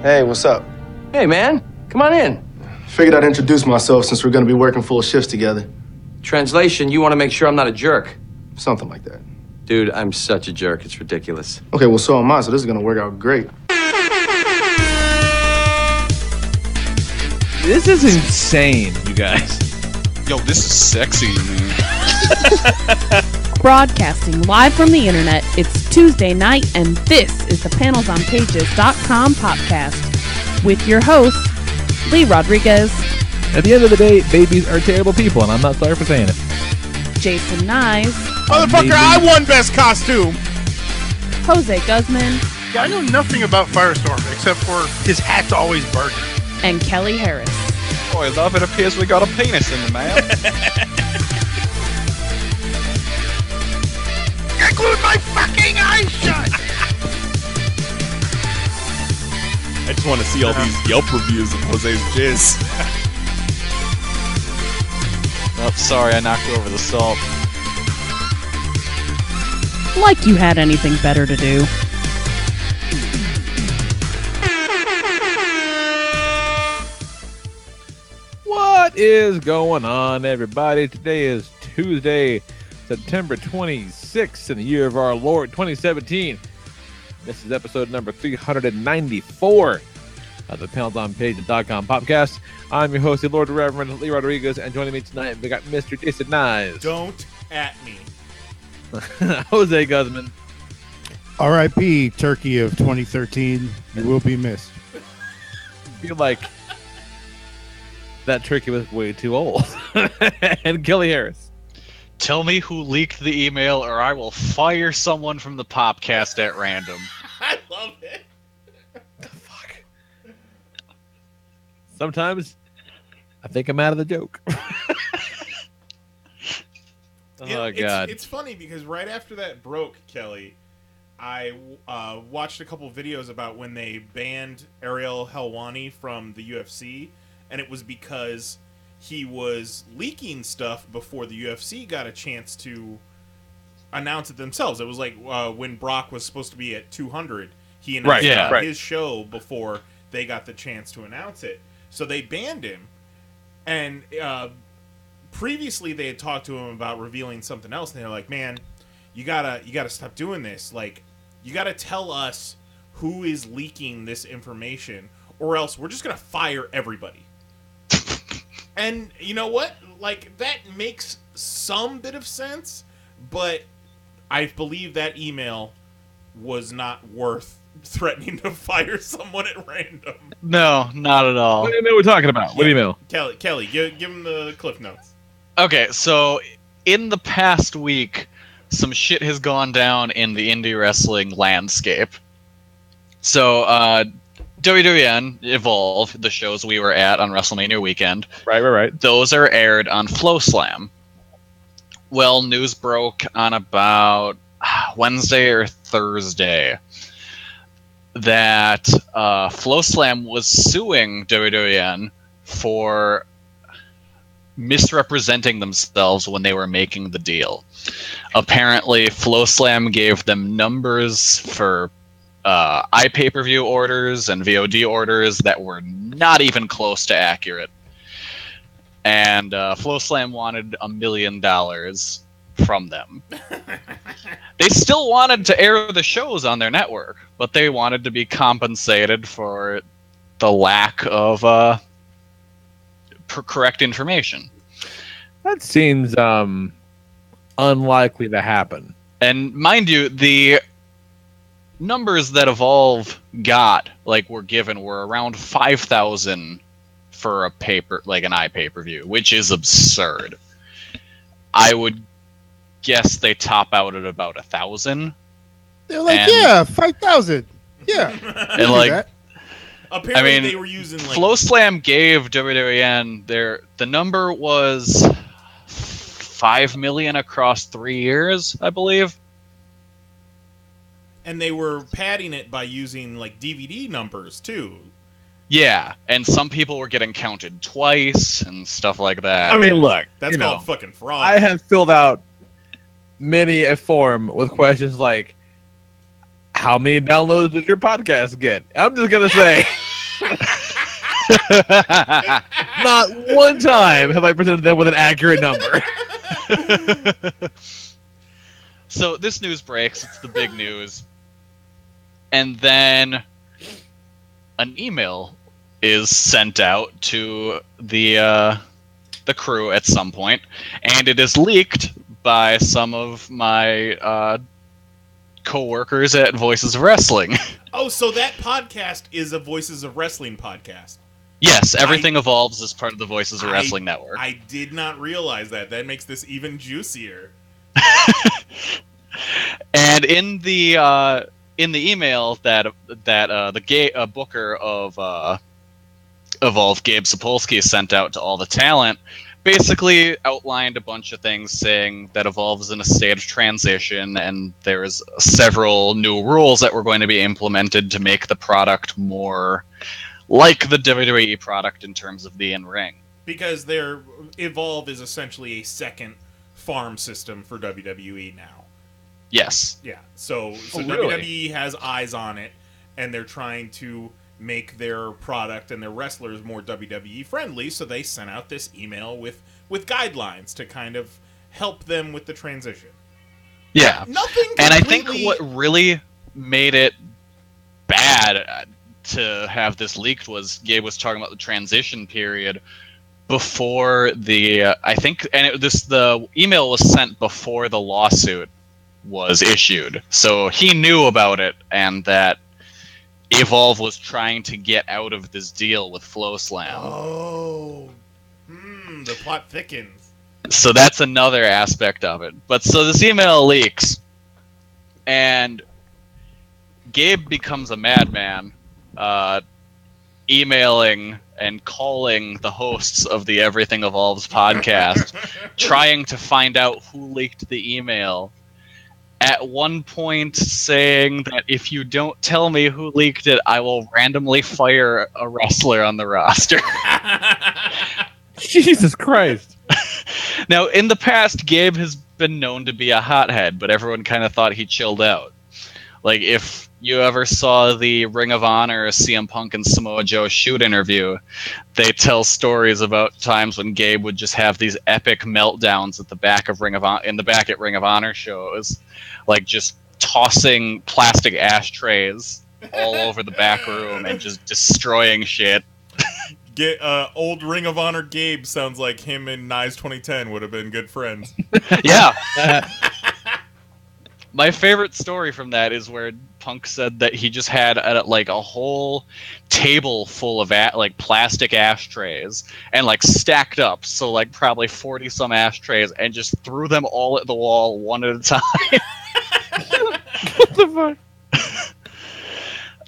Hey, what's up? Hey, man. Come on in. Figured I'd introduce myself since we're going to be working full shifts together. Translation, you want to make sure I'm not a jerk. Something like that. Dude, I'm such a jerk. It's ridiculous. Okay, well, so am I, so this is going to work out great. This is insane, you guys. Yo, this is sexy, man. Broadcasting live from the internet, it's Tuesday night, and this is the PanelsOnPages.com podcast with your host, Lee Rodriguez. At the end of the day, babies are terrible people, and I'm not sorry for saying it. Jason Knize. Motherfucker, I won best costume. Jose Guzman. Yeah, I know nothing about Firestorm except for his hat's always burning. And Kelly Harris. Boy, love, it appears we got a penis in the mail. I glued my fucking eyes shut! I just want to see all these Yelp reviews of Jose's jizz. Oh, sorry, I knocked over the salt. Like you had anything better to do. What is going on, everybody? Today is Tuesday, September 26th in the year of our Lord 2017. This is episode number 394 of the PanelsOnPages.com podcast. I'm your host, the Lord the Reverend Lee Rodriguez, and joining me tonight, we got Mr. Jason Knize. Don't at me. Jose Guzman. R.I.P. Turkey of 2013. You will be missed. I feel like that turkey was way too old. And Kelly Harris. Tell me who leaked the email, or I will fire someone from the podcast at random. I love it. The fuck? Sometimes I think I'm out of the joke. Oh, God. It's funny because right after that broke, Kelly, I watched a couple videos about when they banned Ariel Helwani from the UFC, and it was because he was leaking stuff before the UFC got a chance to announce it themselves. It was like when Brock was supposed to be at 200, he announced it on his show before they got the chance to announce it. So they banned him, and previously they had talked to him about revealing something else, and they're like, "Man, you gotta stop doing this. Like, you gotta tell us who is leaking this information, or else we're just gonna fire everybody." And you know what? Like, that makes some bit of sense, but I believe that email was not worth threatening to fire someone at random. No, not at all. What do you know we're talking about? Yeah. What email? Kelly, give him the cliff notes. Okay, so in the past week, some shit has gone down in the indie wrestling landscape. So, WWN Evolve, the shows we were at on WrestleMania weekend. Right. Those are aired on FloSlam. Well, news broke on about Wednesday or Thursday that FloSlam was suing WWN for misrepresenting themselves when they were making the deal. Apparently, FloSlam gave them numbers for iPay-per-view orders and VOD orders that were not even close to accurate. And FloSlam wanted $1 million from them. They still wanted to air the shows on their network, but they wanted to be compensated for the lack of correct information. That seems unlikely to happen. And mind you, the numbers that Evolve got, were given, were around 5,000 for an iPay-per-view, which is absurd. I would guess they top out at about 1,000. They're like, 5,000. Yeah. And Apparently they were using FloSlam gave WWN the number was 5 million across 3 years, I believe. And they were padding it by using DVD numbers too. Yeah, and some people were getting counted twice and stuff like that. I mean, look, that's called fucking fraud. I have filled out many a form with questions like, how many downloads did your podcast get? I'm just gonna say Not one time have I presented them with an accurate number. So this news breaks. It's the big news. And then an email is sent out to the crew at some point, and it is leaked by some of my co-workers at Voices of Wrestling. Oh, so that podcast is a Voices of Wrestling podcast. Yes, Everything Evolves as part of the Voices of Wrestling network. I did not realize that. That makes this even juicier. And in the email that the booker of Evolve, Gabe Sapolsky, sent out to all the talent, basically outlined a bunch of things saying that Evolve is in a state of transition, and there's several new rules that were going to be implemented to make the product more like the WWE product in terms of the in-ring. Because their Evolve is essentially a second farm system for WWE now. Yes. Yeah. So really? WWE has eyes on it, and they're trying to make their product and their wrestlers more WWE friendly, so they sent out this email with guidelines to kind of help them with the transition. Yeah. Nothing And I think what really made it bad to have this leaked was Gabe was talking about the transition period before the the email was sent before the lawsuit was issued. So he knew about it, and that Evolve was trying to get out of this deal with FlowSlam. Oh. The plot thickens. So that's another aspect of it. But so this email leaks, and Gabe becomes a madman, emailing and calling the hosts of the Everything Evolves podcast, trying to find out who leaked the email. At one point saying that if you don't tell me who leaked it, I will randomly fire a wrestler on the roster. Jesus Christ. Now, in the past, Gabe has been known to be a hothead, but everyone kind of thought he chilled out. Like, if you ever saw the Ring of Honor CM Punk and Samoa Joe shoot interview, they tell stories about times when Gabe would just have these epic meltdowns at the back of Ring of Honor shows, like just tossing plastic ashtrays all over the back room and just destroying shit. Old Ring of Honor Gabe sounds like him and Knize 2010 would have been good friends. Yeah. My favorite story from that is where Punk said that he just had a whole table full of plastic ashtrays and stacked up, so probably 40 some ashtrays, and just threw them all at the wall one at a time. What the fuck?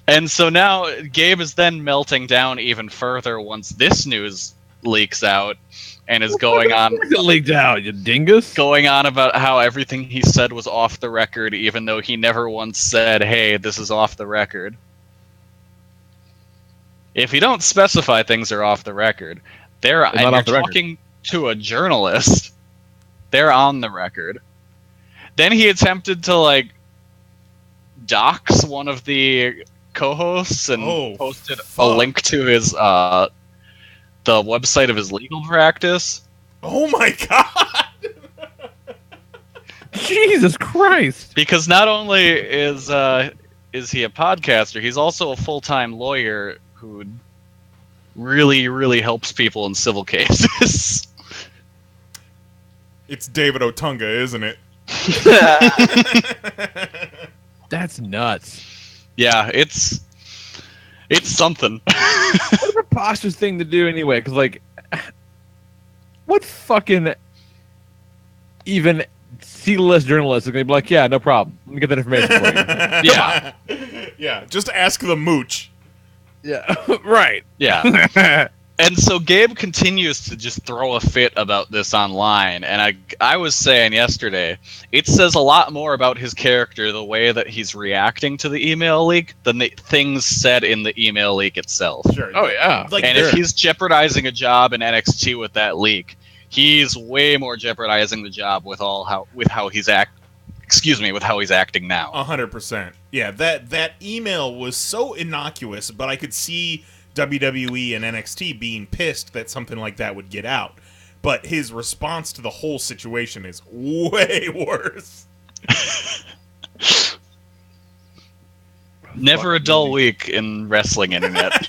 And so now Gabe is then melting down even further once this news leaks out, and is going on. It leaked out, you dingus. Going on about how everything he said was off the record, even though he never once said, "Hey, this is off the record." If you don't specify things are off the record, you're talking to a journalist, they're on the record. Then he attempted to dox one of the co-hosts and posted a link to his the website of his legal practice. Oh my god! Jesus Christ! Because not only is he a podcaster, he's also a full-time lawyer who really, really helps people in civil cases. It's David Otunga, isn't it? That's nuts. Yeah, it's something. What a preposterous thing to do anyway, because what fucking even C-list journalist is going to be like, yeah, no problem. Let me get that information for you. Yeah. Yeah, just ask the mooch. Yeah, right. Yeah. And so Gabe continues to just throw a fit about this online, and I was saying yesterday, it says a lot more about his character, the way that he's reacting to the email leak, than the things said in the email leak itself. Sure. Oh, yeah. If he's jeopardizing a job in NXT with that leak, he's way more jeopardizing the job with how he's acting now. 100%. Yeah, that email was so innocuous, but I could see WWE and NXT being pissed that something like that would get out. But his response to the whole situation is way worse. Never a dull week in wrestling internet.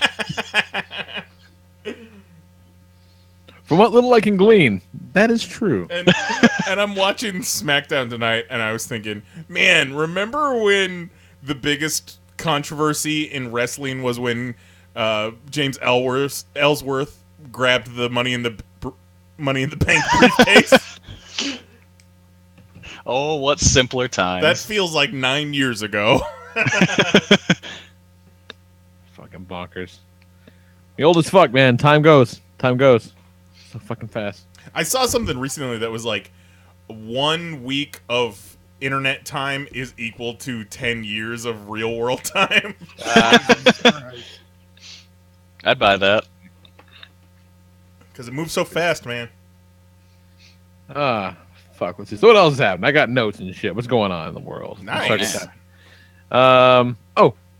From what little I can glean, that is true. And I'm watching SmackDown tonight, and I was thinking, man, remember when the biggest controversy in wrestling was when James Ellsworth grabbed the Money in the Bank briefcase? Oh, what simpler times. That feels like 9 years ago. Fucking bonkers. The old as fuck, man. Time goes. Time goes. So fucking fast. I saw something recently that was like 1 week of internet time is equal to 10 years of real world time. I'd buy that. Because it moves so fast, man. Fuck. Let's see. So what else is happening? I got notes and shit. What's going on in the world? Nice. Oh,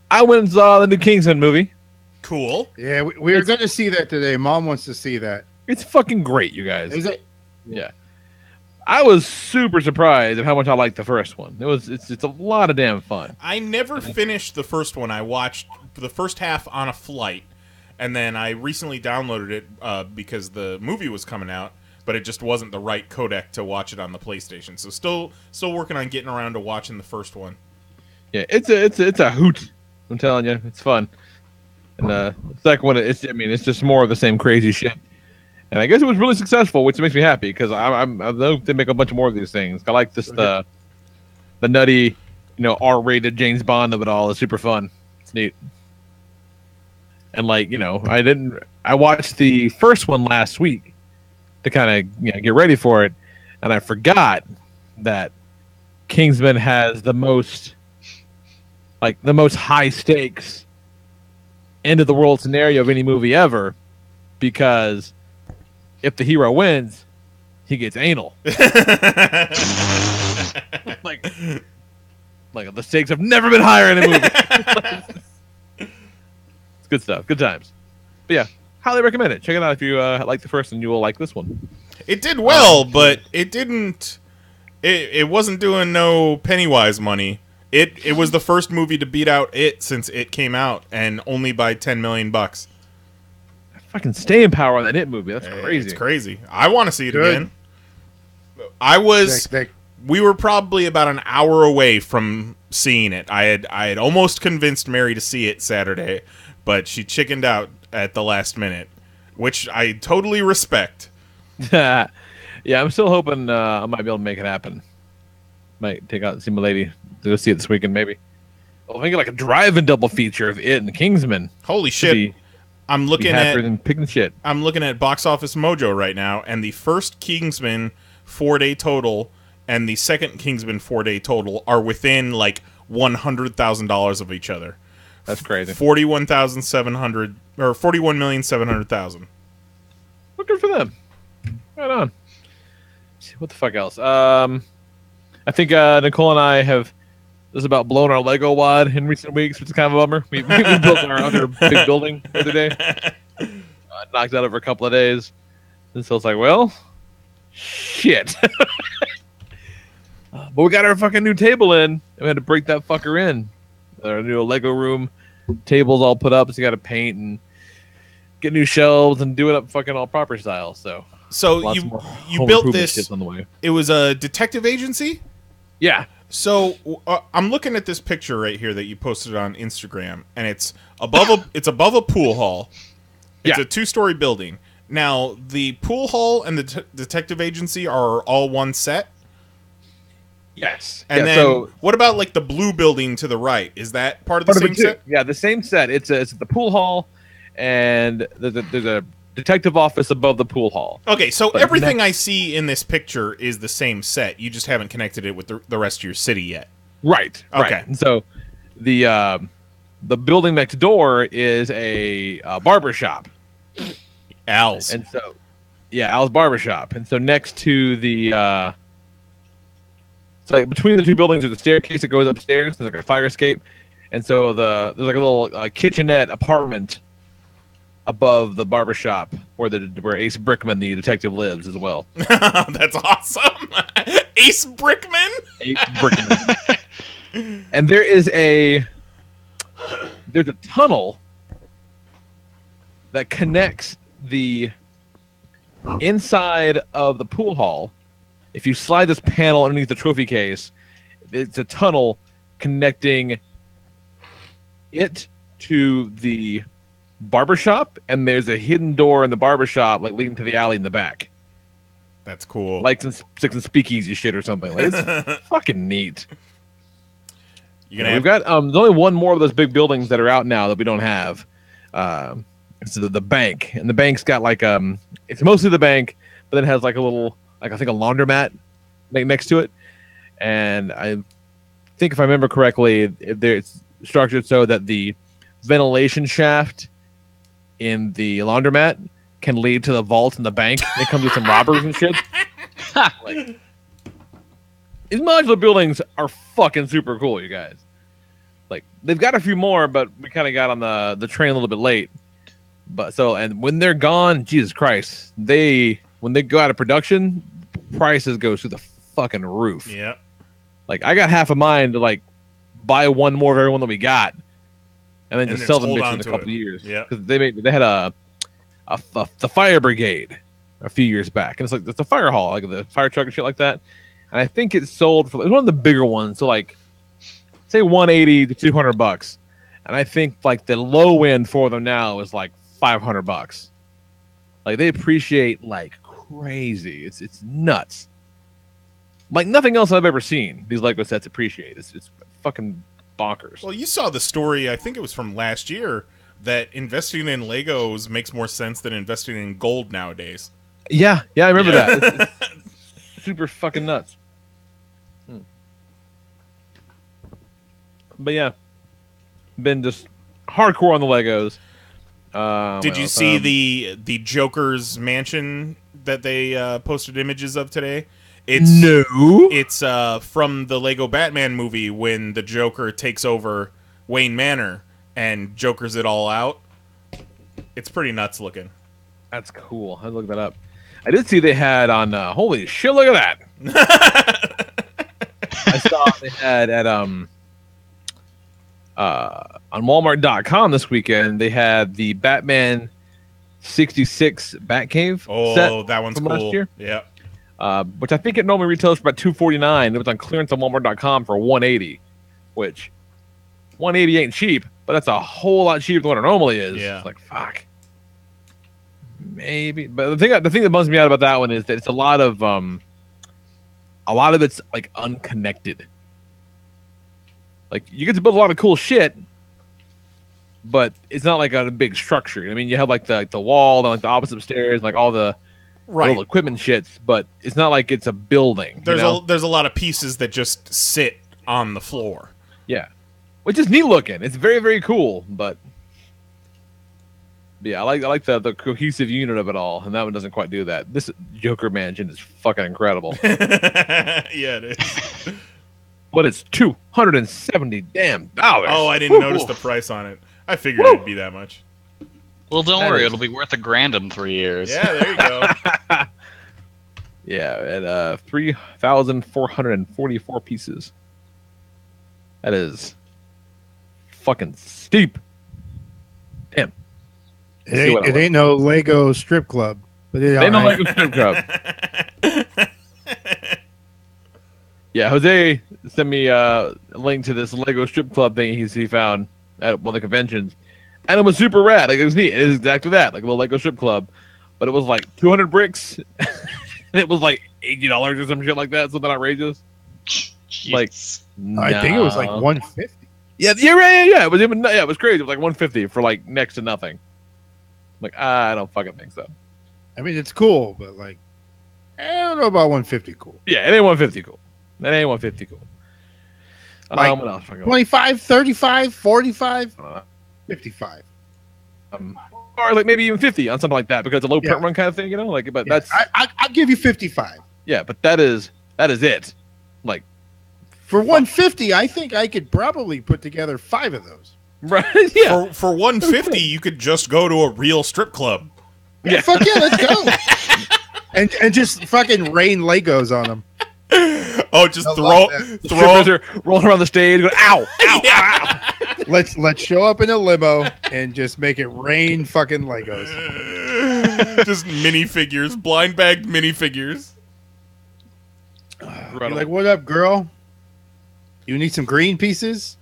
I went and saw the new Kingsman movie. Cool. Yeah, we were going to see that today. Mom wants to see that. It's fucking great, you guys. Is it? Yeah. I was super surprised at how much I liked the first one. It's a lot of damn fun. I never finished the first one. I watched the first half on a flight, and then I recently downloaded it because the movie was coming out, but it just wasn't the right codec to watch it on the PlayStation. So still working on getting around to watching the first one. Yeah, it's a hoot. I'm telling you, it's fun. And the second one, it's just more of the same crazy shit. And I guess it was really successful, which makes me happy because I know they make a bunch more of these things. I like this the nutty, R-rated James Bond of it all is super fun. It's neat. And I watched the first one last week to kind of get ready for it, and I forgot that Kingsman has the most high stakes end of the world scenario of any movie ever, because if the hero wins, he gets anal. like the stakes have never been higher in a movie. It's good stuff. Good times. But yeah, highly recommend it. Check it out if you like the first one. You will like this one. It did well, but it didn't. It wasn't doing no Pennywise money. It was the first movie to beat out It since it came out, and only by $10 million. Fucking staying power on that It movie. That's crazy. It's crazy. I want to see it again. We were probably about an hour away from seeing it. I had almost convinced Mary to see it Saturday, but she chickened out at the last minute, which I totally respect. Yeah, I'm still hoping I might be able to make it happen. Might take out and see my lady to go see it this weekend, maybe. Well, I think like a drive-in double feature of It and Kingsman. Holy shit! I'm looking shit. I'm looking at Box Office Mojo right now, and the first Kingsman 4-day total and the second Kingsman 4-day total are within like $100,000 of each other. That's crazy. 41,700 or 41,700,000. Well, good for them. Right on. Let's see what the fuck else? I think Nicole and I have this about blown our Lego wad in recent weeks, which is kind of a bummer. We built our other big building the other day. Knocked out over a couple of days. And so it's like, well, shit. But we got our fucking new table in, and we had to break that fucker in. Our new Lego room, tables all put up, so you got to paint and get new shelves and do it up fucking all proper style. So you built this. On the way. It was a detective agency? Yeah. So I'm looking at this picture right here that you posted on Instagram, and it's above a pool hall. It's a 2-story building. Now, the pool hall and the detective agency are all one set? Yes. And then what about like the blue building to the right? Is that part of the same set? Yeah, the same set. It's the pool hall, and there's a detective office above the pool hall. Okay, so everything I see in this picture is the same set. You just haven't connected it with the rest of your city yet. Right. Okay. Right. And so the building next door is a barber shop. Al's. And so Al's barber shop. And so next to the it's like between the two buildings there's a staircase that goes upstairs. There's like a fire escape. And so there's like a little kitchenette apartment above the barbershop where Ace Brickman, the detective, lives as well. That's awesome. Ace Brickman. Ace Brickman. And there's a tunnel that connects the inside of the pool hall. If you slide this panel underneath the trophy case, it's a tunnel connecting it to the barbershop, and there's a hidden door in the barbershop, like leading to the alley in the back. That's cool. Like some speakeasy shit or something. Like, it's fucking neat. We've got there's only one more of those big buildings that are out now that we don't have. It's the bank, and the bank's got like it's mostly the bank, but then it has like a little, like I think a laundromat next to it. And I think if I remember correctly, it's structured so that the ventilation shaft in the laundromat can lead to the vault in the bank. They come with some robbers and shit. Like, these modular buildings are fucking super cool, you guys. Like, they've got a few more, but we kind of got on the train a little bit late. But and when they're gone, Jesus Christ, when they go out of production, prices go through the fucking roof. Yeah. Like, I got half a mind to like buy one more of everyone that we got, and then just sell them in a couple of years. Yeah. Because they had the fire brigade a few years back, and it's a fire hall, like the fire truck and shit like that. And I think it sold for, it was one of the bigger ones, so like say $180 to $200, and I think like the low end for them now is like $500. Like, they appreciate like crazy. It's nuts. Like nothing else I've ever seen. These Lego sets appreciate. It's fucking bonkers. Well, you saw the story, I think it was from last year, that investing in Legos makes more sense than investing in gold nowadays. Yeah, I remember that. It's super fucking nuts. But yeah, been just hardcore on the Legos. Did you see the Joker's mansion that they posted images of today? It's from the Lego Batman movie when the Joker takes over Wayne Manor and Jokers it all out. It's pretty nuts looking. That's cool. I looked that up. I did see they had on. Holy shit! Look at that. I saw they had at on Walmart.com this weekend. They had the Batman 66 Batcave. Oh, set that one's from cool. last year. Yeah. Which I think it normally retails for about $249. It was on clearance on Walmart.com for $180, which $180 ain't cheap, but that's a whole lot cheaper than what it normally is. Yeah. It's like, fuck. Maybe, but the thing that bums me out about that one is that it's a lot of it's like unconnected. Like, you get to build a lot of cool shit, but it's not like a big structure. I mean, you have like the wall, and like the opposite stairs, like all the little equipment shits, but it's not like it's a building. There's a lot of pieces that just sit on the floor. Yeah, which is neat looking. It's very, very cool, but yeah, I like the cohesive unit of it all, and that one doesn't quite do that. This Joker mansion is fucking incredible. Yeah, it is. But it's $270 damn dollars. Oh, I didn't notice the price on it. I figured it'd be that much. Well, don't worry, it'll be worth $1,000 in 3 years. Yeah, there you go. Yeah, at 3,444 pieces. That is fucking steep. Damn. It ain't no Lego strip club, but it ain't no Lego strip club. Yeah, Jose sent me a link to this Lego strip club thing he found at one of the conventions, and it was super rad. Like, it was neat. It is exactly that, like a little Lego strip club, but it was like 200 bricks, and it was like $80 or some shit like that, something outrageous. Jeez. Like, I think it was like $150. Yeah. It was even. Yeah, it was crazy. It was like $150 for like next to nothing. Like, I don't fucking think so. I mean, it's cool, but like, I don't know about $150 cool. Yeah, it ain't $150 cool. That ain't $150 cool. Like, what else? 25, 35, 45, 55. Or like maybe even 50 on something like that, because it's a low print run kind of thing, you know. Like, but that's I'll give you 55. Yeah, but that is it. Like, for $150, I think I could probably put together 5 of those. Right? Yeah. For $150, you could just go to a real strip club. Yeah, fuck yeah, let's go. and just fucking rain Legos on them. Oh, just I throw. love that. Strippers are rolling around the stage, going, ow, ow, Yeah. ow. Let's show up in a limo and just make it rain fucking Legos. Just minifigures, blind bagged minifigures. You're like, what up, girl? You need some green pieces?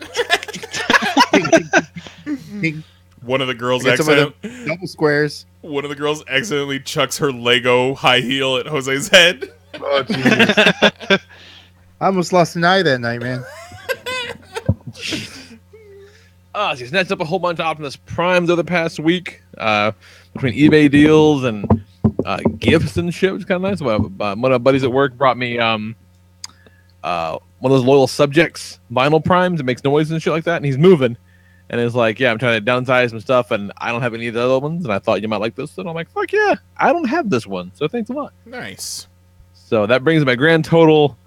One of the girls Get some of the double squares. One of the girls accidentally chucks her Lego high heel at Jose's head. Oh, Jesus. I almost lost an eye that night, man. She snatched up a whole bunch of Optimus Primes over the past week between eBay deals and gifts and shit, which is kind of nice. One of my buddies at work brought me one of those loyal subjects vinyl primes that makes noise and shit like that, and he's moving. And it's like, yeah, I'm trying to downsize some stuff, and I don't have any of the other ones, and I thought you might like this. And I'm like, fuck yeah, I don't have this one, so thanks a lot. Nice. So that brings my grand total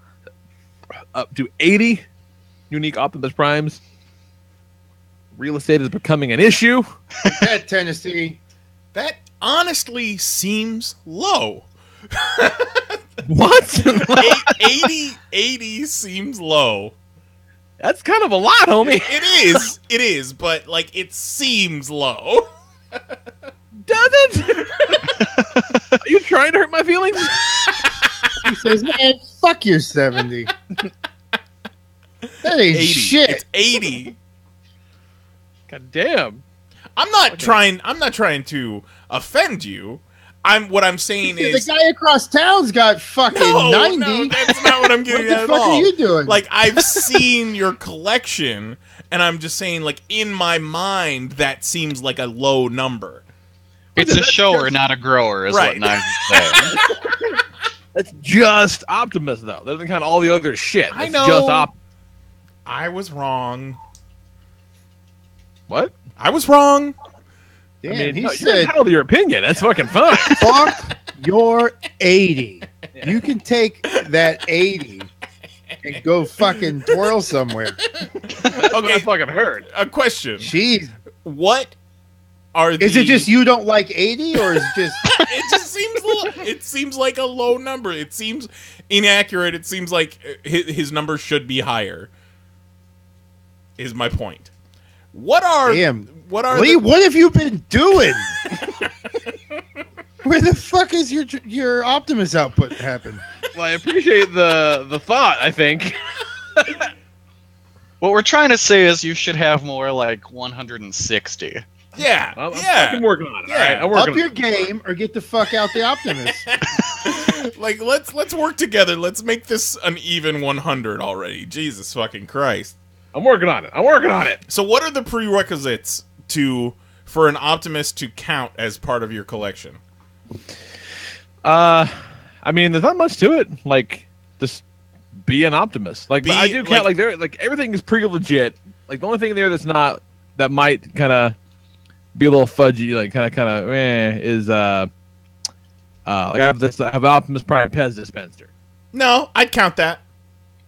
up to 80 unique Optimus Primes. Real estate is becoming an issue. That Tennessee. That honestly seems low. What? 80 seems low. That's kind of a lot, homie. It is, but like it seems low. Does it? Are you trying to hurt my feelings? He says, man, fuck your 70. That ain't 80. shit. It's 80. God damn. I'm not trying to offend you. What I'm saying is the guy across town's got fucking 90. No, that's not what I'm getting What at the at fuck all. are you doing? Like, I've seen your collection, and I'm just saying, like, in my mind, that seems like a low number. It's a shower, not a grower, is Right. what Knize is saying. That's just Optimus, though. That doesn't count all the other shit. I That's know. just Optimus. I was wrong. What? I was wrong. Damn, I mean, he you're said, entitled to your opinion. That's fucking fine. fuck your 80. You can take that 80 and go fucking twirl somewhere. That's what I fucking heard. A question. Jeez. What are Is it just you don't like 80, or is it just... It just seems it seems like a low number. It seems inaccurate. It seems like his number should be higher. Is my point. What are Damn. Lee, what have you been doing? Where the fuck is your Optimus output happen? Well, I appreciate the thought, I think. What we're trying to say is you should have more like 160. Yeah, I'm yeah. fucking working on it. Yeah. All right, I'm Up working your on it. game or get the fuck out the Optimus. Like let's work together. Let's make this an even 100 already. Jesus fucking Christ. I'm working on it. I'm working on it. So what are the prerequisites for an Optimus to count as part of your collection? I mean, there's not much to it. Like, just be an Optimus. Like, but I do count. Like, there, like everything is pretty legit. Like, the only thing there that's not that might kind of be a little fudgy, like kind of is like I have Optimus Prime Pez dispenser. No, I'd count that.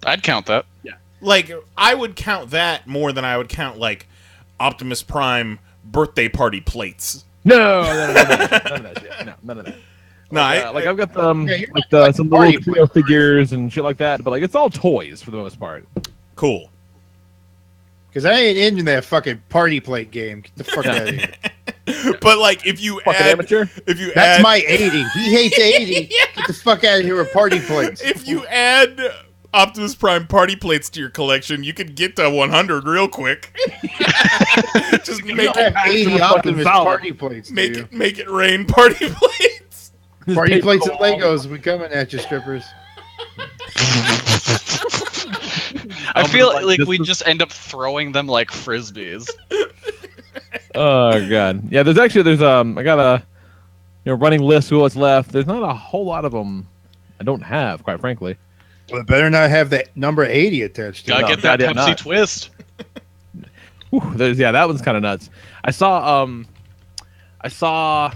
I'd count that. Yeah. Like, I would count that more than I would count, like, Optimus Prime birthday party plates. No, none of that shit. No, none of that. No, Like I've got some Yeah, like some party little trio figures and shit like that, but like it's all toys for the most part. cool. Because I ain't into that fucking party plate game. Get the fuck out of here. But, like, if you Fucking add... amateur. If you That's add, my 80. He hates 80. Get the fuck out of here with party plates. If you add Optimus Prime party plates to your collection, you could get to 100 real quick. Just You make don't have 80 fucking Optimus solid. party plates, do you? make it rain party plates. Party plates and Legos, we coming at you, strippers. I feel like this we is- just end up throwing them like frisbees. Oh god, yeah. There's I got a running list of what's left. There's not a whole lot of them I don't have, quite frankly. Well, it better not have that number 80 attached to Gotta it. get that goddamn Pepsi not. twist. Whew, that one's kind of nuts. I saw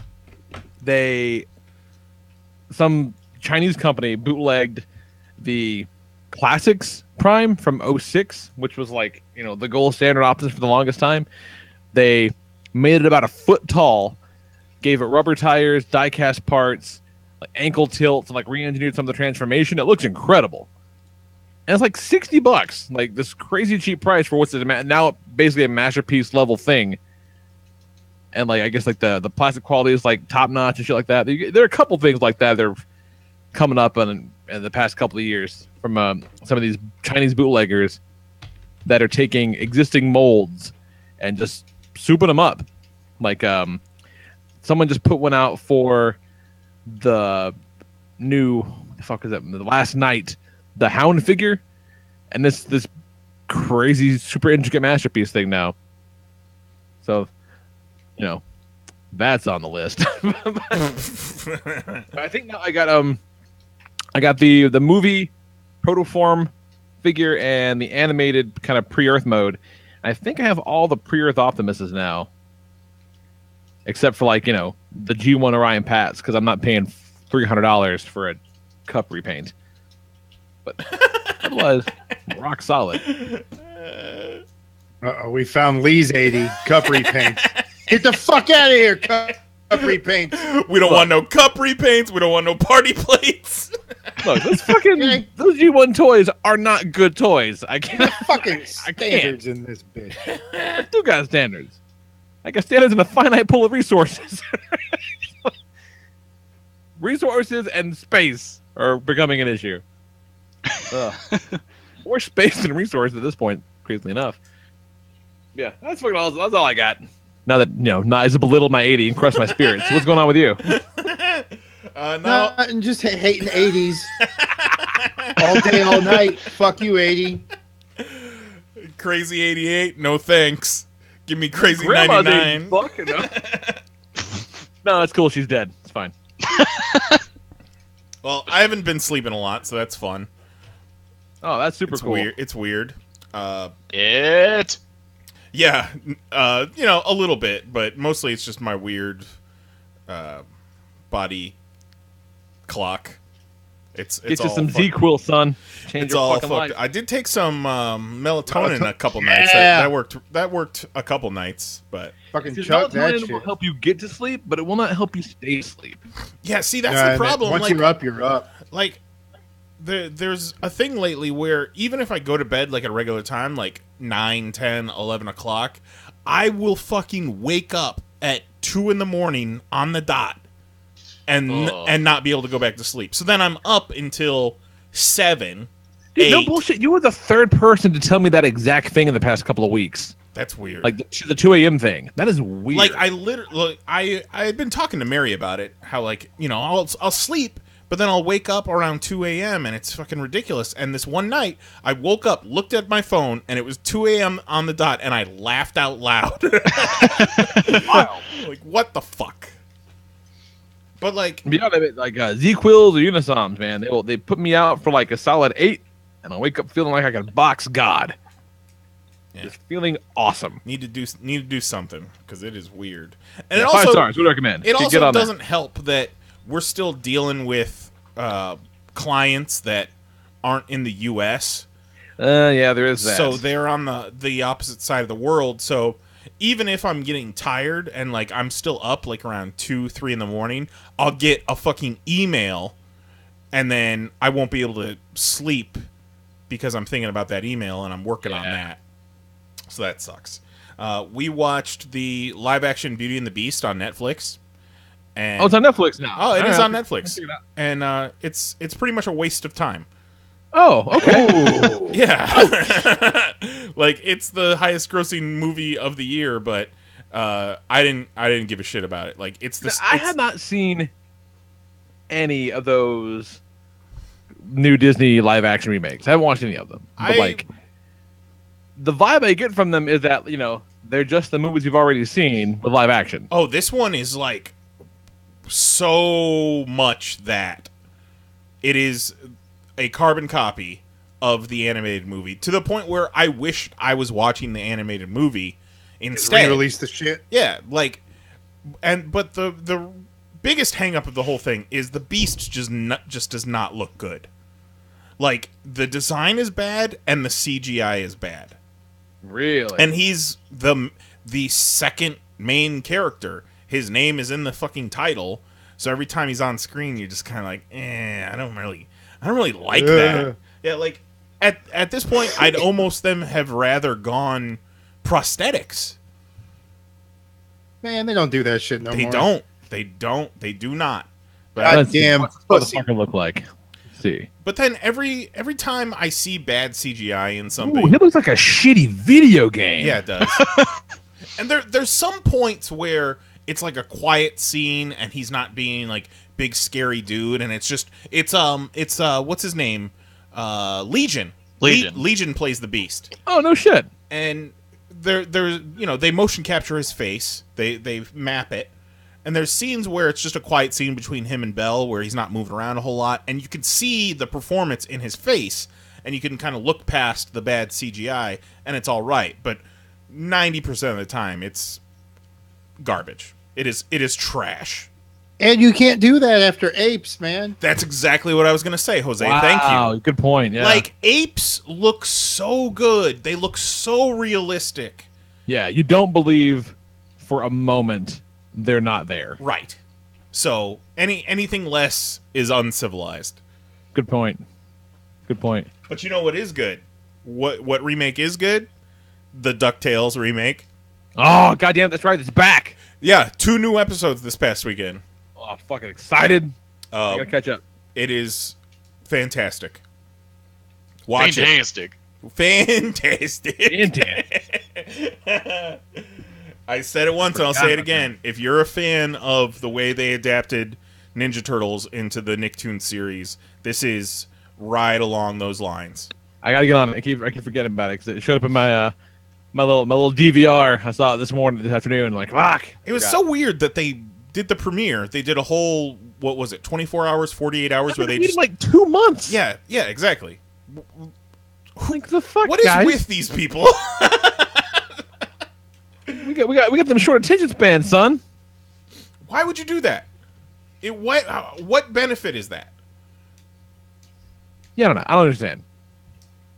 some Chinese company bootlegged the Classics Prime from '06, which was like, the gold standard Optimus for the longest time. They made it about a foot tall, gave it rubber tires, die-cast parts, like ankle tilts, and like re-engineered some of the transformation. It looks incredible. And it's like $60, like this crazy cheap price for what's now basically a masterpiece level thing. And like I guess like the plastic quality is like top notch and shit like that. There are a couple things like that that are coming up in the past couple of years from some of these Chinese bootleggers that are taking existing molds and just souping them up. Like someone just put one out for the new the Last Night, the Hound figure, and this crazy super intricate masterpiece thing now. So that's on the list. I think now I got the movie protoform figure and the animated kind of pre-Earth mode. I think I have all the pre-Earth Optimuses now, except for like the G1 Orion Pats, because I'm not paying $300 for a cup repaint. But otherwise, rock solid. We found Lee's 80 cup repaint. Get the fuck out of here, cup repaint. We don't want no cup repaints. We don't want no party plates. Look, those those G1 toys are not good toys. I can't fucking standards in this bitch. I do got standards. I got standards in a finite pool of resources. Resources and space are becoming an issue. More space than resources at this point, crazily enough. Yeah, that's all I got. Now that Knize belittled my 80 and crushed my spirits. What's going on with you? No, and just hating 80s all day, all night. Fuck you, 80. Crazy 88. No thanks. Give me crazy 99. No, that's cool. She's dead. It's fine. Well, I haven't been sleeping a lot, so that's fun. Oh, that's super cool. It's weird. Yeah, a little bit, but mostly it's just my weird body clock. It's get you all some Z-Quil, son. Change it's your all fucking fucked. life. I did take some melatonin a couple nights. Yeah. That worked a couple nights, but Fucking Because chuck that melatonin shit. will help you get to sleep, but it will not help you stay asleep. yeah. See, that's the problem. Once like, you're up, you're up. like there's a thing lately where even if I go to bed like at a regular time, like 9, 10, 11 o'clock, I will fucking wake up at 2 a.m. on the dot and not be able to go back to sleep. So then I'm up until 7, Dude, 8. no bullshit. You were the third person to tell me that exact thing in the past couple of weeks. That's weird. Like the 2 a.m. thing. That is weird. Like I had been talking to Mary about it. How I'll sleep, but then I'll wake up around 2 a.m. and it's fucking ridiculous. And this one night, I woke up, looked at my phone, and it was 2 a.m. on the dot, and I laughed out loud. Wow. Like, what the fuck? But like, Z-Quils or Unisoms, man, they put me out for like a solid 8, and I wake up feeling like I can box God. Yeah. Just feeling awesome. Need to do something because it is weird. And Yeah, it 5 also stars. Would recommend. It Get also on that. doesn't help that we're still dealing with clients that aren't in the U.S. Yeah, there is that. So they're on the opposite side of the world. So even if I'm getting tired and like I'm still up like around 2, 3 in the morning, I'll get a fucking email, and then I won't be able to sleep because I'm thinking about that email and I'm working on that. So that sucks. We watched the live-action Beauty and the Beast on Netflix. And it's on Netflix now. Oh, it is on I Netflix, figured it out. and it's pretty much a waste of time. Oh, okay. Yeah, like it's the highest-grossing movie of the year, but I didn't give a shit about it. Like I have not seen any of those new Disney live-action remakes. I haven't watched any of them. But the vibe I get from them is that they're just the movies you've already seen with live action. Oh, this one is like so much that it is a carbon copy of the animated movie, to the point where I wished I was watching the animated movie instead. Release the shit. Yeah, but the biggest hang up of the whole thing is the Beast just does not look good. Like, the design is bad and the CGI is bad. Really? And he's the second main character. His name is in the fucking title, so every time he's on screen, you're just kind of like, I don't really like that. Yeah, like at this point, I'd almost have rather gone prosthetics. Man, they don't do that shit no more. They do not. But Goddamn What the pussy. fucker look like? Let's see. But then every time I see bad CGI in something, Ooh, he looks like a shitty video game. yeah, it does. And there's some points where it's like a quiet scene and he's not being like big scary dude, and it's what's his name? Legion. Legion plays the Beast. Oh no shit. And there's they motion capture his face. They map it. And there's scenes where it's just a quiet scene between him and Bell where he's not moving around a whole lot, and you can see the performance in his face, and you can kind of look past the bad CGI, and it's all right. But 90% of the time, it's garbage. It is trash. And you can't do that after Apes, man. That's exactly what I was going to say, Jose. Wow, Thank you. Good point. Yeah. Like, Apes look so good. They look so realistic. Yeah, you don't believe for a moment they're not there. Right. So anything less is uncivilized. Good point. Good point. But you know what is good? What remake is good? The DuckTales remake. Oh goddamn, that's right. It's back. Yeah, 2 new episodes this past weekend. Oh, fucking excited. I gotta catch up. It is fantastic. Watch Fantastic. it. Fantastic. I said it once and I'll say it again. If you're a fan of the way they adapted Ninja Turtles into the Nicktoons series, this is right along those lines. I gotta get on it. I keep forgetting about it because it showed up in my my little DVR. I saw it this afternoon. Like, fuck. It was so weird that they did the premiere. They did a whole, what was it, 24 hours, 48 hours, where they just like 2 months. Yeah, exactly. Like the fuck, What is guys? with these people? We got them short attention span, son. Why would you do that? What benefit is that? Yeah, I don't know. I don't understand.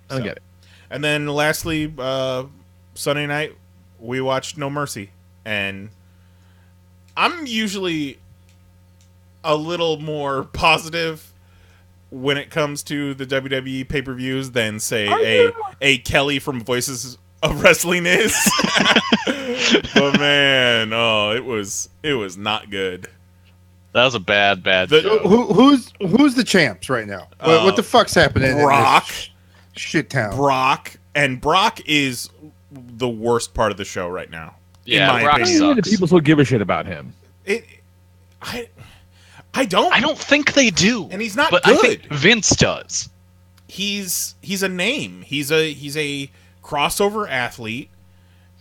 I don't So. get it. And then lastly, Sunday night, we watched No Mercy. And I'm usually a little more positive when it comes to the WWE pay-per-views than, say, a Kelly from Voices of Wrestling is. But man, it was not good. That was a bad The- show. Who's the champs right now? What the fuck's happening? Brock. In this shit town. Brock is the worst part of the show right now. Yeah, in my Brock opinion. Why do sucks. people still give a shit about him? I don't. I don't think they do. And he's not but good. I think Vince does. He's a name. He's a crossover athlete,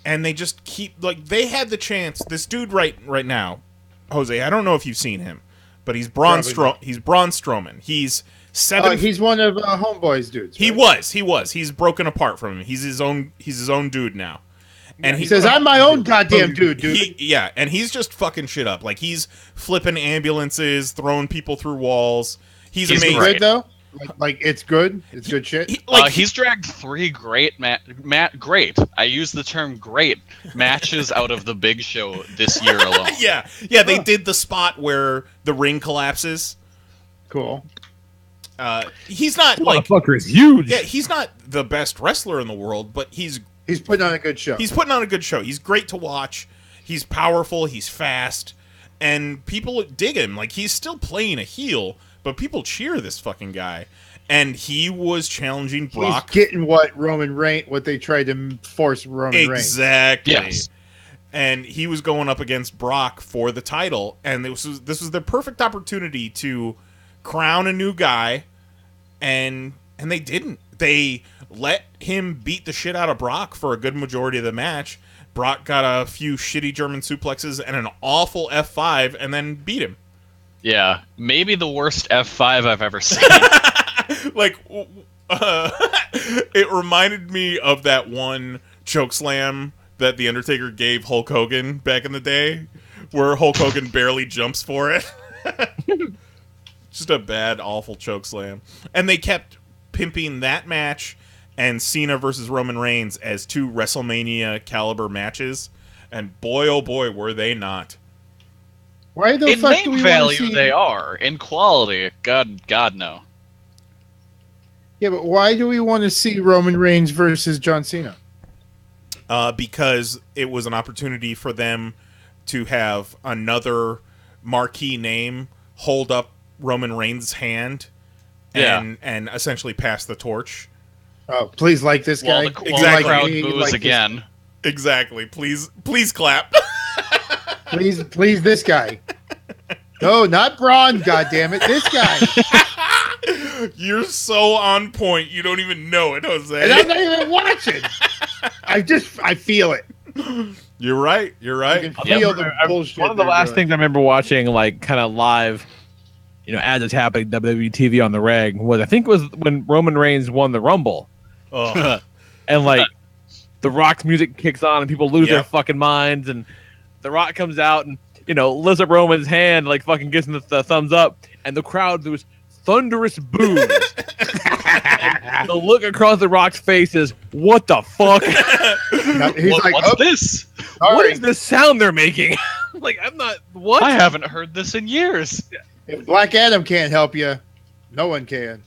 and they just keep they had the chance. This dude right now, Jose. I don't know if you've seen him, but he's Braun Strowman. He's 7. He's one of Homeboy's dudes. Right? He was. He's broken apart from him. He's his own dude now. And He says, "I'm my own goddamn dude." And he's just fucking shit up. Like, he's flipping ambulances, throwing people through walls. He's amazing. Good though. Like it's good. It's good shit. He's dragged 3 great great. I use the term great matches out of the Big Show this year alone. Yeah. They did the spot where the ring collapses. Cool. He's not Motherfucker is huge. Yeah, he's not the best wrestler in the world, but he's putting on a good show. He's putting on a good show. He's great to watch. He's powerful. He's fast, and people dig him. Like, he's still playing a heel, but people cheer this fucking guy. And he was challenging Brock. He's getting what they tried to force Roman Reigns. Exactly. Yes. And he was going up against Brock for the title, and this was the perfect opportunity to crown a new guy, and they didn't. They let him beat the shit out of Brock for a good majority of the match. Brock got a few shitty German suplexes and an awful F5, and then beat him. Yeah, maybe the worst F5 I've ever seen. It reminded me of that one chokeslam that The Undertaker gave Hulk Hogan back in the day, where Hulk Hogan barely jumps for it. Just a bad, awful chokeslam. And they kept pimping that match and Cena versus Roman Reigns as 2 WrestleMania caliber matches, and boy, oh boy, were they not. Why the In fuck do name we want value, to see? they are. In quality, God, no. Yeah, but why do we want to see Roman Reigns versus John Cena? Because it was an opportunity for them to have another marquee name hold up Roman Reigns' hand and essentially pass the torch. Oh, please like this guy. While the Exactly. crowd me, boos like again. Exactly. Please clap. Please, this guy. No, not Braun. goddammit, this guy. You're so on point. You don't even know it, Jose. And I'm not even watching. I feel it. You're right. You can feel the bullshit. One of the they're last doing. things I remember watching, like kind of live, as it's happening, WWE TV on the reg, was I think it was when Roman Reigns won the Rumble, Oh. and like the Rock's music kicks on and people lose their Yep. fucking minds, and the Rock comes out and lifts up Roman's hand, like fucking gives him the thumbs up, and the crowd was thunderous boos. And the look across the Rock's face is, what the fuck? He's like, What's oh, this? What sorry. is this sound they're making? Like, I'm not. What? I haven't heard this in years. If Black Adam can't help you, no one can.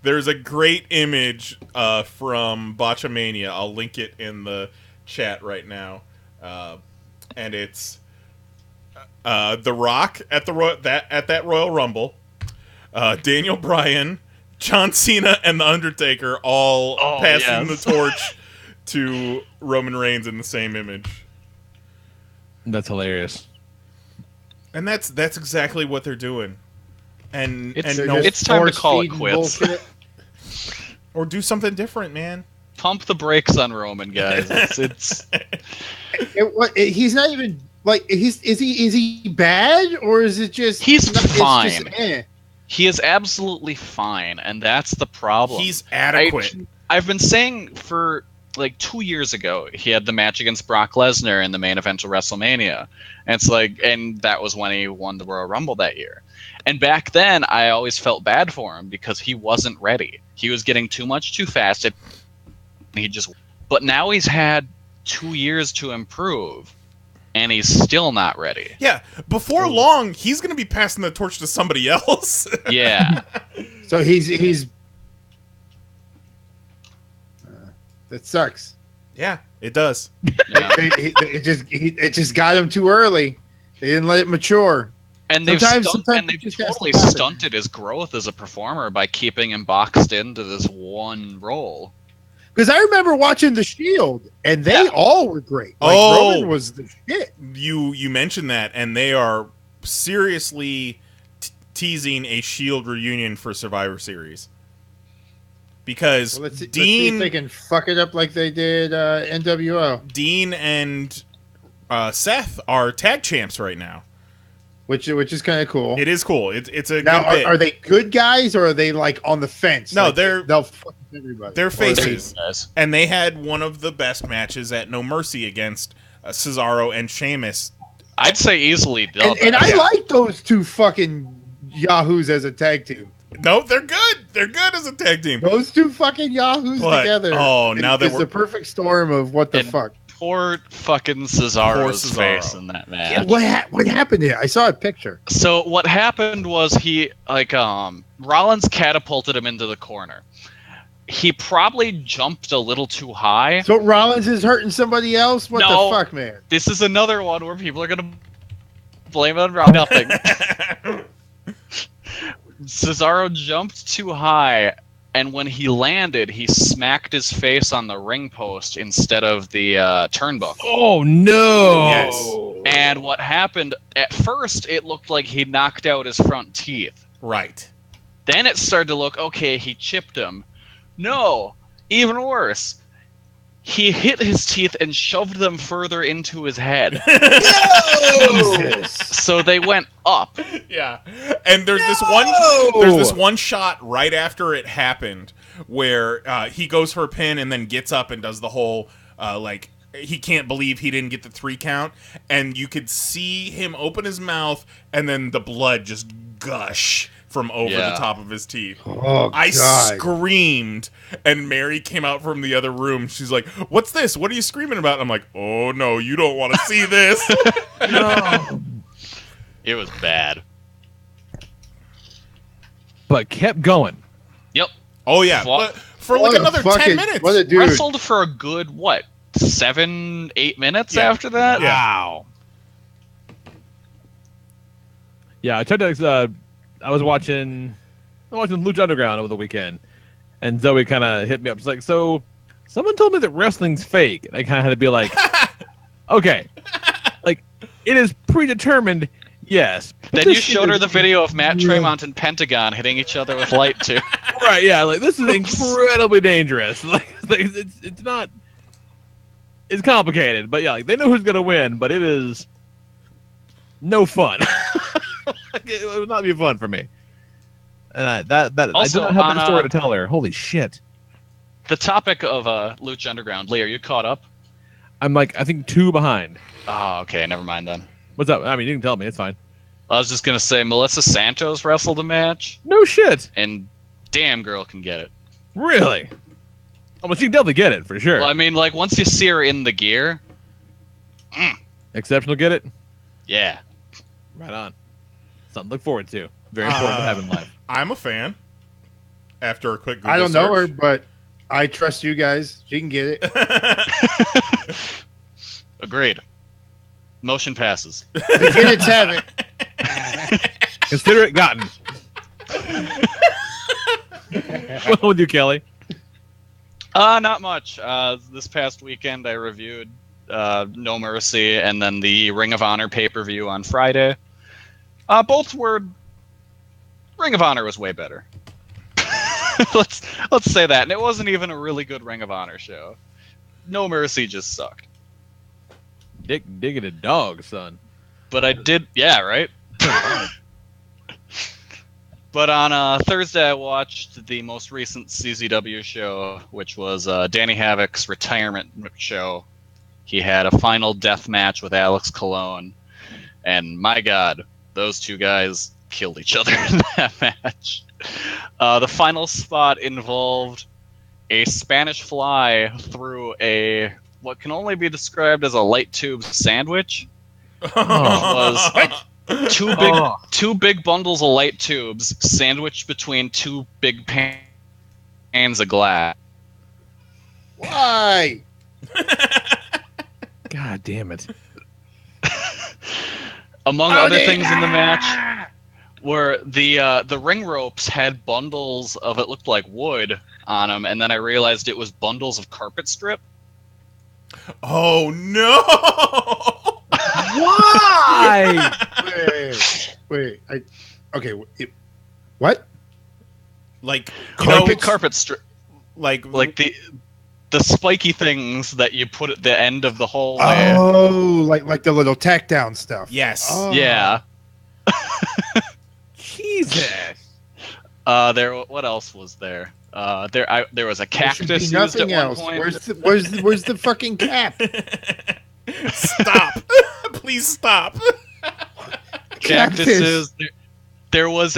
There's a great image from Botchamania. I'll link it in the chat right now, and it's The Rock at that Royal Rumble, Daniel Bryan, John Cena, and The Undertaker all passing the torch to Roman Reigns in the same image. That's hilarious. And that's exactly what they're doing. And It's- no, it's time to call it force-feeding quits. bullshit. or do something different, man. Pump the brakes on Roman, guys. It's He's not even like is he bad or is it just He's fine. It's just, eh. he is absolutely fine, and that's the problem. He's adequate. I've been saying for like 2 years ago, he had the match against Brock Lesnar in the main event of WrestleMania. And it's like, and that was when he won the Royal Rumble that year. And back then, I always felt bad for him because he wasn't ready. He was getting too much too fast. But now he's had 2 years to improve, and he's still not ready. Yeah, before long, he's going to be passing the torch to somebody else. Yeah. So he's that sucks. Yeah, it does. Yeah. It just got him too early. They didn't let it mature. And they've Sometimes they've it just has to totally happen. stunted his growth as a performer by keeping him boxed into this one role. Because I remember watching The Shield, and they all were great. Like Oh. Roman was the shit. You mentioned that, and they are seriously teasing a Shield reunion for Survivor Series. Because Well, let's see if they can fuck it up like they did NWO, Dean and Seth are tag champs right now. which is kind of cool. It is cool. It's a Now, good bit. are they good guys or are they like on the fence? No, Like, they'll fuck everybody. They're Or they- faces. Guys. And they had one of the best matches at No Mercy against Cesaro and Sheamus. I'd say easily double. And I like those two fucking yahoos as a tag team. No, they're good. They're good as a tag team. Those two fucking yahoos But- together. oh, now that it's we're- the perfect storm of what the And- fuck. Poor fucking Cesaro's Cesaro. face in that match. Yeah, what happened here? I saw a picture. So what happened was he Rollins catapulted him into the corner. He probably jumped a little too high. So Rollins is hurting somebody else? What No. the fuck, man? This is another one where people are gonna blame it on Rollins. Nothing. Cesaro jumped too high, and when he landed, he smacked his face on the ring post instead of the turnbuckle. Oh no! Yes. And what happened, at first, it looked like he knocked out his front teeth. Right. Then it started to look, okay, he chipped him. No, even worse. He hit his teeth and shoved them further into his head. Jesus. So they went up. Yeah. And there's this one shot right after it happened where he goes for a pin and then gets up and does the whole he can't believe he didn't get the 3 count, and you could see him open his mouth and then the blood just gush from over the Yeah. top of his teeth. Oh, I God. screamed, and Mary came out from the other room. She's like, "What's this? What are you screaming about?" I'm like, "Oh no, you don't want to see this." No. It was bad. But kept going. Yep. Oh yeah, What? but for like What a another fucking- 10 minutes. What a dude. Wrestled for a good, 7-8 minutes Yeah. after that? Yeah. Wow. Yeah, I tried to. I was watching Lucha Underground over the weekend, and Zoe kind of hit me up. She's like, "So, someone told me that wrestling's fake." And I kind of had to be like, "Okay, like it is predetermined, yes." but Then this you shit showed her is- the video of Matt Tremont and Pentagon hitting each other with light too. right? Yeah, like this is incredibly dangerous. Like it's not. It's complicated, but yeah, like they know who's gonna win, but it is no fun. It would not be fun for me. And Also, I don't have on, that story to tell her. Holy shit! The topic of Lucha Underground, Lee, are you caught up? I'm like I think 2 behind. Oh, okay, never mind then. What's up? I mean, you can tell me. It's fine. I was just gonna say Melissa Santos wrestled a match, No shit. and damn girl can get it. Really? Oh, well, she can definitely get it for sure. Well, I mean, like once you see her in the gear, Exceptional, get it? yeah. Right on. Something to look forward to. Very important to have in life. I'm a fan. After a quick Google I don't know her, search. but I trust you guys. She can get it. Agreed. Motion passes. The kids have it. Consider it gotten. What would you, Kelly? Not much. This past weekend, I reviewed No Mercy and then the Ring of Honor pay-per-view on Friday. Both were. Ring of Honor was way better. let's say that, and it wasn't even a really good Ring of Honor show. No Mercy just sucked. Digging a dog, son. But I did, yeah, right. But on Thursday, I watched the most recent CZW show, which was Danny Havoc's retirement show. He had a final death match with Alex Colon, and my God, those two guys killed each other in that match. The final spot involved a Spanish fly through what can only be described as a light tube sandwich. Was two big bundles of light tubes sandwiched between 2 big pans of glass. Why? God damn it. Among other things in the match were the ring ropes had bundles of it looked like wood on them, and then I realized it was bundles of carpet strip. Oh no! Why? Wait. What? Like you Carpet strip, like the spiky things that you put at the end of the hallway. Oh, like the little tack down stuff. yes. Oh. Yeah. Jesus. What else was there? There was a There should cactus be used at nothing one else. point. Where's the fucking cap? Stop! Please stop! Cactuses. There was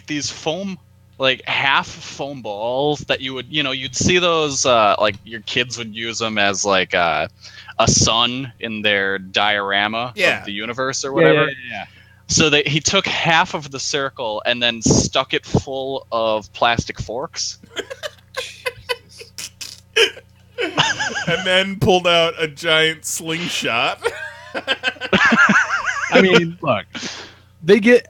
these foam, like half foam balls that you'd see those like your kids would use them as like a sun in their diorama of the universe or whatever. Yeah. So he took half of the circle and then stuck it full of plastic forks. And then pulled out a giant slingshot. I mean, look, they get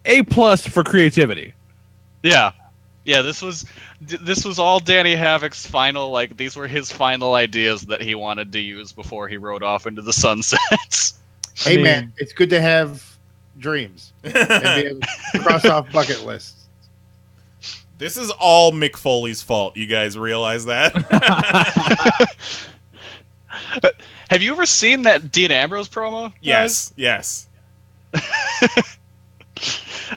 A+ for creativity. Yeah. This was all Danny Havoc's final, like these were his final ideas that he wanted to use before he rode off into the sunsets. Hey, man, it's good to have dreams and be able to cross off bucket lists. This is all Mick Foley's fault. You guys realize that? Have you ever seen that Dean Ambrose promo? Yes.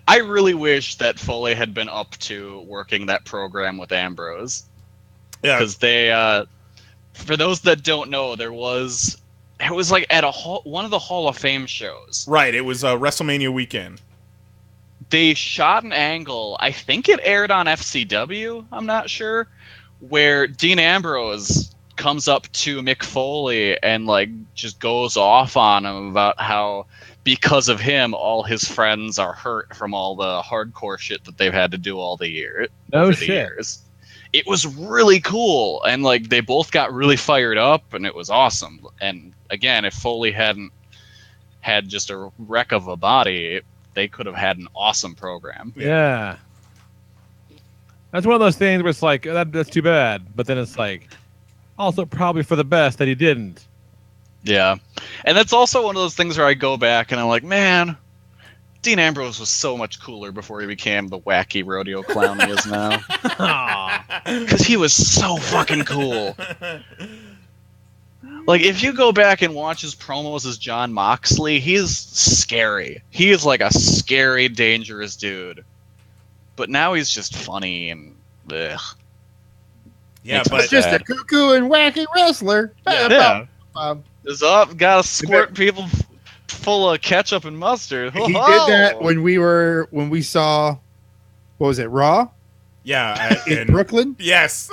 I really wish that Foley had been up to working that program with Ambrose. Yeah. Because they, for those that don't know, there was It was like at one of the Hall of Fame shows. Right, it was WrestleMania weekend. They shot an angle, I think it aired on FCW, I'm not sure, where Dean Ambrose comes up to Mick Foley and like just goes off on him about how because of him all his friends are hurt from all the hardcore shit that they've had to do all the year. No shit. Years. It was really cool, and like they both got really fired up, and it was awesome. And again, if Foley hadn't had just a wreck of a body, they could have had an awesome program. Yeah. That's one of those things where it's like, that's too bad. But then it's like, also probably for the best that he didn't. Yeah. And that's also one of those things where I go back and I'm like, man, Dean Ambrose was so much cooler before he became the wacky rodeo clown he is now. Because he was so fucking cool. Like, if you go back and watch his promos as John Moxley, he's scary. He is like a scary, dangerous dude. But now he's just funny and ugh. Yeah, Makes but me Just a sad. cuckoo and wacky wrestler. Yeah. Um, Is up, gotta squirt people full of ketchup and mustard. he did that when we saw, what was it, Raw yeah, in Brooklyn. Yes.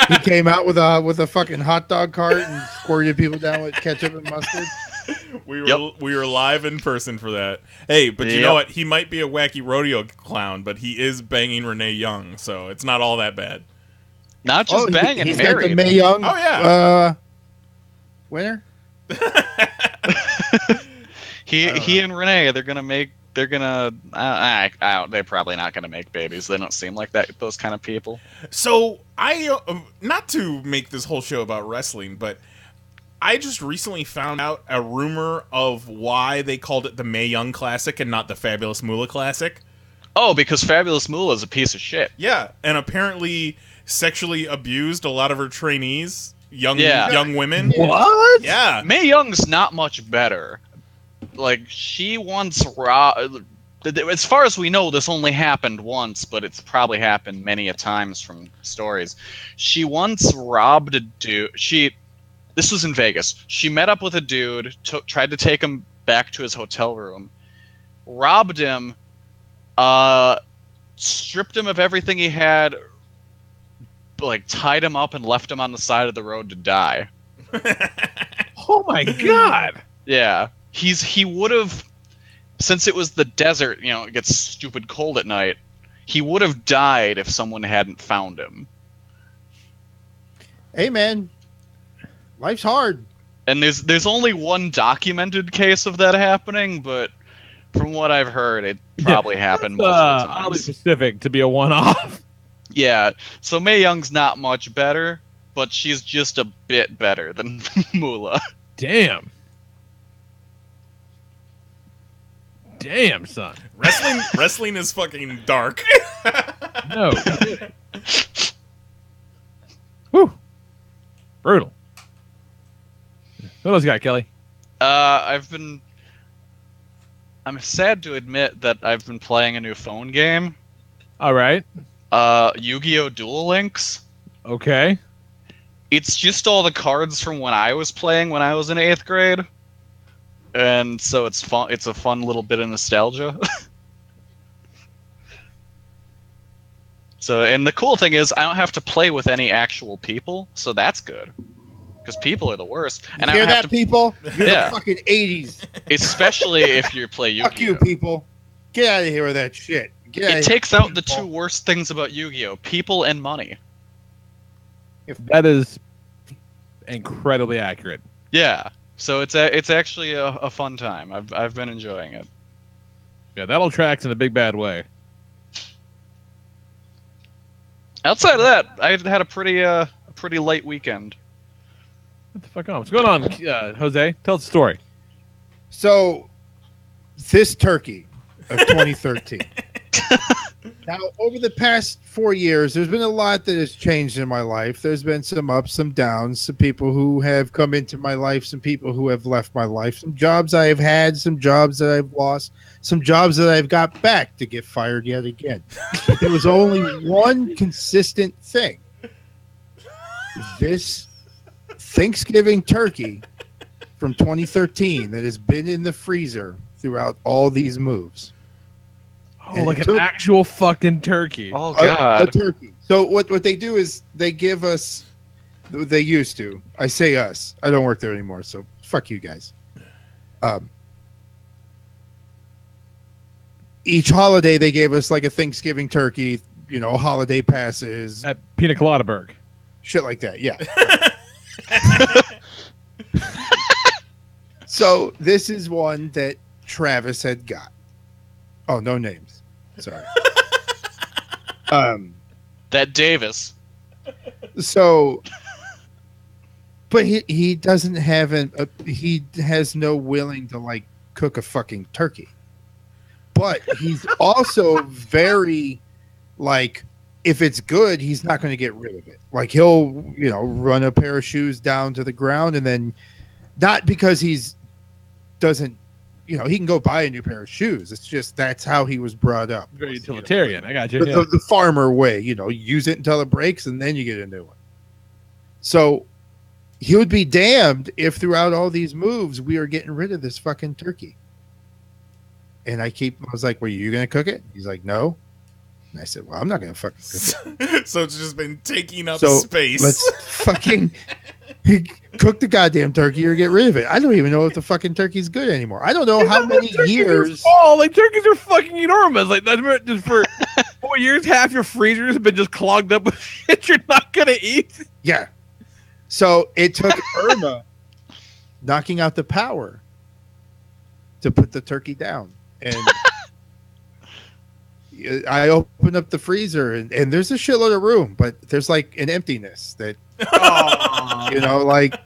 He came out with a fucking hot dog cart and squirted people down with ketchup and mustard. We were live in person for that. Hey, but you Yep. know what? He might be a wacky rodeo clown, but he is banging Renee Young, so it's not all that bad. Not just banging, he's got the married. Mae Young. Oh, yeah. Winner. He and Renee, they're probably not gonna make babies. They don't seem like those kind of people. So I not to make this whole show about wrestling, but I just recently found out a rumor of why they called it the Mae Young Classic and not the Fabulous Moolah Classic. Oh, because Fabulous Moolah is a piece of shit. Yeah, and apparently sexually abused a lot of her trainees, young women. What? Yeah. Mae Young's not much better. Like, she once as far as we know, this only happened once, but it's probably happened many a times from stories. She once robbed a dude. This was in Vegas. She met up with a dude, tried to take him back to his hotel room, robbed him, stripped him of everything he had, like tied him up and left him on the side of the road to die. Oh my god! Yeah, he would have, since it was the desert, it gets stupid cold at night. He would have died if someone hadn't found him. Hey man, life's hard. And there's only one documented case of that happening, but from what I've heard, it probably happened multiple Oddly times. specific to be a one-off. Yeah, so Mae Young's not much better, but she's just a bit better than Moolah. Damn, son. Wrestling is fucking dark. No. Whew. Brutal. What else you got, Kelly? I'm sad to admit that I've been playing a new phone game. All right. Yu-Gi-Oh! Duel Links. Okay. It's just all the cards from when I was playing when I was in 8th grade. And so it's fun. It's a fun little bit of nostalgia. And the cool thing is I don't have to play with any actual people, so that's good. Because people are the worst. And You hear I don't that, have to, people? You're Yeah. the fucking 80s. especially if you play Yu-Gi-Oh! Fuck you, people. Get out of here with that shit. Get It takes out the two worst things about Yu-Gi-Oh! People and money. That is incredibly accurate. Yeah. So it's actually a fun time. I've been enjoying it. Yeah, that'll tracks in a big bad way. Outside of that, I had a pretty light weekend. What the fuck on? What's going on, Jose? Tell us the story. So, this turkey of 2013. Now, over the past 4 years, there's been a lot that has changed in my life. There's been some ups, some downs, some people who have come into my life, some people who have left my life, some jobs I have had, some jobs that I've lost, some jobs that I've got back to get fired yet again. There was only one consistent thing. This Thanksgiving turkey from 2013 that has been in the freezer throughout all these moves. Oh, like an actual fucking turkey. Oh A God. turkey. So what they do is they give us. They used to. I say us. I don't work there anymore. So fuck you guys. Each holiday they gave us like a Thanksgiving turkey. You know, holiday passes, At Pina Colada Burg. shit like that. Yeah. So this is one that Travis had got. Oh, no names. Sorry. That Davis. So, but he doesn't have he has no willing to like cook a fucking turkey. But he's also very like, if it's good, he's not going to get rid of it. Like he'll, run a pair of shoes down to the ground, and then not because doesn't, he can go buy a new pair of shoes. It's just that's how he was brought up. Very utilitarian. I got you. The farmer way, use it until it breaks, and then you get a new one. So he would be damned if throughout all these moves we are getting rid of this fucking turkey. And I was like, "Were you gonna cook it?" He's like, "No." And I said, "Well, I'm not gonna fucking cook it." So it's just been taking up space. Let's fucking cook the goddamn turkey or get rid of it. I don't even know if the fucking turkey's good anymore. I don't know how many years. Oh, like turkeys are fucking enormous. Like that's just for 4 years, half your freezer has been just clogged up with shit you're not gonna eat. Yeah. So it took Irma knocking out the power to put the turkey down. And I opened up the freezer and there's a shitload of room, but there's like an emptiness that, like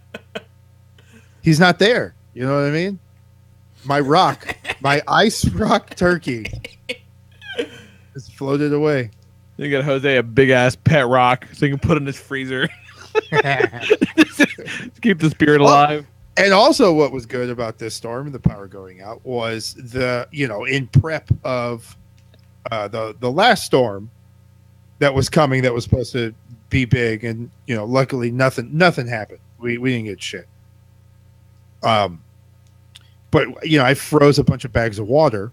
he's not there. You know what I mean? My ice rock turkey has floated away. You got Jose a big ass pet rock so you can put in his freezer. Keep the spirit alive. And also what was good about this storm and the power going out was in prep of the last storm that was coming that was supposed to be big, and luckily nothing happened. We didn't get shit. But I froze a bunch of bags of water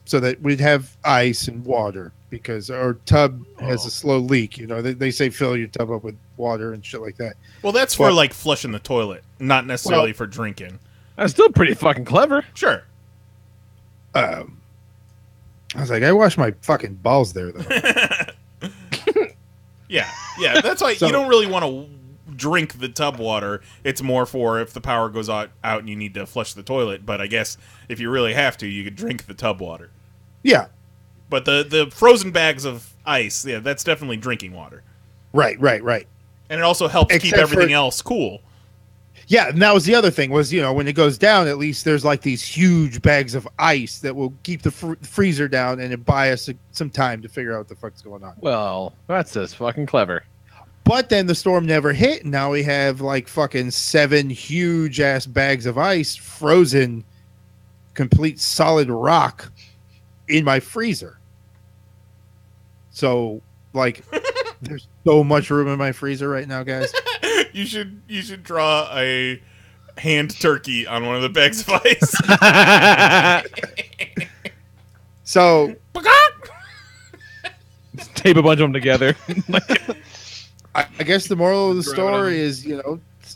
so that we'd have ice and water because our tub has a slow leak. They say fill your tub up with water and shit like that. Well, that's for like flushing the toilet, not necessarily for drinking. That's still pretty fucking clever. Sure. I was like, I wash my fucking balls there though. Yeah. That's why you don't really want to drink the tub water. It's more for if the power goes out and you need to flush the toilet. But I guess if you really have to, you could drink the tub water. Yeah. But the frozen bags of ice, yeah, that's definitely drinking water. Right. And it also helps keep everything else cool. Yeah, and that was the other thing was, when it goes down, at least there's like these huge bags of ice that will keep the freezer down and it buy us some time to figure out what the fuck's going on. Well, that's just fucking clever. But then the storm never hit, and now we have like fucking 7 huge ass bags of ice frozen, complete solid rock in my freezer. So, like, there's so much room in my freezer right now, guys. You should draw a hand turkey on one of the bags of ice. So tape a bunch of them together. I guess the moral of the story is,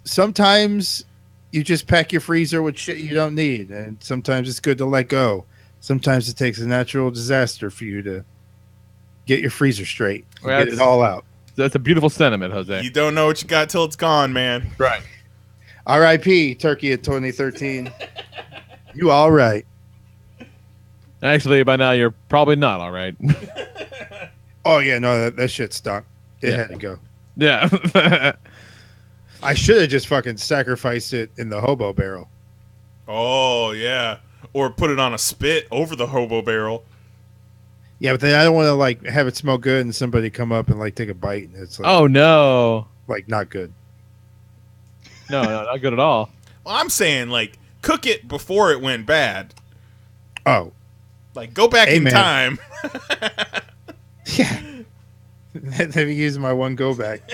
sometimes you just pack your freezer with shit you don't need, and sometimes it's good to let go. Sometimes it takes a natural disaster for you to get your freezer straight and get it all out. That's a beautiful sentiment, Jose. You don't know what you got till it's gone, man. Right. R.I.P. Turkey of 2013. You all right. Actually, by now, you're probably not all right. Oh, yeah, no, that shit stunk. It had to go. Yeah. I should have just fucking sacrificed it in the hobo barrel. Oh, yeah. Or put it on a spit over the hobo barrel. Yeah, but then I don't want to like have it smell good and somebody come up and like take a bite and it's like, oh no, like not good. No, not good at all. Well, I'm saying like cook it before it went bad. Oh, like go back in time. Yeah, let me use my one go back.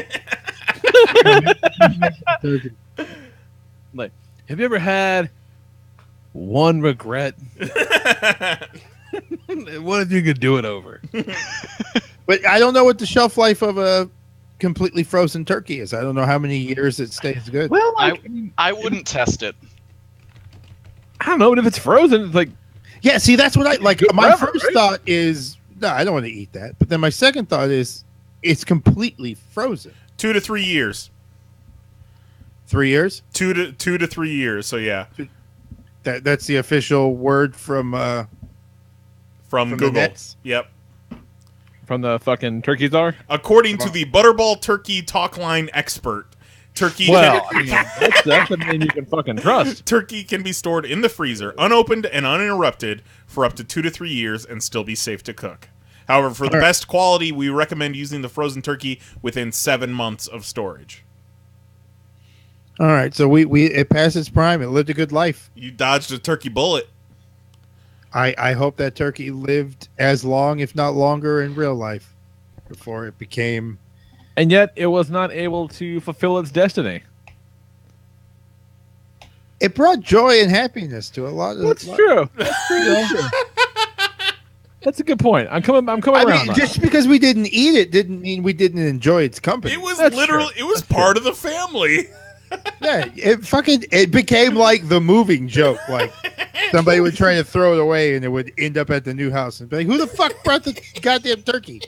Like Have you ever had one regret? What if you could do it over? But I don't know what the shelf life of a completely frozen turkey is. I don't know how many years it stays good. Well, I wouldn't test it. I don't know, but if it's frozen, it's like, yeah, see, that's what I like. Good My forever, first right? thought is, no, I don't want to eat that. But then my second thought is, it's completely frozen. 2 to 3 years. 3 years? 2 to 3 years. So yeah, That's the official word from from the Google. nets? Yep. from the fucking turkey czar. According to the Butterball Turkey Talk Line expert, turkey Well, I mean, that's a name you can fucking trust. turkey can be stored in the freezer, unopened and uninterrupted, for up to 2 to 3 years and still be safe to cook. However, for the best quality, we recommend using the frozen turkey within 7 months of storage. All right, so we it passed its prime. It lived a good life. You dodged a turkey bullet. I hope that turkey lived as long, if not longer, in real life before it became. And yet, it was not able to fulfill its destiny. It brought joy and happiness to a lot of. That's true. That's true. That's a good point. I'm coming I around. mean, on just because we didn't eat it didn't mean we didn't enjoy its company. It was That's literally, true. it was part of the family. Yeah, it became like the moving joke. Like somebody would try to throw it away, and it would end up at the new house and be like, "Who the fuck brought the goddamn turkey?"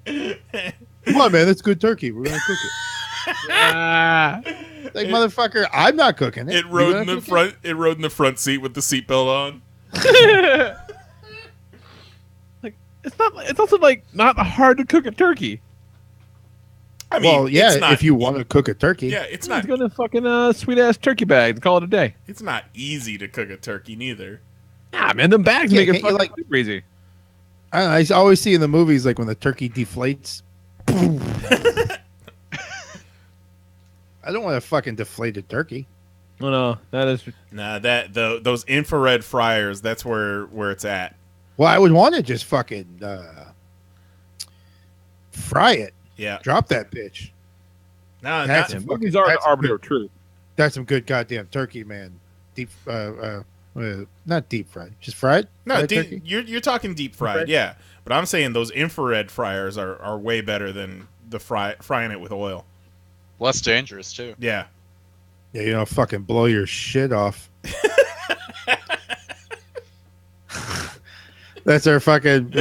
Come on, man, that's good turkey. We're gonna cook it. Ah. Like, motherfucker, I'm not cooking it. It You rode gonna in the cook it? front. It rode in the front seat with the seatbelt on. Like, it's also like not hard to cook a turkey. I mean, Well, yeah, it's not, if you want to cook a turkey. yeah, it's not. Just go in a fucking sweet ass turkey bag and call it a day. It's not easy to cook a turkey neither. Ah, man, them bags Yeah, make it can't you, fucking like- super easy. I always see in the movies like when the turkey deflates. I don't want a fucking deflated turkey. Oh no, that is. Nah, those infrared fryers. That's where it's at. Well, I would want to just fucking fry it. Yeah. Drop that bitch. No, That's not, it. Movies are the That's arbiter good. of truth. That's some good goddamn turkey, man. Deep, not deep fried, just fried. no. Fried turkey? You're talking deep fried, Okay. yeah. But I'm saying those infrared fryers are way better than the frying it with oil. Less dangerous too. Yeah. Yeah, you don't fucking blow your shit off. That's our fucking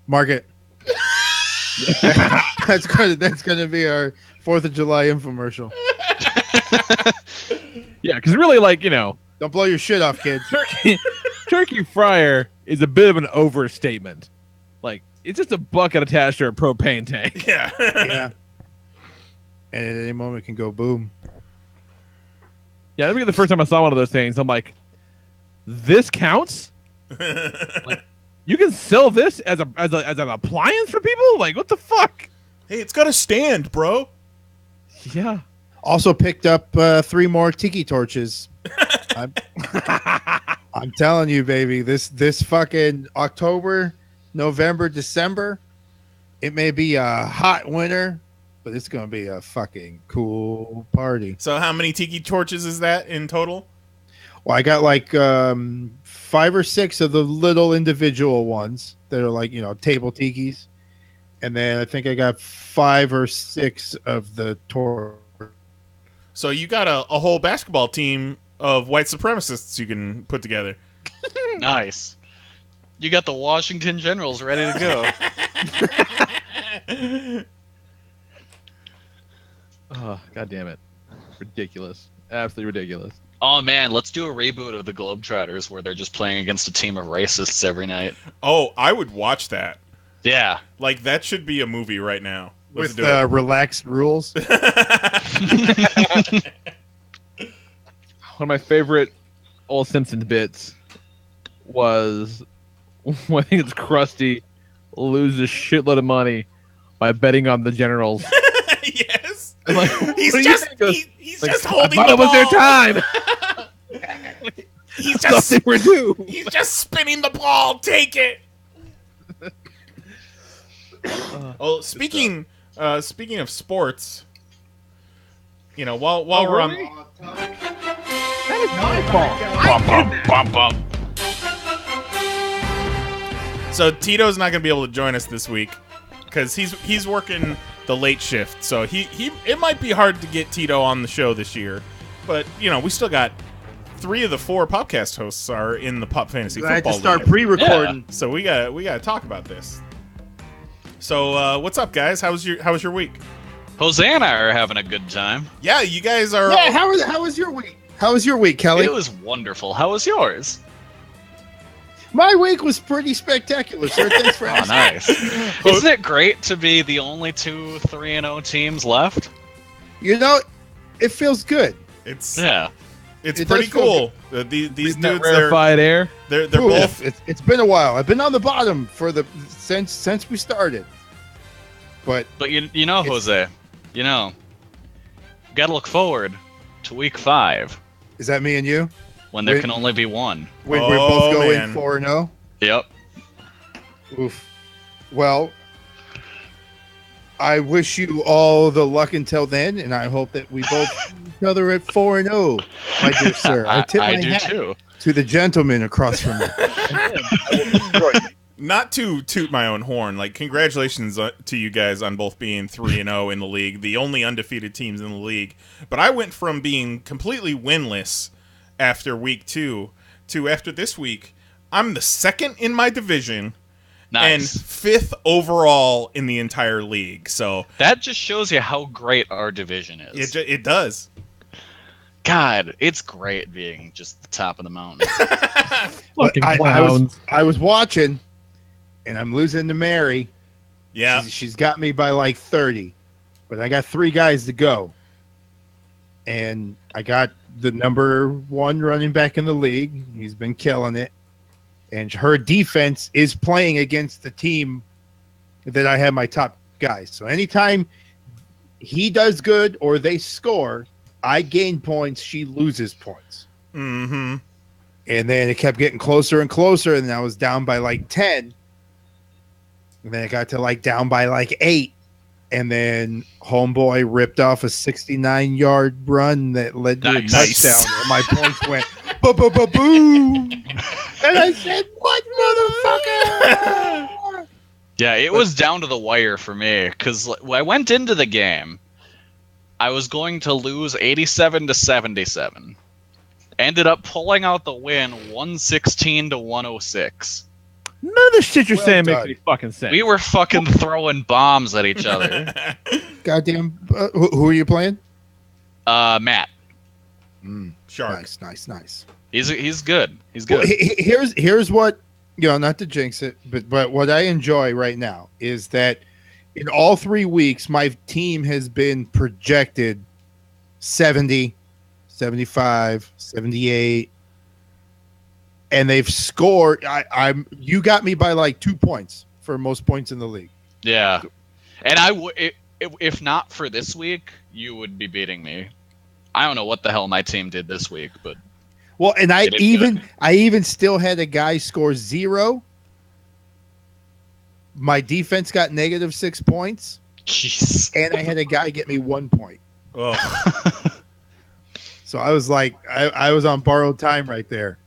market. That's gonna be our 4th of July infomercial. Yeah, because really, like, Don't blow your shit off, kids. turkey fryer is a bit of an overstatement. Like, it's just a bucket attached to a propane tank. Yeah. Yeah. And at any moment it can go boom. Yeah, I think the first time I saw one of those things, I'm like, this counts? Like, you can sell this as an appliance for people? Like, what the fuck? Hey, it's got a stand, bro. Yeah. Also picked up 3 more tiki torches. I'm telling you, baby, this fucking October, November, December, it may be a hot winter, but it's gonna be a fucking cool party. So how many tiki torches is that in total? Well, I got like 5 or 6 of the little individual ones that are like, table tikis. And then I think I got 5 or 6 of the torch. So you got a whole basketball team of white supremacists you can put together. Nice. You got the Washington Generals ready to go. Oh, God damn it. Ridiculous. Absolutely ridiculous. Oh man, let's do a reboot of the Globetrotters where they're just playing against a team of racists every night. Oh, I would watch that. Yeah. Like, that should be a movie right now. Let's With do it. relaxed rules. One of my favorite old Simpsons bits was when I think it's Krusty loses a shitload of money by betting on the Generals. Yes. I'm like, He's what do you just think? he's Like, just I holding thought the it was ball. their time. He's I thought just they were due. he's just spinning the ball. Take it. Oh, speaking of sports, You know, while we're really? on. That is my fault. Bum, bum, bum, bum. So Tito's not going to be able to join us this week because he's working the late shift. So it might be hard to get Tito on the show this year, but you know we still got 3 of the 4 podcast hosts are in the Pop Fantasy I had Football to start League. pre-recording. So we got to talk about this. So what's up, guys? How was your week? Jose and I are having a good time. Yeah, you guys are. Yeah, how was your week? How was your week, Kelly? It was wonderful. How was yours? My week was pretty spectacular, sir. Thanks for Oh, asking. nice. Isn't it great to be the only 2 3-0 teams left? You know, it feels good. It's It pretty does feel cool. These Isn't that dudes, rarefied air. they're Ooh, both. It's been a while. I've been on the bottom since we started. But You know, Jose, you gotta look forward to week 5 is that me and you? when there Wait. can only be one. We're Oh, both going man. 4-0. Yep. Oof. Well, I wish you all the luck until then, and I hope that we both see each other at 4-0, my dear sir. I tip my do hat too. to the gentleman across from me. Not to toot my own horn, like congratulations to you guys on both being 3-0 in the league, the only undefeated teams in the league. But I went from being completely winless after week 2 to after this week, I'm the 2nd in my division and Nice. 5th overall in the entire league. So That just shows you how great our division is. it does. God, it's great being just the top of the mountain. But Fucking I clowns. was watching, and I'm losing to Mary. Yeah. She's got me by like 30, but I got 3 guys to go. And I got the number 1 running back in the league. He's been killing it. And her defense is playing against the team that I have my top guys. So anytime he does good or they score, I gain points, she loses points. Mm-hmm. And then it kept getting closer and closer, and I was down by like 10. And then it got to like down by like 8. And then homeboy ripped off a 69-yard run that led to a Nice. touchdown. And my points went boom. And I said, "What, motherfucker?" Yeah, it was down to the wire for me because when I went into the game, I was going to lose 87-77. Ended up pulling out the win 116-106. None of the shit you're Well saying done. makes any fucking sense. We were fucking throwing bombs at each other. Goddamn. Who are you playing? Matt, Shark. Nice. he's good. He's Well, good. here's what, not to jinx it, but what I enjoy right now is that in all 3 weeks, my team has been projected 70, 75, 78, and they've scored. You got me by like 2 points for most points in the league. Yeah, and if not for this week, you would be beating me. I don't know what the hell my team did this week, but Well, and I It is even still had a guy score 0. My defense got -6 points, jeez. and I had a guy get me 1 point. Oh. So I was like, I was on borrowed time right there.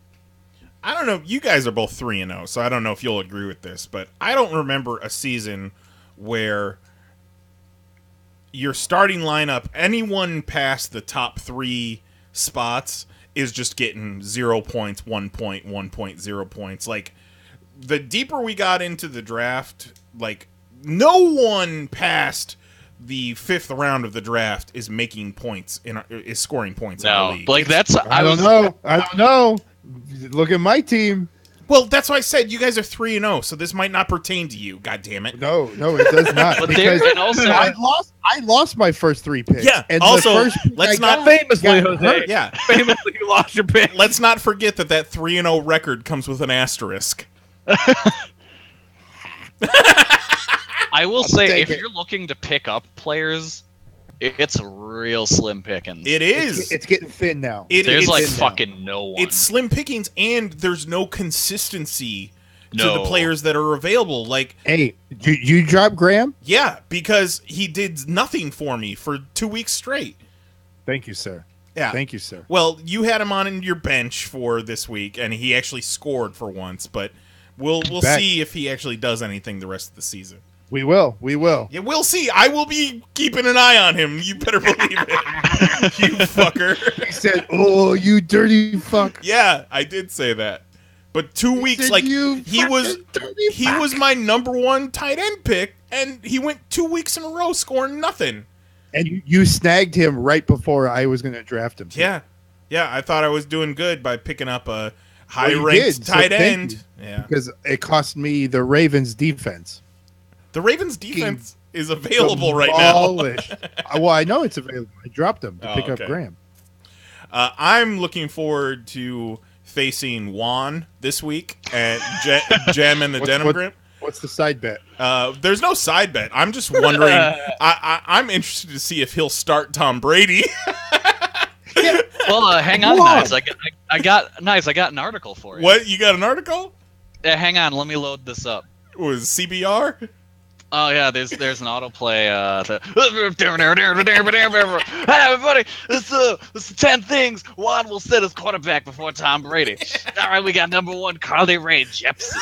I don't know. You guys are both 3-0, so I don't know if you'll agree with this, but I don't remember a season where your starting lineup, anyone past the top 3 spots, is just getting 0 points, 1 point, 1 point, 0 points. Like, the deeper we got into the draft, like, no one past the 5th round of the draft is making points, is scoring points in our No, league. like that's I don't know. Look at my team. Well, that's why I said you guys are 3-0, so this might not pertain to you. God damn it! No, it does not. But because and also, I lost my first 3 picks. Yeah, and also, the first pick let's I not- got famously, got Jose. hurt. Yeah, Famously, you lost your pick. let's not forget that 3-0 record comes with an asterisk. I will I'll say, take if it. you're looking to pick up players, it's real slim pickings. It is. It's getting thin now. There's it's, like thin now. fucking no one. it's slim pickings, and there's no consistency to No. the players that are available. Like, Hey, you drop Graham? yeah, because he did nothing for me for 2 weeks straight. Thank you, sir. Yeah. Thank you, sir. Well, you had him on your bench for this week, and he actually scored for once. But we'll see if he actually does anything the rest of the season. We will. Yeah, we'll see. I will be keeping an eye on him. You better believe it. You fucker. He said, "Oh, you dirty fuck." Yeah, I did say that. But 2 weeks, like he was my number one tight end pick, and he went 2 weeks in a row scoring nothing. And you snagged him right before I was going to draft him. Yeah, I thought I was doing good by picking up a high-ranked tight end. Yeah, because it cost me the Ravens' defense. The Ravens' defense is available right now. Well, I know it's available. I dropped him to pick up Graham. I'm looking forward to facing Juan this week at Jam and the Denim Grip. What's the side bet? There's no side bet. I'm just wondering. I'm interested to see if he'll start Tom Brady. Well, hang on, Knize. I got an article for you. What? You got an article? Yeah, hang on. Let me load this up. Was CBR? Oh yeah, there's an autoplay. Hi everybody, this is 10 things Juan will set as quarterback before Tom Brady. All right, we got number 1, Carly Rae Jepsen.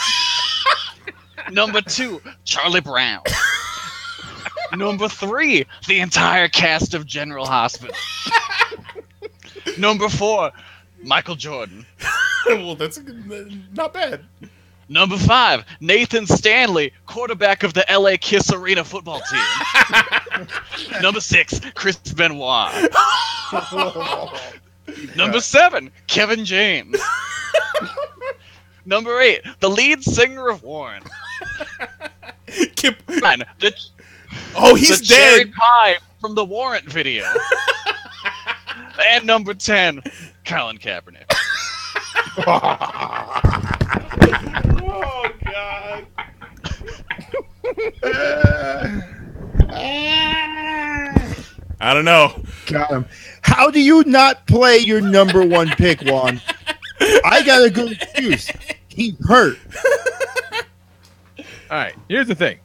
Number 2, Charlie Brown. Number 3, the entire cast of General Hospital. Number 4, Michael Jordan. Well, that's not bad. Number 5, Nathan Stanley, quarterback of the LA Kiss Arena football team. Number 6, Chris Benoit. Number 7, Kevin James. Number 8, the lead singer of Warren. Kip. He's dead. Cherry Pie from the Warrant video. And number 10, Colin Kaepernick. Oh, God. I don't know. Got him. How do you not play your number 1 pick, Juan? I got a good excuse. He's hurt. All right, here's the thing.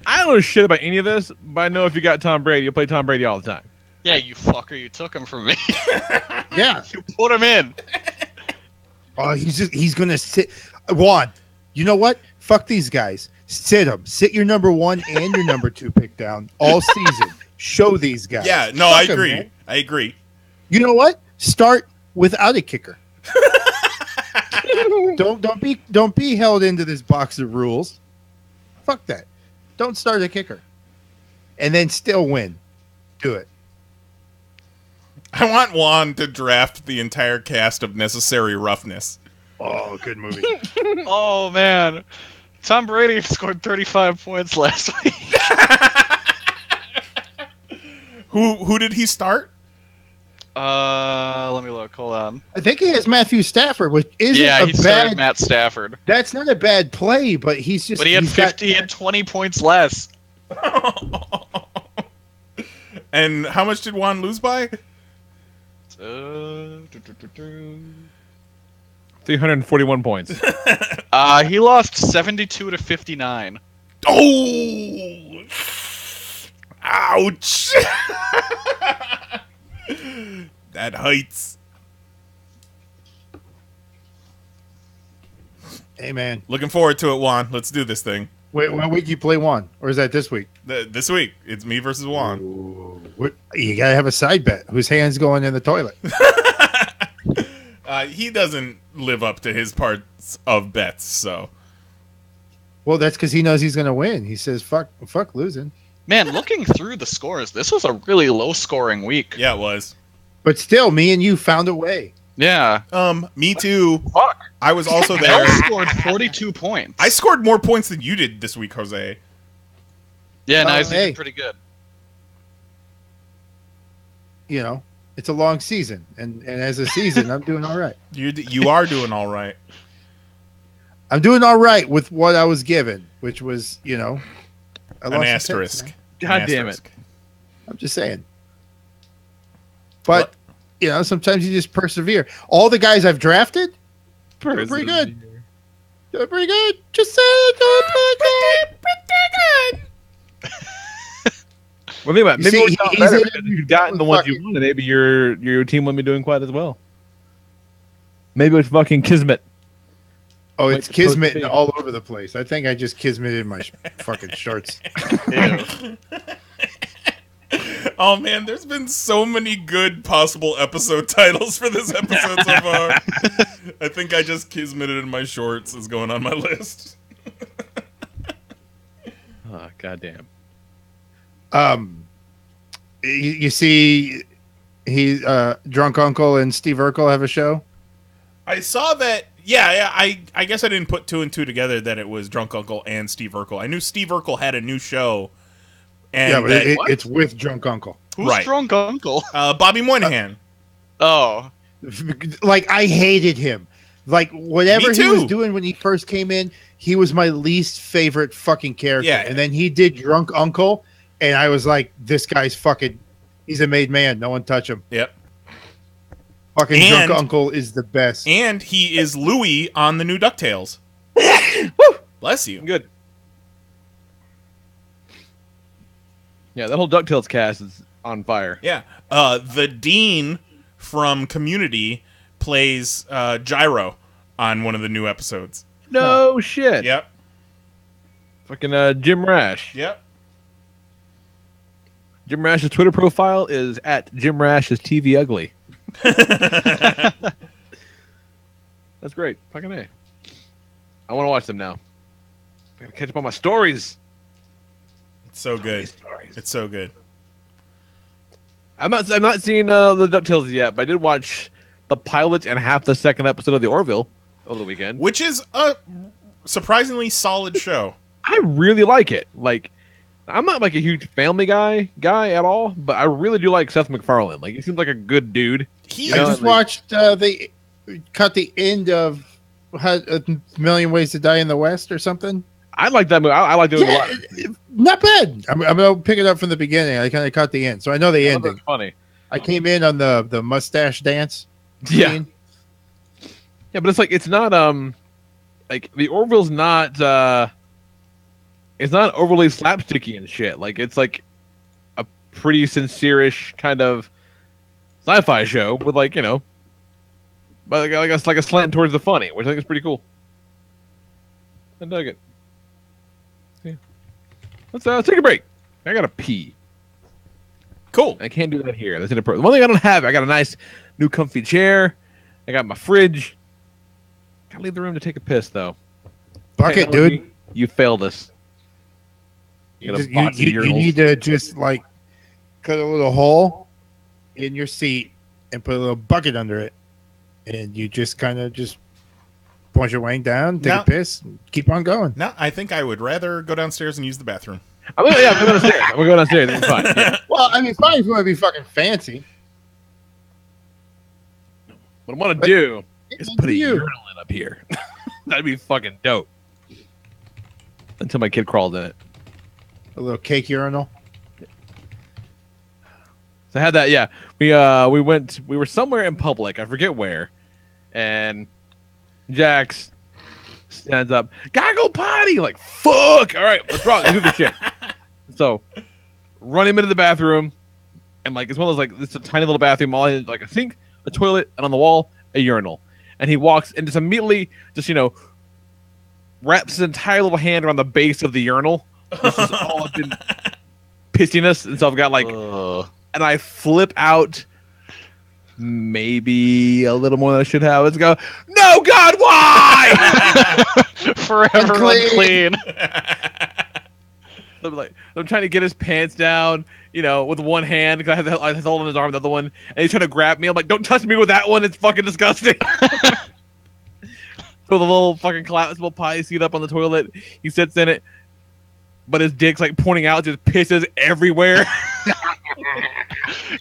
I don't know shit about any of this, but I know if you got Tom Brady, you'll play Tom Brady all the time. Yeah, you fucker. You took him from me. Yeah. You put him in. Oh, he's going to sit. Juan, you know what? Fuck these guys. Sit them. Sit your number 1 and your number 2 pick down all season. Show these guys. Yeah, no, I agree. I agree. You know what? Start without a kicker. Don't be held into this box of rules. Fuck that. Don't start a kicker. And then still win. Do it. I want Juan to draft the entire cast of Necessary Roughness. Oh, good movie. Oh, man. Tom Brady scored 35 points last week. Who did he start? Let me look. Hold on. I think he has Matthew Stafford, which isn't he started Matt Stafford. That's not a bad play, but he's just. But he had 20 points less. And how much did Juan lose by? 341 points. He lost 72 to 59. Oh! Ouch! That hurts. Hey, man. Looking forward to it, Juan. Let's do this thing. Wait, what week you play Juan? Or is that this week? This week. It's me versus Juan. You got to have a side bet. Whose hand's going in the toilet? He doesn't live up to his parts of bets, so. Well, that's because he knows he's going to win. He says, fuck losing. Man, looking through the scores, this was a really low-scoring week. Yeah, it was. But still, me and you found a way. Yeah. Me too. Fuck. I was also there. I scored 42 points. I scored more points than you did this week, Jose. Yeah, Knize did pretty good. You know, it's a long season, and as a season, I'm doing all right. You are doing all right. I'm doing all right with what I was given, which was, you know, an asterisk. God damn it. I'm just saying. But, you know, sometimes you just persevere. All the guys I've drafted, pretty good. They're pretty good. Just saying, they're pretty good. Well, think about it. Maybe See, it worked out he's better in- because you've gotten the ones you wanted. Maybe your team wouldn't be doing quite as well. Maybe it's fucking kismet. Oh, Like it's the post kismet thing. all over the place. I think I just kismeted my fucking shorts. Ew. Oh man, there's been so many good possible episode titles for this episode so far. I think I just kismeted in my shorts is going on my list. Oh, goddamn. You see, Drunk Uncle and Steve Urkel have a show. I saw that. Yeah. I guess I didn't put two and two together that it was Drunk Uncle and Steve Urkel. I knew Steve Urkel had a new show. And Yeah, but that- it's with Drunk Uncle. Who's Right. Drunk Uncle? Bobby Moynihan. Oh. Like, I hated him. Like, whatever Me he was too. doing when he first came in, he was my least favorite fucking character. Yeah. And then he did Drunk Uncle, and I was like, this guy's fucking, he's a made man. No one touch him. Yep. Fucking And- Drunk Uncle is the best. And he is Louie on the new DuckTales. Bless you. Good. Yeah, that whole DuckTales cast is on fire. Yeah. The Dean from Community plays Gyro on one of the new episodes. No shit. Yep. Fucking Jim Rash. Yep. Jim Rash's Twitter profile is at Jim Rash's TV Ugly. That's great. Fucking A. I want to watch them now. I gotta catch up on my stories. It's so good. Stories. It's so good. I'm not seeing the DuckTales yet, but I did watch the pilot and half the second episode of the Orville over the weekend. Which is a surprisingly solid show. I really like it. Like, I'm not like a huge Family Guy at all, but I really do like Seth MacFarlane. Like, he seems like a good dude. He I know, just like- watched they cut the end of A Million Ways to Die in the West or something. I like that movie. I like doing a lot. Not bad. I'm gonna pick it up from the beginning. I kind of caught the end, so I know the ending. That's funny. I came in on the mustache dance. Yeah. scene. Yeah, but it's like it's not like the Orville's not it's not overly slapsticky and shit. Like it's like a pretty sincere-ish kind of sci-fi show with like, you know, but like a slant towards the funny, which I think is pretty cool. I dug it. Yeah. Let's take a break. I gotta pee. cool. I can't do that here. That's inappropriate. The one thing I don't have, I got a nice new comfy chair. I got my fridge. Gotta leave the room to take a piss though. Bucket, Technology, dude. You failed us. You, Gotta just- box the you urinals. need to just like cut a little hole in your seat and put a little bucket under it, and you just kind of just point your wang down, take Now- a piss, and keep on going. Now, I think I would rather go downstairs and use the bathroom. I'm going downstairs. I'm going downstairs. It's fine. Yeah. Well, I mean, fine if you want to be fucking fancy. What I want to do is It's put a you. urinal in up here. That'd be fucking dope. Until my kid crawled in it. A little cake urinal. So I had that. Yeah, we were somewhere in public. I forget where, and Jax stands up. Gotta go potty. Like fuck. All right, what's wrong? Do the shit. So run him into the bathroom, and like it's one of those like it's a tiny little bathroom, all in like a sink, a toilet, and on the wall a urinal. And he walks and just immediately wraps his entire little hand around the base of the urinal. This is all up in pissiness, and so I've got like. And I flip out maybe a little more than I should have. Let's go, no, God, why? Forever Unclean. unclean. I'm trying to get his pants down, with one hand because I have hold on his arm, the other one, and he's trying to grab me. I'm like, don't touch me with that one. It's fucking disgusting. So the little fucking collapsible pie seat up on the toilet. He sits in it, but his dick's like pointing out, just pisses everywhere.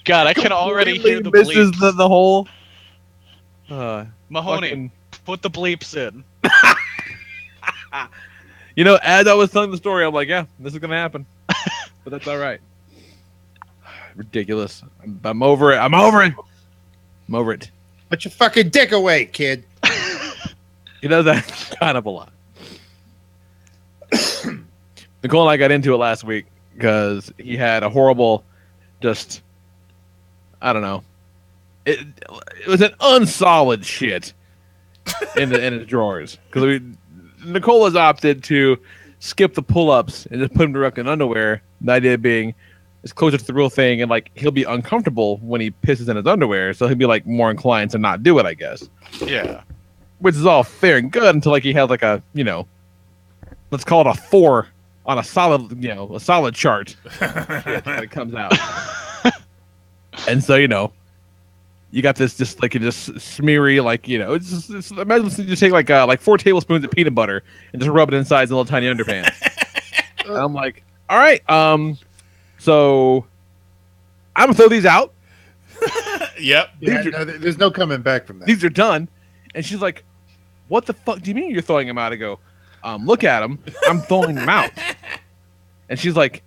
God, I can already hear the misses bleeps. the whole. Mahoney, fucking- put the bleeps in. As I was telling the story, I'm like, yeah, this is gonna happen, but that's all right. Ridiculous. I'm over it. I'm over it. I'm over it. Put your fucking dick away, kid. He does that kind of a lot. Nicole and I got into it last week. because he had a horrible, just I don't know. It was an unsolid shit in his drawers because Nicola's opted to skip the pull-ups and just put him directly in underwear. The idea being it's closer to the real thing, and like he'll be uncomfortable when he pisses in his underwear, so he'll be like more inclined to not do it, I guess. Yeah. Which is all fair and good until like he had like a let's call it a 4 on a solid a solid chart when it comes out. And so you got this just smeary it's imagine you take like 4 tablespoons of peanut butter and just rub it inside his little tiny underpants. And I'm like, all right, so I'm gonna throw these out. Yep. There's no coming back from that. These are done. And she's like, what the fuck do you mean you're throwing them out? I go, look at them. I'm throwing them out. And she's like,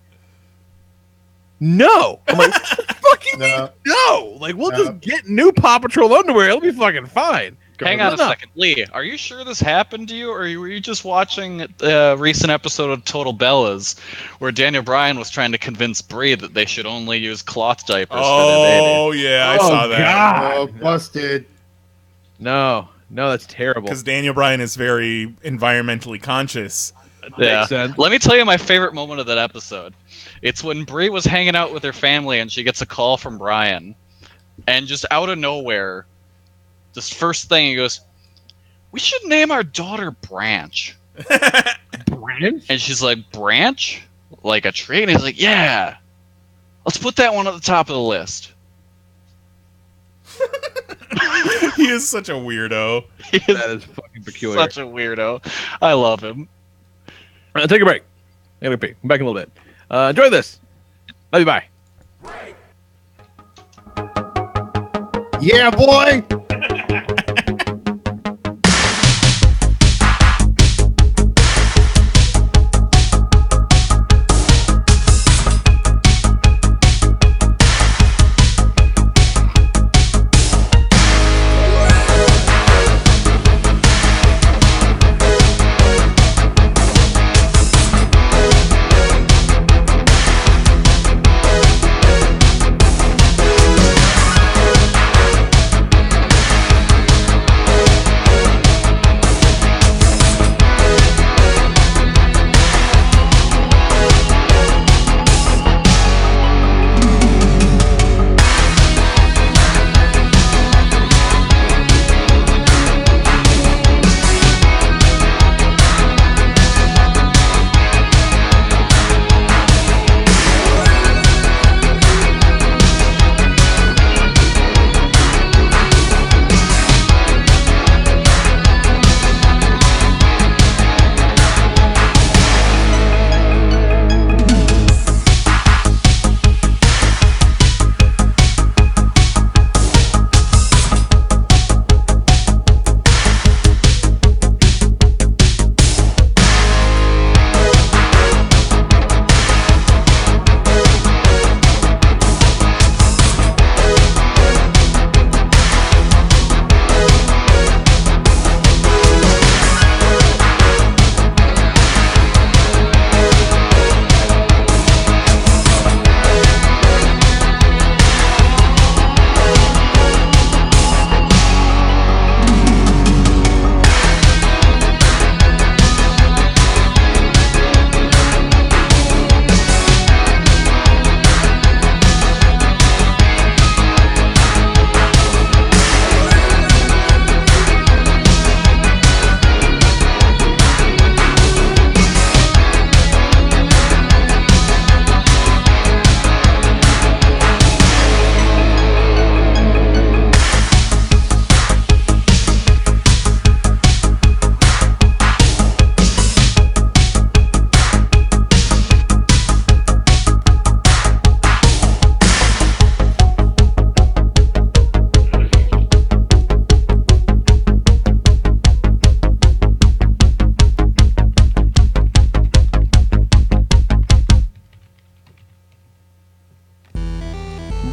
no. I'm like, fucking no. Like, we'll just get new Paw Patrol underwear. It'll be fucking fine. Hang on a second, Lee. Are you sure this happened to you, or were you just watching a recent episode of Total Bellas, where Daniel Bryan was trying to convince Brie that they should only use cloth diapers for their baby? Oh yeah, I saw that. God. Oh, busted. No, that's terrible. Because Daniel Bryan is very environmentally conscious. Yeah. Makes sense. Let me tell you my favorite moment of that episode. It's when Brie was hanging out with her family and she gets a call from Bryan, and just out of nowhere, this first thing he goes, "We should name our daughter Branch." Branch? And she's like, "Branch? Like a tree?" And he's like, "Yeah. Let's put that one at the top of the list." He is such a weirdo. That is fucking peculiar. Such a weirdo. I love him. Take a break. Come back in a little bit. Enjoy this. Love you. Bye. Yeah, boy.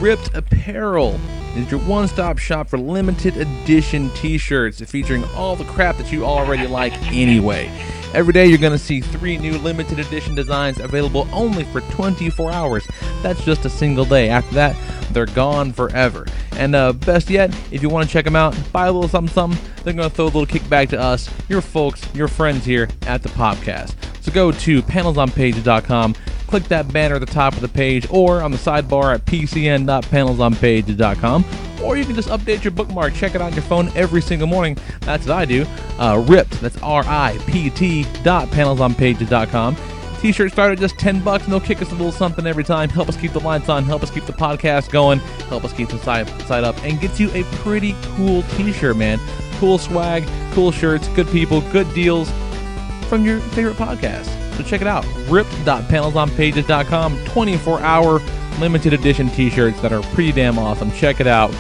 Ripped Apparel is your one-stop shop for limited edition t-shirts featuring all the crap that you already like anyway. Every day you're going to see 3 new limited edition designs available only for 24 hours. That's just a single day. After that, they're gone forever. And best yet, if you want to check them out, buy a little something, they're going to throw a little kickback to us, your folks, your friends here at the Popcast. So go to PanelsOnPages.com, click that banner at the top of the page, or on the sidebar at pcn.PanelsOnPages.com, or you can just update your bookmark, check it out on your phone every single morning. That's what I do. Ripped, that's RIPT.PanelsOnPages.com. T-shirts start at just $10 and they'll kick us a little something every time. Help us keep the lights on, help us keep the podcast going, help us keep the site up, and gets you a pretty cool t-shirt, man. Cool swag, cool shirts, good people, good deals from your favorite podcast. So check it out. Ripped.PanelsOnPages.com. 24-hour limited edition t-shirts that are pretty damn awesome. Check it out.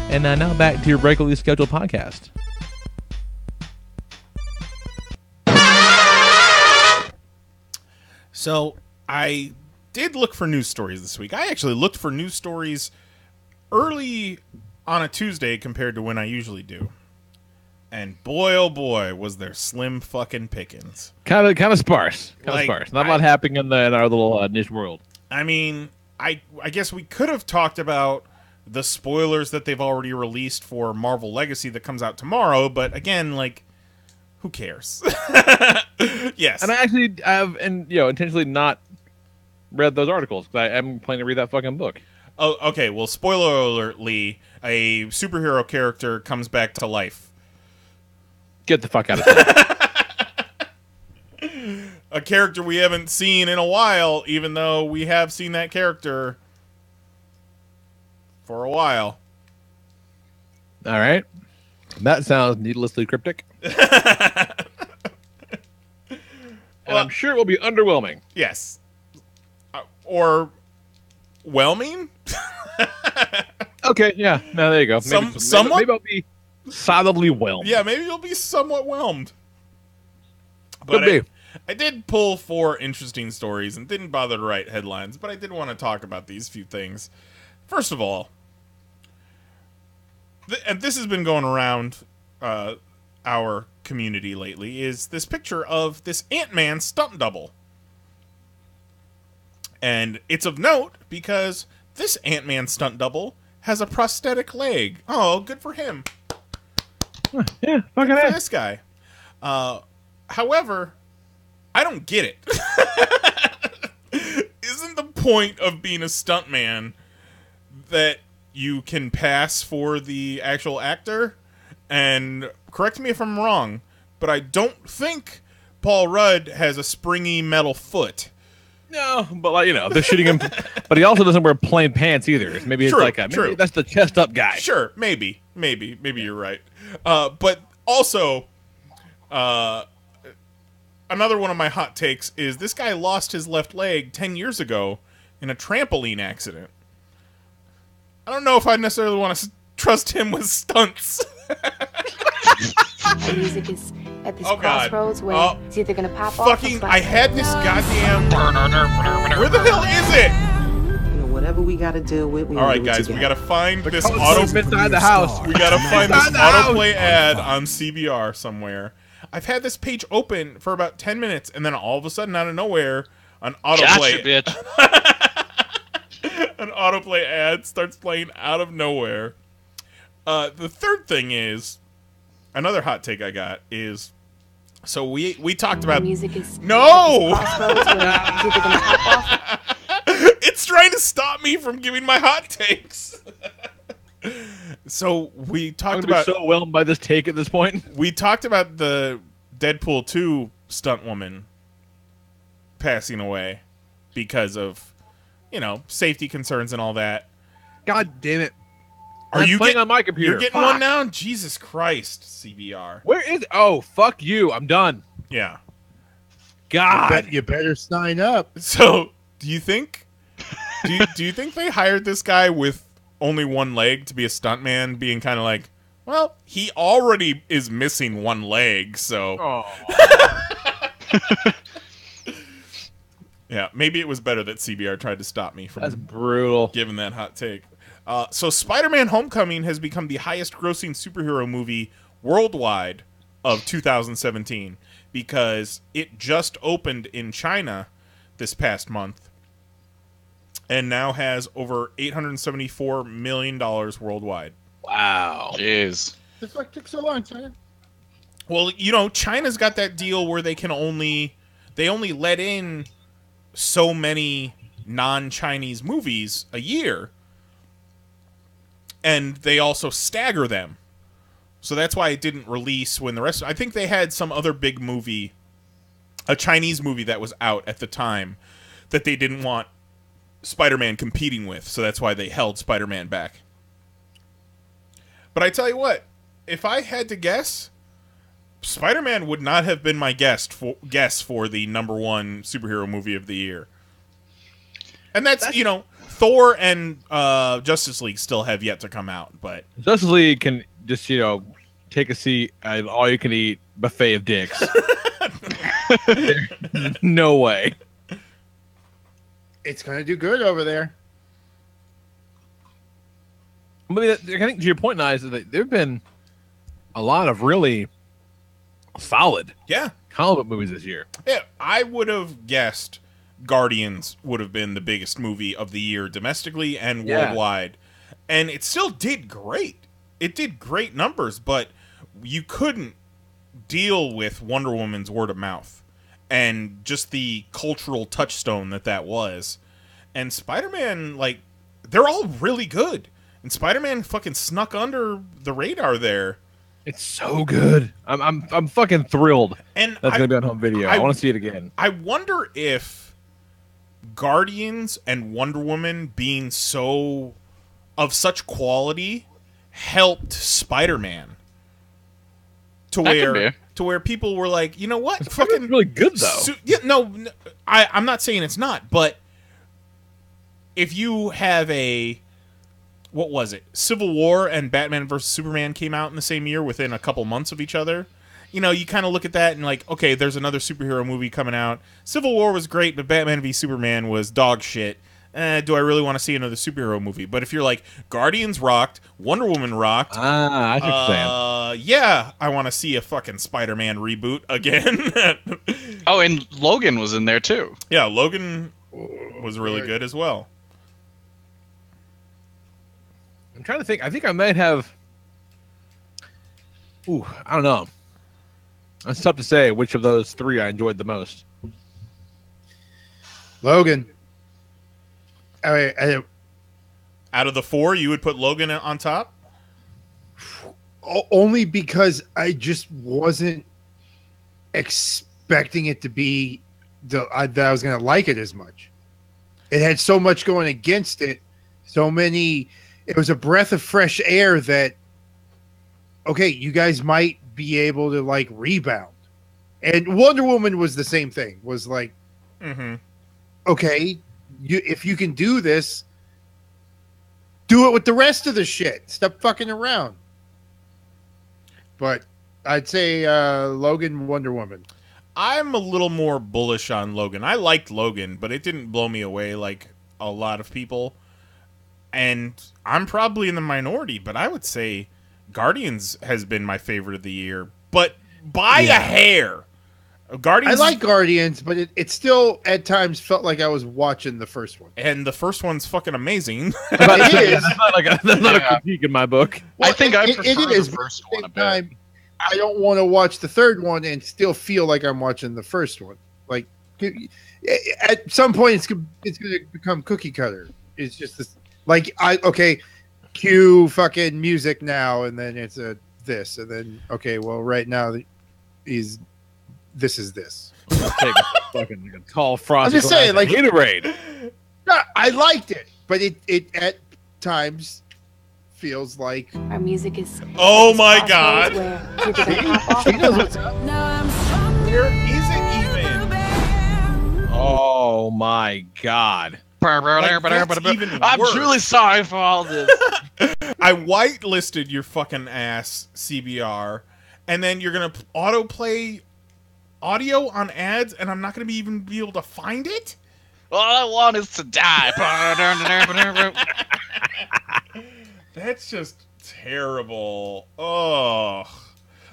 And now back to your regularly scheduled podcast. So I did look for news stories this week. I actually looked for news stories early on a Tuesday compared to when I usually do. And boy, oh boy, was there slim fucking pickings. Kind of sparse. Not a lot happening in our little niche world. I mean, I guess we could have talked about the spoilers that they've already released for Marvel Legacy that comes out tomorrow, but again, like, who cares? Yes. And I actually have, intentionally not read those articles because I am planning to read that fucking book. Oh, okay. Well, spoiler alert, Lee. A superhero character comes back to life. Get the fuck out of here. A character we haven't seen in a while, even though we have seen that character for a while. All right. That sounds needlessly cryptic. And I'm sure it will be underwhelming. Yes. Or whelming? Okay, yeah. No, there you go. Somewhat? Maybe I'll be solidly whelmed. Yeah, maybe you'll be somewhat whelmed. But Could be. I did pull 4 interesting stories and didn't bother to write headlines, but I did want to talk about these few things. First of all, and this has been going around our community lately, is this picture of this Ant-Man stunt double. And it's of note because this Ant-Man stunt double has a prosthetic leg. Oh, good for him. Yeah, fucking good for this guy. However, I don't get it. Isn't the point of being a stuntman that you can pass for the actual actor? And correct me if I'm wrong, but I don't think Paul Rudd has a springy metal foot. No, but they're shooting him. But he also doesn't wear plain pants either. Maybe it's maybe that's the chest up guy. Sure, maybe you're right. But also, another one of my hot takes is this guy lost his left leg 10 years ago in a trampoline accident. I don't know if I necessarily want to trust him with stunts. The music is at this crossroads where it's either gonna pop fucking off. I had this goddamn. Where the hell is it? Whatever we gotta deal with. All right, guys, we gotta find this auto. Inside the house. We gotta find this autoplay ad on CBR somewhere. I've had this page open for about 10 minutes, and then all of a sudden, out of nowhere, an autoplay. Gotcha, bitch. An autoplay ad starts playing out of nowhere. The third thing is, another hot take I got is, so we talked about music is no. It's trying to stop me from giving my hot takes. So we talked about so whelmed by this take at this point. We talked about the Deadpool 2 stunt woman passing away because of, safety concerns and all that. God damn it. Are you playing on my computer? You're getting one now? Jesus Christ, CBR. Where is it? Oh, fuck you. I'm done. Yeah. God. You better sign up. So, do you think do you think they hired this guy with only one leg to be a stuntman, being kind of like, well, he already is missing one leg, so Yeah, maybe it was better that CBR tried to stop me from That's brutal. giving that hot take. So Spider-Man Homecoming has become the highest-grossing superhero movie worldwide of 2017 because it just opened in China this past month and now has over $874 million worldwide. Wow. Jeez. This like took so long, China. Well, China's got that deal where they only let in so many non-Chinese movies a year. And they also stagger them. So that's why it didn't release when the rest... I think they had some other big movie, a Chinese movie that was out at the time, that they didn't want Spider-Man competing with. So that's why they held Spider-Man back. But I tell you what, if I had to guess, Spider-Man would not have been my guess for the #1 superhero movie of the year. And that's Thor and Justice League still have yet to come out, but Justice League can just take a seat at all-you-can-eat buffet of dicks. No way. It's gonna do good over there. I mean, I think to your point, Knize, is that there have been a lot of really solid comic book movies this year. Yeah, I would have guessed Guardians would have been the biggest movie of the year domestically and worldwide. And it still did great. It did great numbers, but you couldn't deal with Wonder Woman's word of mouth and just the cultural touchstone that was. And Spider-Man, they're all really good. And Spider-Man fucking snuck under the radar there. It's so good. I'm fucking thrilled. And that's gonna be on home video. I want to see it again. I wonder if Guardians and Wonder Woman being of such quality helped Spider-Man to where people were like, you know what? It's fucking really good though. I'm not saying it's not, but if you have what was it? Civil War and Batman vs. Superman came out in the same year within a couple months of each other. You kind of look at that and okay, there's another superhero movie coming out. Civil War was great, but Batman v Superman was dog shit. Do I really want to see another superhero movie? But if you're like, Guardians rocked, Wonder Woman rocked. I understand. Yeah, I want to see a fucking Spider-Man reboot again. Oh, and Logan was in there too. Yeah, Logan was really good as well. I'm trying to think. I think I might have... I don't know. It's tough to say which of those three I enjoyed the most. Logan. Out of the four, you would put Logan on top? Only because I just wasn't expecting it to be that I was going to like it as much. It had so much going against it. It was a breath of fresh air that, okay, you guys might be able to rebound. And Wonder Woman was the same thing. Was like, okay, if you can do this, do it with the rest of the shit. Stop fucking around. But I'd say Logan, Wonder Woman. I'm a little more bullish on Logan. I liked Logan, but it didn't blow me away like a lot of people. And I'm probably in the minority, but I would say Guardians has been my favorite of the year, but by a hair. Guardians. I like Guardians, but it still at times felt like I was watching the first one. And the first one's fucking amazing. It is. That's not a critique in my book. Well, I think I prefer the first one a bit. I don't want to watch the third one and still feel like I'm watching the first one. At some point, it's going to become cookie cutter. It's just this. Cue fucking music now, and then it's this, and then right now this is this. I'll take a fucking tall frost. I'm just saying, Gatorade. I liked it, but it at times feels like our music is. Oh my god! She knows what's up. Where is it even? Oh my god! I'm truly sorry for all this. I whitelisted your fucking ass, CBR, and then you're gonna autoplay audio on ads, and I'm not gonna even be able to find it. All I want is to die. That's just terrible. Oh,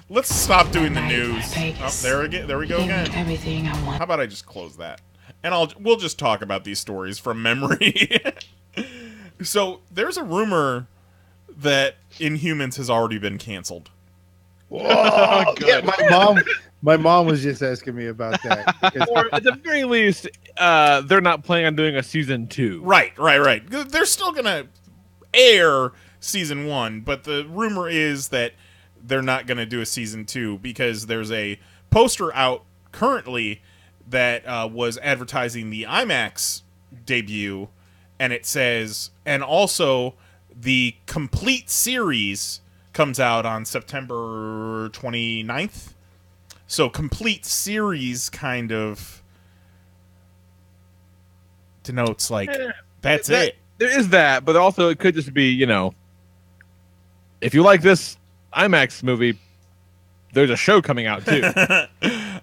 let's stop doing the news. Oh, there we go again. Everything I want. How about I just close that, and we'll just talk about these stories from memory. So there's a rumor that Inhumans has already been canceled. Whoa, yeah, my mom was just asking me about that. Or at the very least, they're not planning on doing a season 2. Right. They're still gonna air season 1, but the rumor is that they're not gonna do a season 2 because there's a poster out currently that was advertising the IMAX debut, and it says, and also the complete series comes out on September 29th. So complete series kind of denotes like that's it. There is that, but also it could just be, if you like this IMAX movie, there's a show coming out too.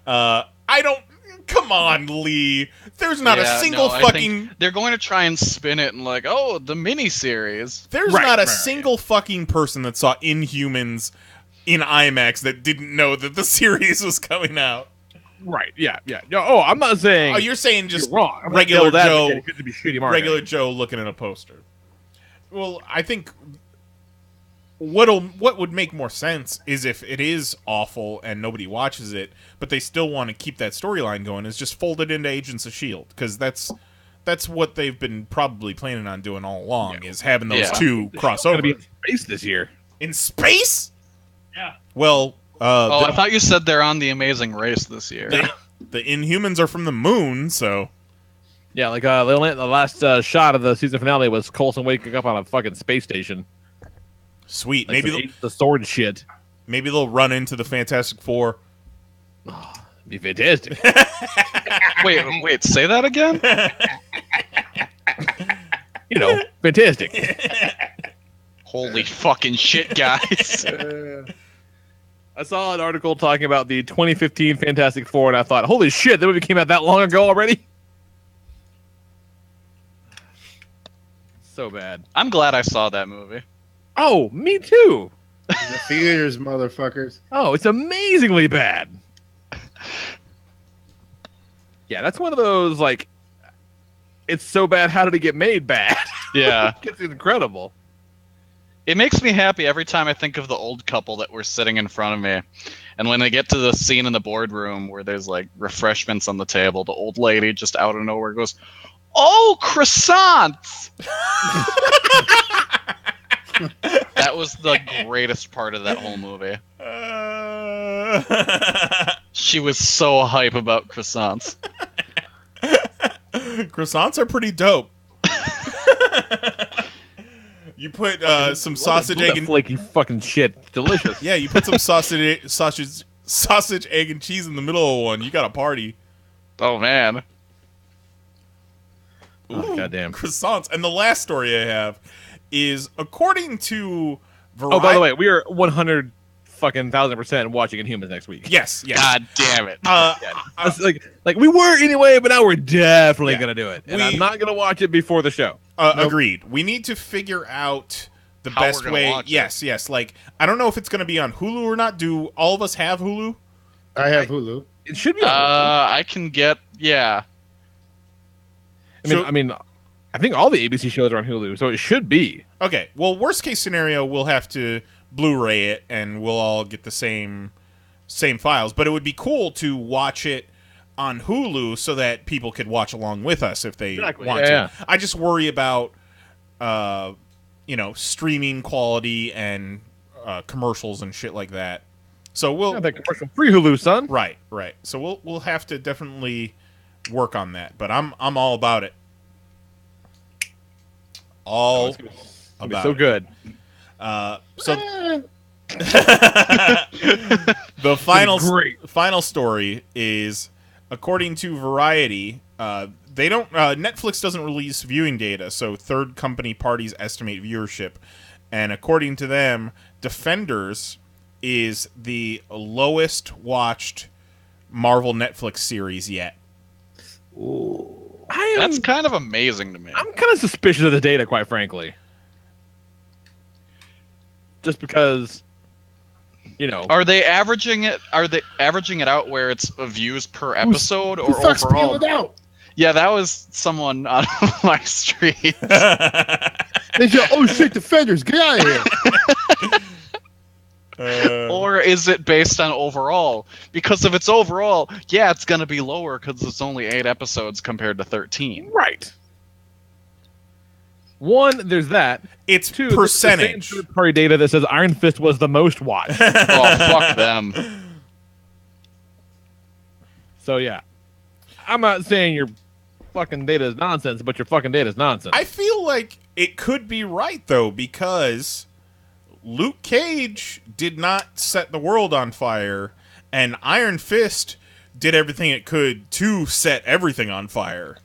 I don't. Come on, Lee. There's not a single fucking. They're going to try and spin it and like, the miniseries. There's not a single fucking person that saw Inhumans in IMAX that didn't know that the series was coming out. Right? Yeah. Oh, I'm not saying. Oh, you're saying just wrong. Regular Joe. It could be shitty marketing. Regular Joe looking at a poster. Well, I think what would make more sense is if it is awful and nobody watches it, but they still want to keep that storyline going, is just fold it into Agents of S.H.I.E.L.D. because that's what they've been probably planning on doing all along, is having those two cross over. Going to be in space this year. In space? Yeah. Well, I thought you said they're on The Amazing Race this year. The Inhumans are from the moon, so. Yeah, like the last shot of the season finale was Coulson waking up on a fucking space station. Sweet. Like maybe the sword shit. Maybe they'll run into the Fantastic Four. Oh, be fantastic. Wait, say that again? Fantastic. Holy fucking shit, guys. I saw an article talking about the 2015 Fantastic Four, and I thought, holy shit, that movie came out that long ago already? So bad. I'm glad I saw that movie. Oh, me too. The theaters, motherfuckers. Oh, it's amazingly bad. Yeah, that's one of those, like, it's so bad, how did it get made bad? Yeah. It's incredible. It makes me happy every time I think of the old couple that were sitting in front of me. And when they get to the scene in the boardroom where there's, like, refreshments on the table, the old lady just out of nowhere goes, "Oh, croissants!" That was the greatest part of that whole movie. She was so hype about croissants. Croissants are pretty dope. You put some sausage, egg, and flaky fucking shit. Delicious. Yeah, you put some sausage, egg, and cheese in the middle of one. You got a party. Oh man. Oh, goddamn. Croissants. And the last story I have is, according to Variety. Oh, by the way, we are 100,000% watching Inhumans next week. Yes. God damn it. Like we were anyway, but now we're definitely gonna do it, and I'm not gonna watch it before the show. Nope. Agreed. We need to figure out the best way. Yes. Like, I don't know if it's gonna be on Hulu or not. Do all of us have Hulu? I have Hulu. It should be on Hulu. I can get I mean, I think all the ABC shows are on Hulu, so it should be. Okay. Well, worst case scenario, we'll have to Blu-ray it, and we'll all get the same files. But it would be cool to watch it on Hulu so that people could watch along with us if they want to. Yeah. I just worry about, streaming quality and commercials and shit like that. So we'll that commercial-free Hulu, son. Right. So we'll have to definitely work on that. But I'm all about it. All about so it. Good. The final story is, according to Variety, they don't. Netflix doesn't release viewing data, so third company parties estimate viewership, and according to them, Defenders is the lowest watched Marvel Netflix series yet. Ooh. That's kind of amazing to me. I'm kind of suspicious of the data, quite frankly. just because, you know. Are they averaging it? Are they averaging it out where it's views per episode or fuck's overall? peeled out? Yeah, that was someone on my street. They said, "Oh shit, defenders, get out of here." Or is it based on overall? Because if it's overall, yeah, it's going to be lower because it's only 8 episodes compared to 13. Right. One, there's that. It's two, percentage. Third-party data that says Iron Fist was the most watched. Oh, fuck them. So yeah, I'm not saying your fucking data is nonsense, but your fucking data is nonsense. I feel like it could be right though, because Luke Cage did not set the world on fire, and Iron Fist did everything it could to set everything on fire.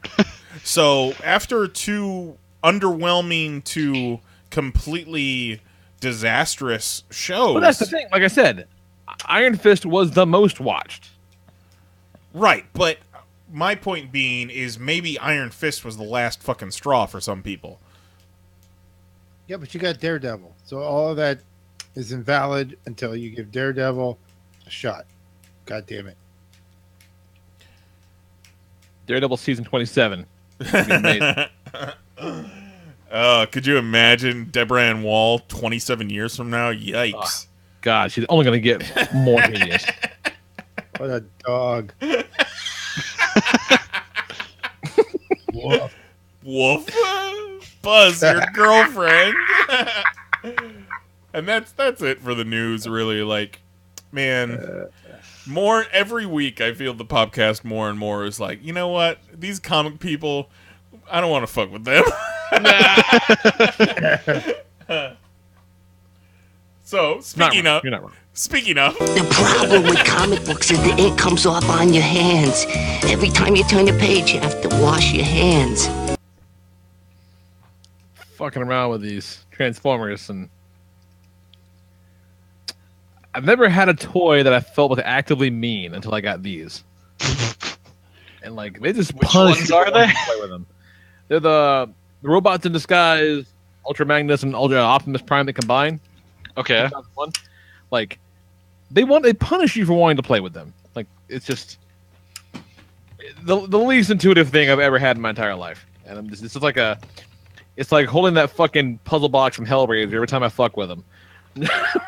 So after 2 underwhelming to completely disastrous shows. But that's the thing. Like I said, Iron Fist was the most watched. Right, but my point being is maybe Iron Fist was the last fucking straw for some people. Yeah, but you got Daredevil, so all of that is invalid until you give Daredevil a shot. God damn it. Daredevil season 27. Could you imagine Deborah Ann Wall 27 years from now? Yikes. Oh, God, she's only going to get more hideous. What a dog. Woof. Woof. Buzz, your girlfriend. And that's it for the news, really. Like, man, more every week I feel the podcast more and more is like, you know what? These comic people, I don't want to fuck with them. So, speaking of, you're not wrong. The problem with comic books is the ink comes off on your hands. Every time you turn the page, you have to wash your hands. Fucking around with these Transformers, and I've never had a toy that I felt was actively mean until I got these. And like they just punish ones are they? Play with them. They're the robots in disguise, Ultra Magnus and Ultra Optimus Prime that combine. Okay. Like they punish you for wanting to play with them. Like it's just the least intuitive thing I've ever had in my entire life. And I'm just, it's like holding that fucking puzzle box from Hellraiser every time I fuck with them.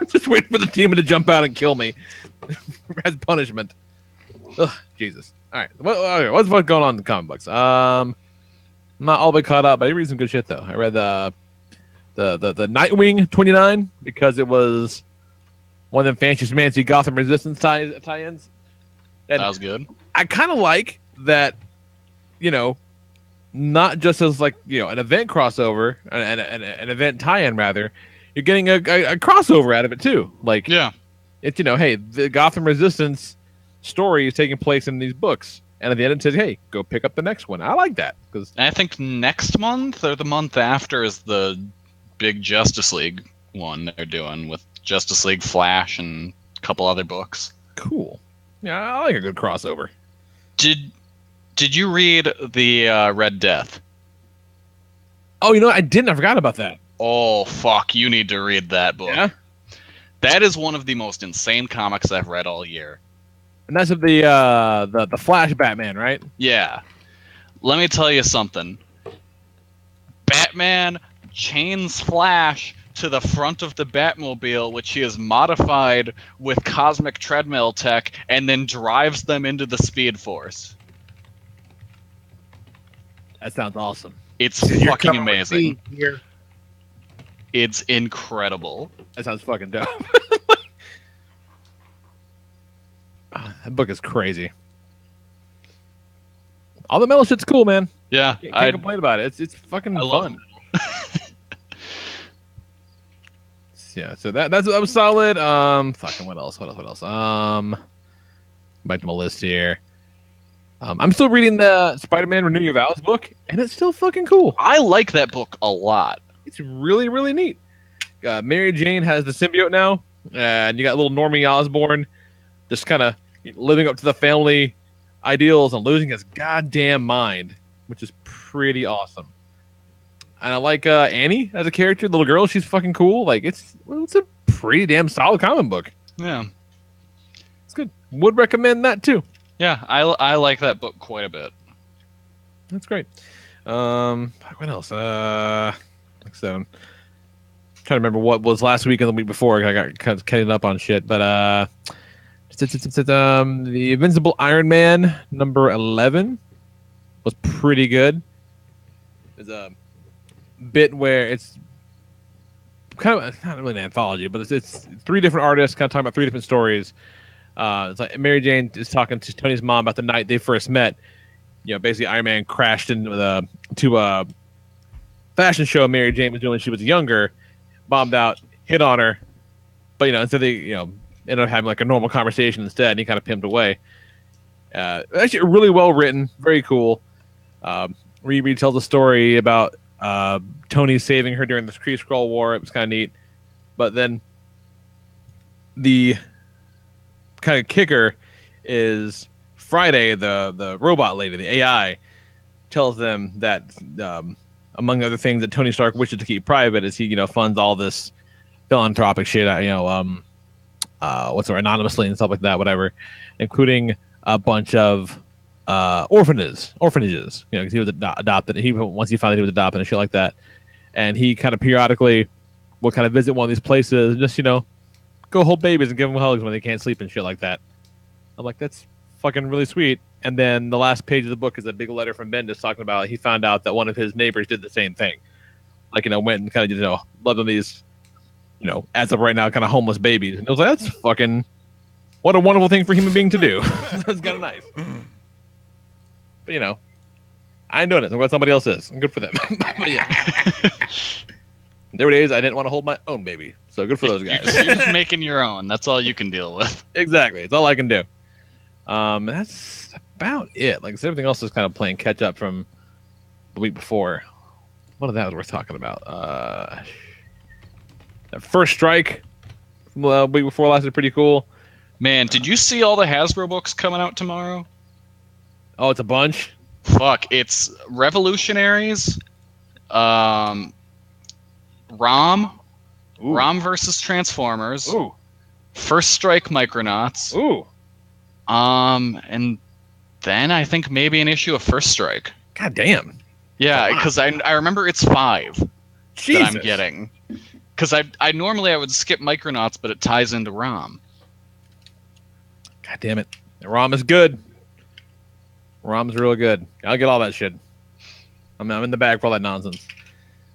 Just waiting for the demon to jump out and kill me as punishment. Ugh, Jesus. All right, what's going on in the comic books? I'm not all the way caught up, but I read some good shit though. I read the Nightwing 29 because it was one of them fancy Gotham Resistance tie-ins. And that was good. I kind of like that, you know, not just as like, you know, an event crossover, an event tie-in rather. You're getting a crossover out of it too. Like, yeah, it's, you know, hey, the Gotham Resistance story is taking place in these books, and at the end it says, hey, go pick up the next one. I like that because I think next month or the month after is the big Justice League one they're doing with Justice League Flash and a couple other books. Cool. Yeah, I like a good crossover. Did you read the Red Death? Oh, you know what? I didn't. I forgot about that. Oh, fuck. You need to read that book. Yeah? That is one of the most insane comics I've read all year. And that's of the Flash Batman, right? Yeah. Let me tell you something. Batman chains Flash to the front of the Batmobile, which he has modified with cosmic treadmill tech, and then drives them into the Speed Force. That sounds awesome. It's fucking amazing. It's incredible. That sounds fucking dope. That book is crazy. All the metal shit's cool, man. Yeah, Can't complain about it. It's fucking fun. Yeah, so that was solid. Fucking what else? Back to my list here. I'm still reading the Spider-Man Renew Your Vows book, and it's still fucking cool. I like that book a lot. It's really, really neat. Mary Jane has the symbiote now, and you got little Normie Osborn just kind of living up to the family ideals and losing his goddamn mind, which is pretty awesome. And I like Annie as a character, little girl. She's fucking cool. Like it's a pretty damn solid comic book. Yeah. It's good. Would recommend that too. Yeah, I like that book quite a bit. That's great. What else? So, trying to remember what was last week and the week before. I got kind of cutting up on shit, but the Invincible Iron Man number 11 was pretty good. There's a bit where it's kind of not really an anthology, but it's three different artists kind of talking about three different stories. It's like Mary Jane is talking to Tony's mom about the night they first met. You know, basically Iron Man crashed into a fashion show Mary Jane was doing when she was younger, bombed out, hit on her, but instead they ended up having like a normal conversation instead, and he kind of pimped away. Actually, really well written, very cool. Riri tells a story about Tony saving her during the Kree Skrull War. It was kind of neat, but then the kind of kicker is Friday, the robot lady, the AI, tells them that among other things that Tony Stark wishes to keep private is he funds all this philanthropic shit, anonymously and stuff like that, whatever, including a bunch of orphanages. Because he was adopted. Once he found out he was adopted and shit like that, and he kind of periodically will kind of visit one of these places, and just go hold babies and give them hugs when they can't sleep and shit like that. I'm like, that's fucking really sweet. And then the last page of the book is a big letter from Bendis talking about he found out that one of his neighbors did the same thing. Like, went and kind of, loved on these, as of right now, kind of homeless babies. And I was like, that's fucking, what a wonderful thing for a human being to do. That's kind of nice. But, I ain't doing it. I'm glad somebody else is. I'm good for them. But yeah. There were days I didn't want to hold my own baby. So good for those guys. You're just making your own. That's all you can deal with. Exactly. It's all I can do. That's about it. Like, everything else is kind of playing catch up from the week before. What of that was worth talking about? That first strike from the week before lasted pretty cool. Man, did you see all the Hasbro books coming out tomorrow? Oh, it's a bunch? Fuck, it's Revolutionaries, ROM versus Transformers, Ooh. First Strike Micronauts, Ooh. And then I think maybe an issue of First Strike. God damn. Yeah, because I remember it's 5 Jesus. that I'm getting. Because I normally would skip Micronauts, but it ties into ROM. God damn it. ROM is good. ROM's real good. I'll get all that shit. I'm in the bag for all that nonsense.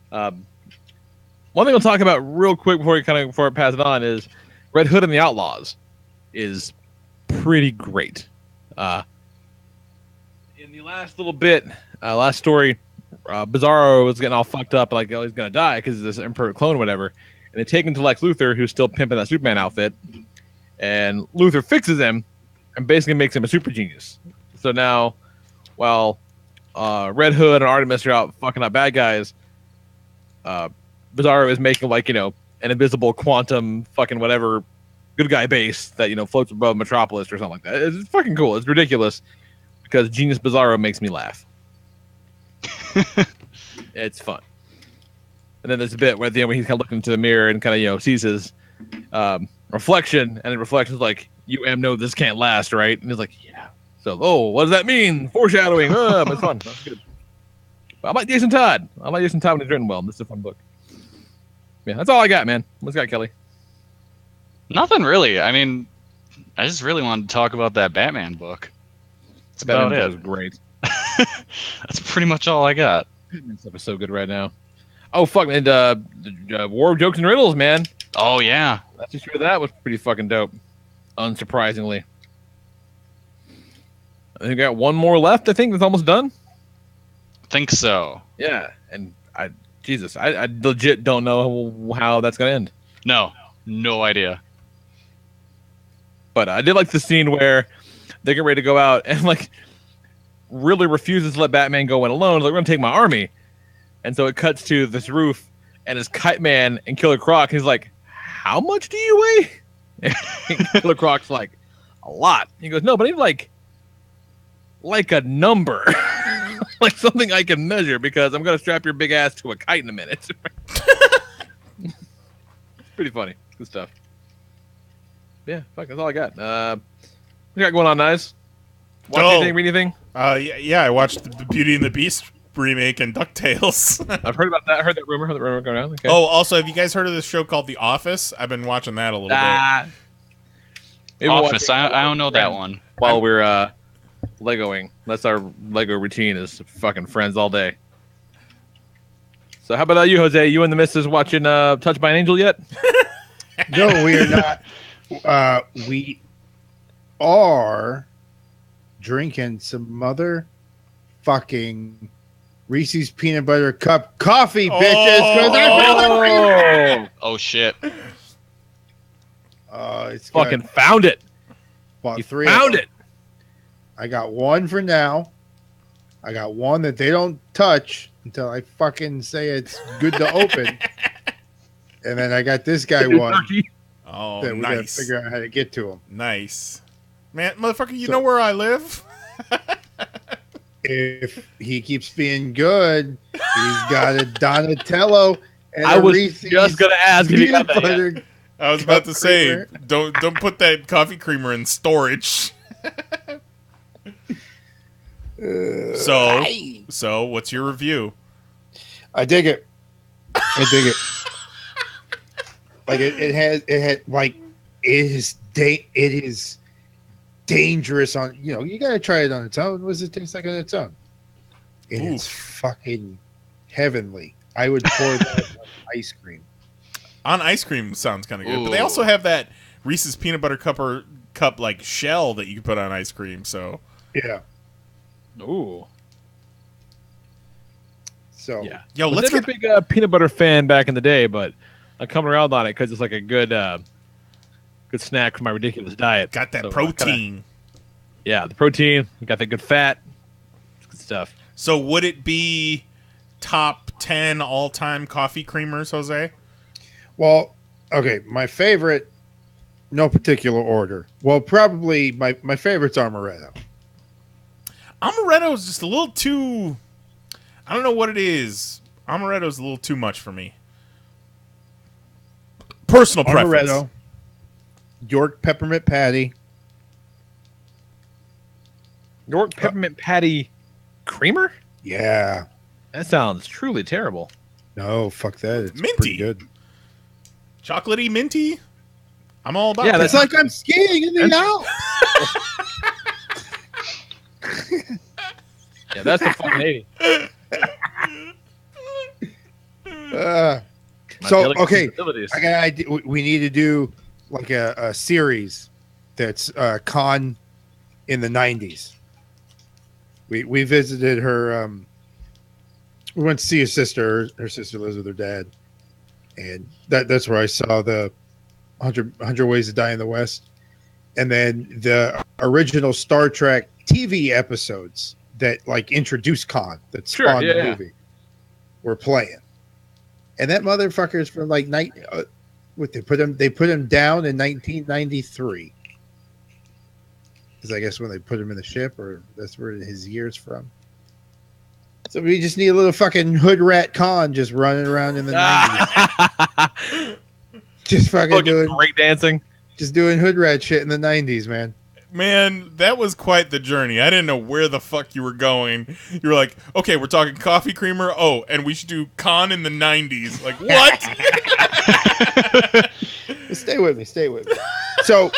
One thing I'll talk about real quick before I pass it on is Red Hood and the Outlaws is pretty great. In the last little bit, last story, Bizarro was getting all fucked up, like, he's gonna die because he's this Emperor clone or whatever. And they take him to Lex Luthor, who's still pimping that Superman outfit, and Luthor fixes him and basically makes him a super genius. So now, while Red Hood and Artemis are out fucking up bad guys, Bizarro is making an invisible quantum fucking whatever good guy base that floats above Metropolis or something like that. It's fucking cool. It's ridiculous because Genius Bizarro makes me laugh. It's fun. And then there's a bit where at the end when he's kind of looking into the mirror and kind of sees his reflection, and the reflection's like, "You know this can't last, right?" And he's like, "Yeah." So, what does that mean? Foreshadowing. But it's fun. That's good. But I like Jason Todd. I like Jason Todd when he's written well. This is a fun book. Yeah, that's all I got, man. What's got, Kelly? Nothing really. I mean, I just really wanted to talk about that Batman book. That's about it. Was great. That's pretty much all I got. Batman stuff is so good right now. Oh, fuck, man. The War of Jokes and Riddles, man. Oh, yeah. That's just sure that was pretty fucking dope. Unsurprisingly. I think I got one more left, I think, that's almost done. Think so. Yeah, and I legit don't know how that's going to end. No idea. But I did like the scene where they get ready to go out and, really refuses to let Batman go in alone. Like, we're going to take my army. And so it cuts to this roof, and it's Kite Man and Killer Croc. He's like, how much do you weigh? And Killer Croc's like, a lot. He goes, no, but he's like a number. Like something I can measure, because I'm going to strap your big ass to a kite in a minute. Pretty funny. Good stuff. Yeah, fuck, that's all I got. What you got going on, Knize? Watch anything, read anything? Yeah, I watched the Beauty and the Beast remake and DuckTales. I've heard about that. Heard that rumor going around. Okay. Oh, also, have you guys heard of this show called The Office? I've been watching that a little bit. Office, I don't know that one. While we're Legoing. That's our Lego routine is fucking Friends all day. So how about you, Jose? You and the missus watching Touched by an Angel yet? No, we are not. We are drinking some motherfucking Reese's Peanut Butter Cup coffee, bitches. Oh shit. It's fucking found it. Bought you three. Found it. I got one for now. I got one that they don't touch until I fucking say it's good to open. And then I got this guy one. Oh, that we gotta nice. figure out how to get to him. Nice. Man, motherfucker, you know where I live? If he keeps being good, he's got a Donatello and I a was Reese's just gonna ask if you got peanut that yet. butter I was about to say, creamer. don't put that coffee creamer in storage. So what's your review? I dig it. I dig it. Like it is dangerous on, you gotta try it on its own. What does it taste like on its own? It's fucking heavenly. I would pour that on ice cream. On ice cream sounds kind of good, but they also have that Reese's Peanut Butter cup like shell that you can put on ice cream. So yeah. Ooh. So yeah. Yo, let's let's get a big peanut butter fan back in the day, but I'm coming around on it because it's like a good snack for my ridiculous diet. Got that So, protein. The protein. You got the good fat. It's good stuff. So would it be top 10 all-time coffee creamers, Jose? Well, okay, my favorite, no particular order. Well, probably my favorite's Amaretto. Amaretto is just a little too... I don't know what it is. Amaretto is a little too much for me. Personal preference. Amaretto, York Peppermint Patty. York Peppermint Patty creamer? Yeah. That sounds truly terrible. No, fuck that. It's Minty. pretty good. Chocolatey, minty. I'm all about Yeah, that. It's like I'm skiing in the Alps. Yeah, that's the fucking 80. So, okay, I got an idea. We need to do like a series that's con in the 90s. We visited her. We went to see his sister. Her sister lives with her dad. And that's where I saw the 100 Ways to Die in the West. And then the original Star Trek TV episodes that like introduced Khan, that spawned the movie, were playing. And that motherfucker's from like they put him down in 1993. Because I guess when they put him in the ship, or that's where his year's from. So we just need a little fucking hood rat Khan just running around in the 90s. Just fucking doing break dancing. Just doing hood rat shit in the 90s, man. Man, that was quite the journey. I didn't know where the fuck you were going. You were like, okay, we're talking coffee creamer. Oh, and we should do Khan in the 90s. Like, what? Stay with me. So,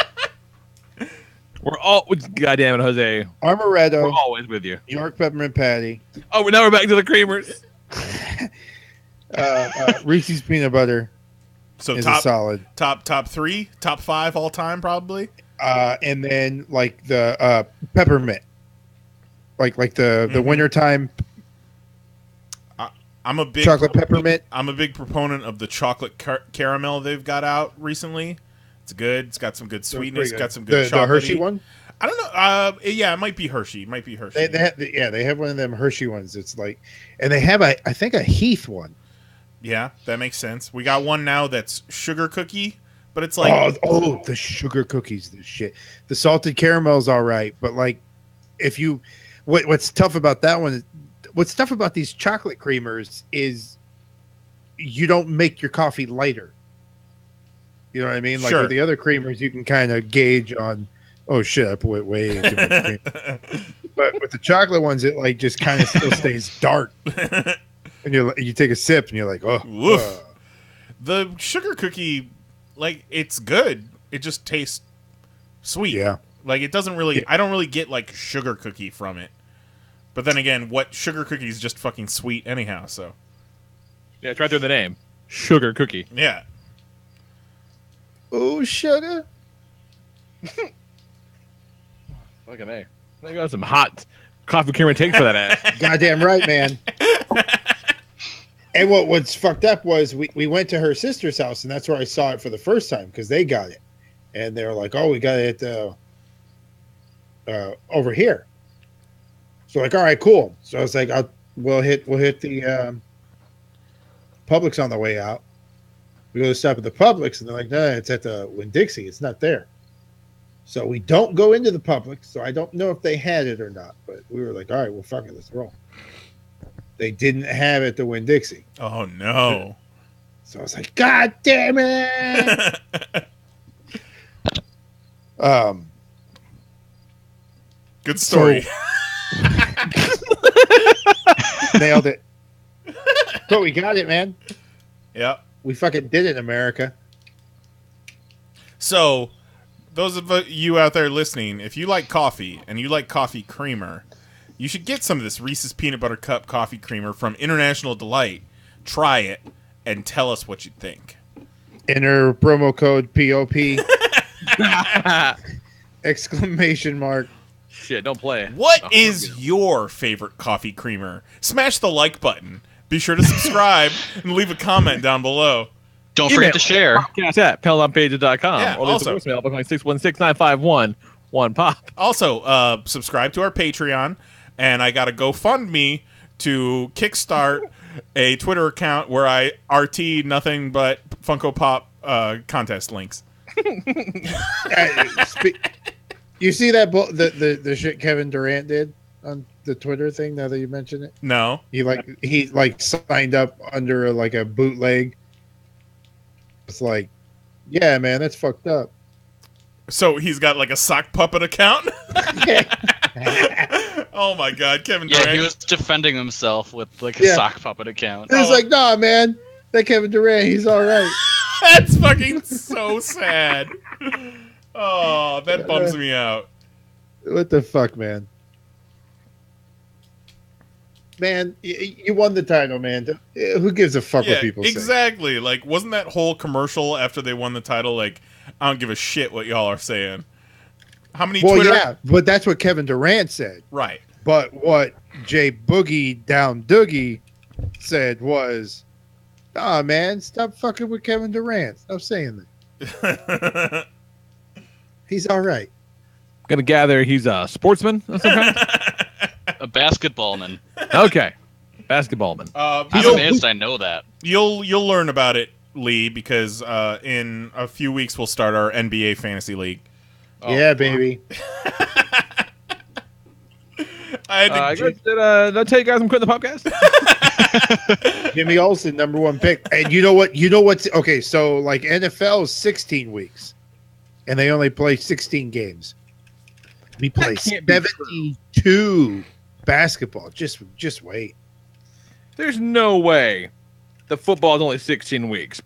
we're all, goddamn it, Jose. Amaretto. We're always with you. York Peppermint Patty. Oh, now we're back to the creamers. Reese's Peanut Butter. So is top a solid. Top 3, top 5 all time, probably. And then like the peppermint, like the wintertime. I'm a big chocolate peppermint. I'm a big proponent of the chocolate caramel they've got out recently. It's good. It's got some good sweetness. Got some good chocolate. The Hershey one. I don't know. Yeah, it might be Hershey. They have one of them Hershey ones. It's like, and they have I think a Heath one. Yeah, that makes sense. We got one now that's sugar cookie, but it's like the sugar cookies, the shit. The salted caramel's all right, but like, if you, what's tough about that one? What's tough about these chocolate creamers is you don't make your coffee lighter. You know what I mean? Like Sure. with the other creamers, you can kind of gauge on, oh shit, I put way too much cream. But with the chocolate ones, it like just kind of still stays dark. And you take a sip and you're like, oh. Woof. The sugar cookie, like, it's good. It just tastes sweet. Yeah. Like, it doesn't really, I don't really get like sugar cookie from it. But then again, what sugar cookie is just fucking sweet anyhow, so. Yeah, it's right there in the name. Sugar cookie. Yeah. Oh, sugar. Fucking A. They got some hot coffee creamer take for that ass. Goddamn right, man. And what's fucked up was we went to her sister's house, and that's where I saw it for the first time because they got it. And they were like, oh, we got it over here. So like, all right, cool. So I was like, we'll hit the Publix on the way out. We go to stop at the Publix, and they're like, no, it's at the Winn-Dixie. It's not there. So we don't go into the Publix. So I don't know if they had it or not. But we were like, all right, well, fuck it, let's roll. They didn't have it at the Winn-Dixie. Oh no! So I was like, God damn it! Good story. Nailed it. But we got it, man. Yep. We fucking did it, America. So, those of you out there listening, if you like coffee and you like coffee creamer, you should get some of this Reese's Peanut Butter Cup coffee creamer from International Delight. Try it and tell us what you think. Enter promo code POP. Exclamation mark. Shit, don't play. What is your favorite coffee creamer? Smash the like button. Be sure to subscribe and leave a comment down below. Don't forget to share. Podcast at PanelsOnPages.com. Yeah, or leave also- a voicemail by calling 616-951-1POP. Also, subscribe to our Patreon, and I got a GoFundMe to kickstart a Twitter account where I RT nothing but Funko Pop contest links. You see that the shit Kevin Durant did on the Twitter thing? Now that you mention it, No. he signed up under a bootleg. It's like, yeah, man, that's fucked up. So he's got like a sock puppet account? Oh my god, Kevin Durant. Yeah, he was defending himself with like a sock puppet account. It's like, nah, man, that Kevin Durant, he's all right. That's fucking so sad. Oh, that bums me out. What the fuck, man? Man, you won the title, man. Who gives a fuck what people say? Exactly. Like, wasn't that whole commercial after they won the title like, I don't give a shit what y'all are saying? How many Twitter... yeah, but that's what Kevin Durant said. Right. But what Jay Boogie Down Doogie said was, nah, man, stop fucking with Kevin Durant. Stop saying that. He's all right. Gonna gather he's a sportsman of some kind? A basketballman. Okay. Basketballman. I'm amazed I know that. You'll learn about it, Lee, because in a few weeks we'll start our NBA Fantasy League. Yeah, baby. Did I tell you guys I'm quitting the podcast? Jimmy Olsen, #1 pick. And you know what? Okay, so like NFL is 16 weeks. And they only play 16 games. We play 72 basketball. Just wait. There's no way the football is only 16 weeks.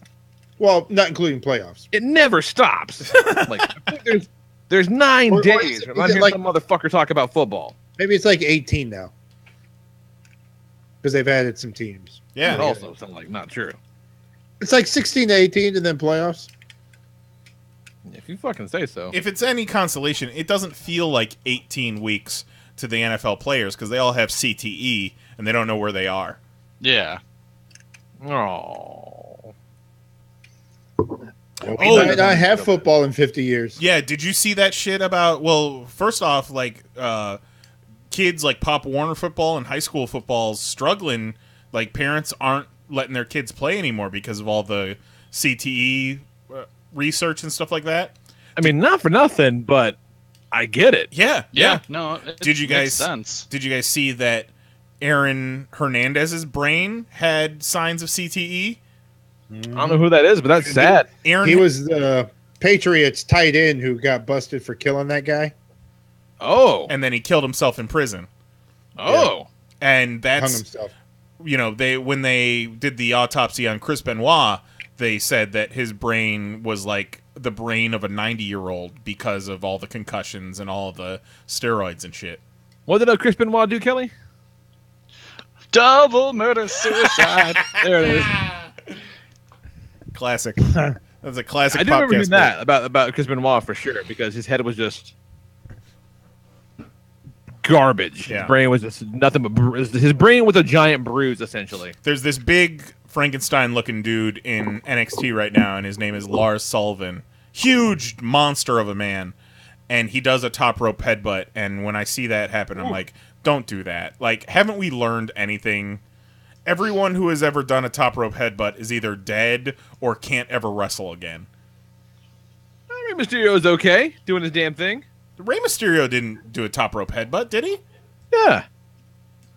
Well, not including playoffs. It never stops. Like, I think there's 9 days. I'm hearing some motherfucker talk about football. Maybe it's like 18 now. Because they've added some teams. Yeah. It also sounds like not true. It's like 16 to 18 and then playoffs. If you fucking say so. If it's any consolation, it doesn't feel like 18 weeks to the NFL players because they all have CTE and they don't know where they are. Yeah. Oh. We might not have football in 50 years. Yeah, did you see that shit about, well, first off, like, kids like Pop Warner football and high school football struggling, like, parents aren't letting their kids play anymore because of all the CTE research and stuff like that? I mean, not for nothing, but I get it. Yeah. No, Did you guys makes sense. Did you guys see that Aaron Hernandez's brain had signs of CTE? I don't know who that is, but that's sad. He was the Patriots tight end who got busted for killing that guy. Oh. And then he killed himself in prison. Oh. And that's, Hung himself. you know, when they did the autopsy on Chris Benoit, they said that his brain was like the brain of a 90-year-old because of all the concussions and all the steroids and shit. What did Chris Benoit do, Kelly? Double murder suicide. There it is. Classic. That's a classic. I do remember hearing podcast that about Chris Benoit for sure, because his head was just garbage. Yeah. His brain was just nothing but his brain was a giant bruise, essentially. There's this big Frankenstein-looking dude in NXT right now, and his name is Lars Sullivan. Huge monster of a man, and he does a top rope headbutt. And when I see that happen, I'm like, don't do that. Like, haven't we learned anything? Everyone who has ever done a top rope headbutt is either dead or can't ever wrestle again. Rey Mysterio is okay doing his damn thing. Rey Mysterio didn't do a top rope headbutt, did he? Yeah.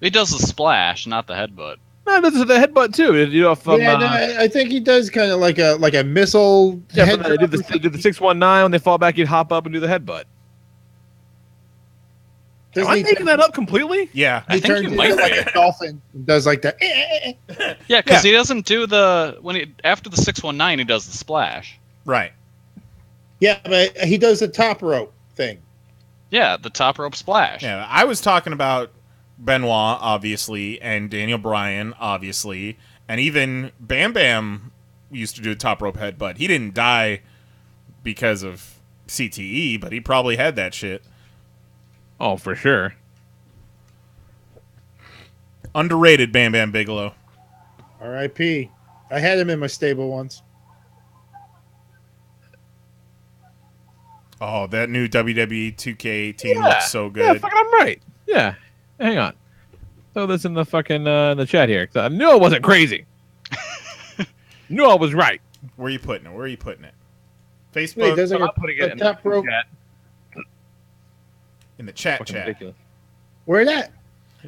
He does the splash, not the headbutt. No, this is the headbutt too. You know, from, I think he does kind of like a missile. Yeah, they did the 619 when they fall back. He'd hop up and do the headbutt. Am I making that up completely? Yeah, I think you might like be. a dolphin. Does like that. Yeah, because he doesn't do the after the 619 he does the splash. Right. Yeah, but he does the top rope thing. Yeah, the top rope splash. Yeah, I was talking about Benoit, obviously, and Daniel Bryan, obviously, and even Bam Bam used to do a top rope headbutt. He didn't die because of CTE, but he probably had that shit. Oh, for sure. Underrated Bam Bam Bigelow. R.I.P. I had him in my stable once. Oh, that new WWE 2K18 looks so good. Yeah, fucking I'm right. Yeah. Hang on. Throw this in the fucking the chat here. 'Cause I knew I wasn't crazy. Knew I was right. Where are you putting it? Where are you putting it? Facebook? Wait, there's like I'm putting it in top the rope. chat. In the chat Fucking chat. ridiculous. Where that?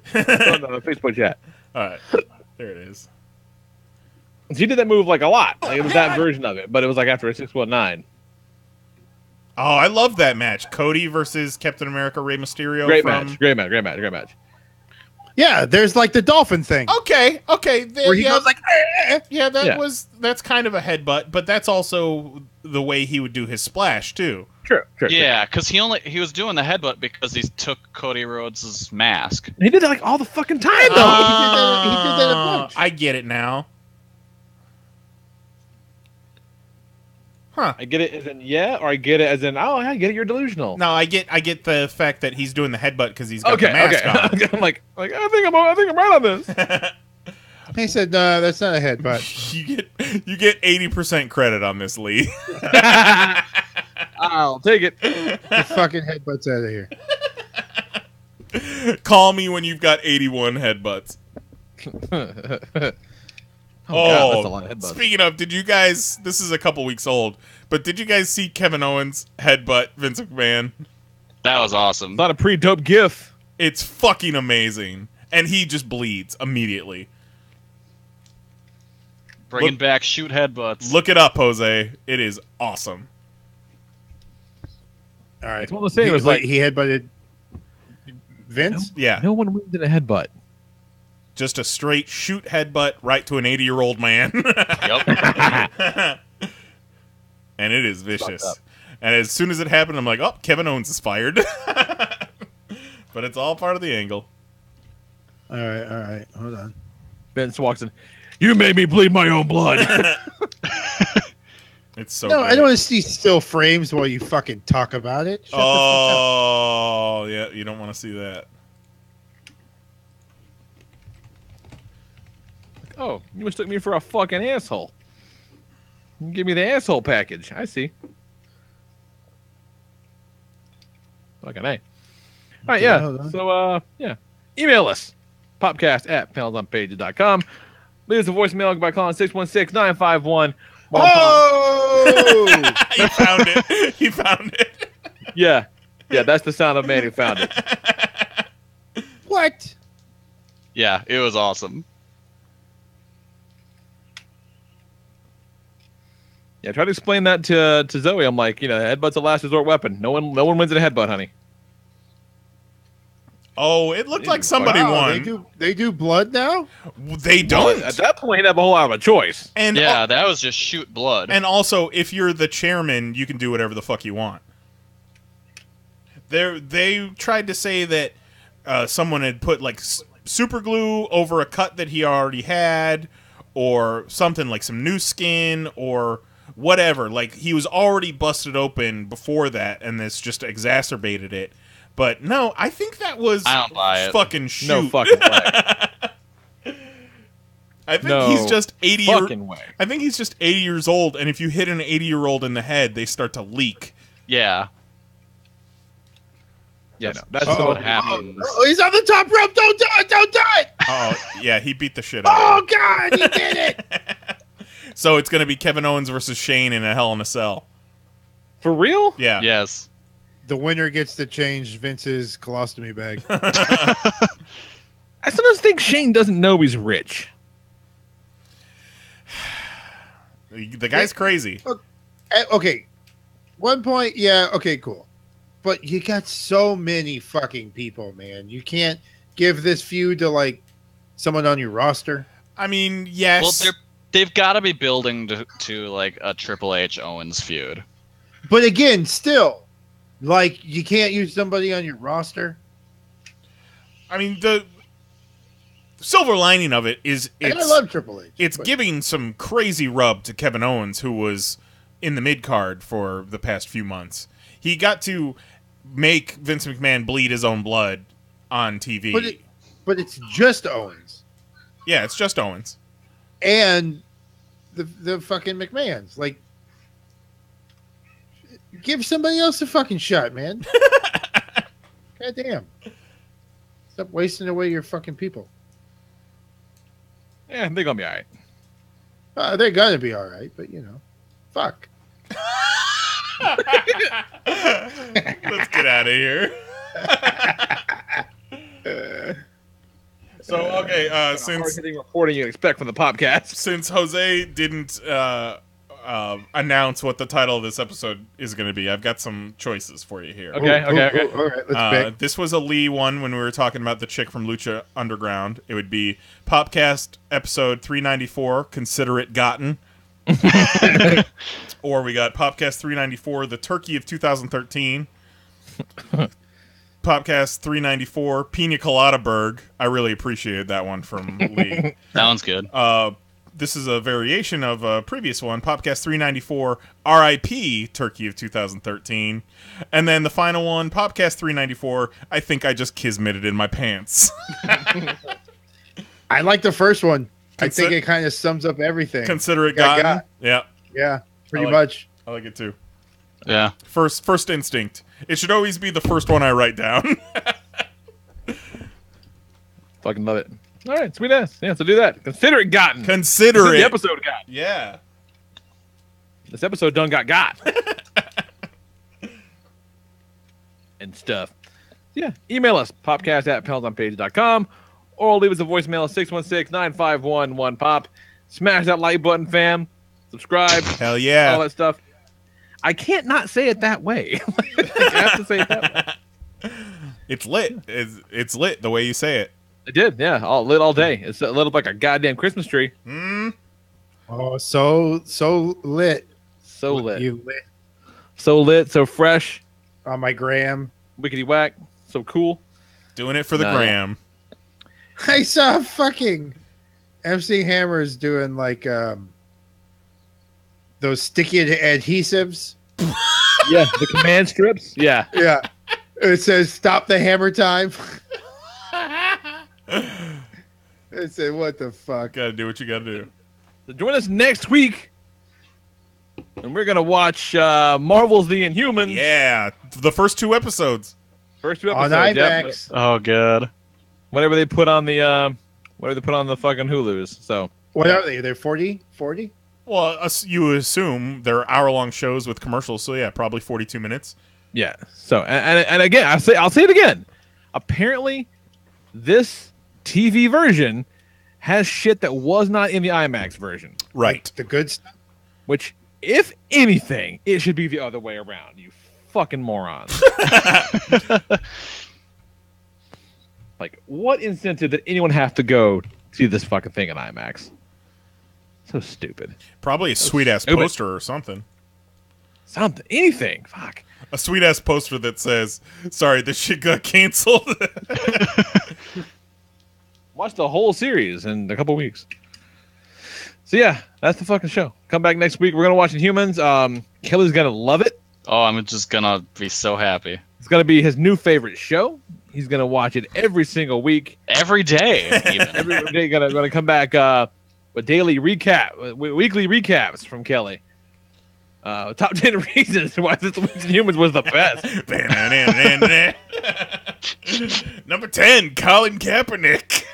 Throw it in the Facebook chat. All right. There it is. He did that move like a lot. Like, it was that version of it, but it was like after a 619. Oh, I love that match. Cody versus Captain America Rey Mysterio. Great match. Great match. Yeah, there's like the dolphin thing. Okay. Where he goes like, yeah, that's kind of a headbutt, but that's also the way he would do his splash too. Sure. Yeah, because he was doing the headbutt because he took Cody Rhodes' mask. He did that like all the fucking time, though. he did that a bunch. I get it now. Huh. I get it as in yeah, or I get it as in I get it. You're delusional. No, I get the fact that he's doing the headbutt because he's got the mask on. I'm like I think I'm right on this. He said, "No, that's not a headbutt." You get 80% credit on this, Lee. I'll take it. The fucking headbutts out of here. Call me when you've got 81 headbutts. God, that's a lot of headbutts. Speaking of, did you guys? This is a couple weeks old, but did you guys see Kevin Owens headbutt Vince McMahon? That was awesome. Not a pretty dope gif. It's fucking amazing, and he just bleeds immediately. Bringing back shoot headbutts. Look it up, Jose. It is awesome. All right. It's one of the same. It was like he headbutted Vince. Yeah, no one wins in a headbutt. just a straight shoot headbutt right to an 80-year-old man. Yep. And it is vicious. And as soon as it happened, I'm like, oh, Kevin Owens is fired. But it's all part of the angle. All right. Hold on. Vince walks in. You made me bleed my own blood. It's so No, great. I don't want to see still frames while you fucking talk about it. Shut the fuck up. Oh, yeah, you don't want to see that. Oh, you mistook me for a fucking asshole. You give me the asshole package. I see. Fucking A. All right, yeah. hold on. So, yeah. Email us. Popcast@PanelsOnPages.com. Leave us a voicemail by calling 616-951. Oh! He found it. He found it. Yeah, that's the sound of a man who found it. What? Yeah, it was awesome. Yeah, try to explain that to Zoe. I'm like, headbutt's a last resort weapon. No one wins in a headbutt, honey. Oh, it looked like somebody won. They do blood now? They don't. At that point, he'd have a whole lot of a choice. And yeah, that was just shoot blood. And also, if you're the chairman, you can do whatever the fuck you want. They tried to say that someone had put like super glue over a cut that he already had, or something like some new skin or whatever. Like he was already busted open before that, and this just exacerbated it. But no, I think that was fucking shoot. No fucking way. I think he's just 80 I think he's just 80 years old, and if you hit an 80-year-old in the head, they start to leak. Yeah. Yeah, no, that's what happens. Oh, he's on the top rope. Don't do it. Don't do it. Oh, yeah, he beat the shit out of him. Oh, God, he did it. So it's going to be Kevin Owens versus Shane in a Hell in a Cell. For real? Yeah. Yes. The winner gets to change Vince's colostomy bag. I sometimes think Shane doesn't know he's rich. The guy's crazy. Okay. One point, yeah, okay, cool. But you got so many fucking people, man. You can't give this feud to, like, someone on your roster. I mean, yes. Well, they've got to be building to like a Triple H Owens feud. But again, still, like, you can't use somebody on your roster. I mean, the silver lining of it is I love Triple H. It's giving some crazy rub to Kevin Owens, who was in the mid-card for the past few months. He got to make Vince McMahon bleed his own blood on TV. But it's just Owens. Yeah, it's just Owens. And the fucking McMahons. Like, give somebody else a fucking shot, man. God damn. Stop wasting away your fucking people. Yeah, they're going to be all right. They're going to be all right, but, fuck. Let's get out of here. So, okay, since reporting you expect from the podcast, since Jose didn't announce what the title of this episode is going to be, I've got some choices for you here. Okay. All right, let's pick. This was a Lee one when we were talking about the chick from Lucha Underground. It would be Popcast episode 394, Consider It Gotten. Or we got Popcast 394, The Turkey of 2013. Popcast 394, Pina Colada Berg. I really appreciated that one from Lee. That one's good. This is a variation of a previous one, Popcast 394, RIP Turkey of 2013. And then the final one, Popcast 394, I think I just kismeted in my pants. I like the first one. I think it kind of sums up everything. Consider It Gotten. Yeah. Yeah, pretty much. I like it too. Yeah. First instinct. It should always be the first one I write down. Fucking love it. All right, sweet ass. Yeah, so do that. Consider It Gotten. Consider it. The episode got. Yeah. This episode done got. And stuff. Yeah, email us, popcast@PanelsOnPages.com, or leave us a voicemail at 616-951-1POP. Smash that like button, fam. Subscribe. Hell yeah. All that stuff. I can't not say it that way. I have to say it that way. It's lit. It's lit the way you say it. I did, yeah. All lit all day. It's lit up like a goddamn Christmas tree. Oh, so lit. So lit. You lit. So lit, so fresh. On my gram. Wickety whack. So cool. Doing it for the gram. I saw fucking MC Hammer's doing like those sticky adhesives. Yeah, the command strips. Yeah. Yeah. It says stop the hammer time. It said, what the fuck? Gotta do what you gotta do. So join us next week, and we're gonna watch Marvel's The Inhumans. Yeah, the first two episodes. First two episodes. On IMAX. Oh, good. Whatever they put on the fucking Hulus. So what are they? They're 40? 40? Well, you assume they're hour-long shows with commercials, so yeah, probably 42 minutes. Yeah. So and again, I'll say it again. Apparently, this TV version has shit that was not in the IMAX version. Right. Like the good stuff. Which If anything, it should be the other way around. You fucking morons. Like, what incentive did anyone have to go see this fucking thing in IMAX? So stupid. Probably a sweet-ass poster or something. Something. Anything. Fuck. A sweet-ass poster that says, sorry, this shit got canceled. Watch the whole series in a couple weeks. So yeah, that's the fucking show. Come back next week. We're going to watch Inhumans. Kelly's going to love it. Oh, I'm just going to be so happy. It's going to be his new favorite show. He's going to watch it every single week. Every day. Even. Every day going to come back with daily recap, weekly recaps from Kelly. Top 10 reasons why this week's Inhumans was the best. Number 10, Colin Kaepernick.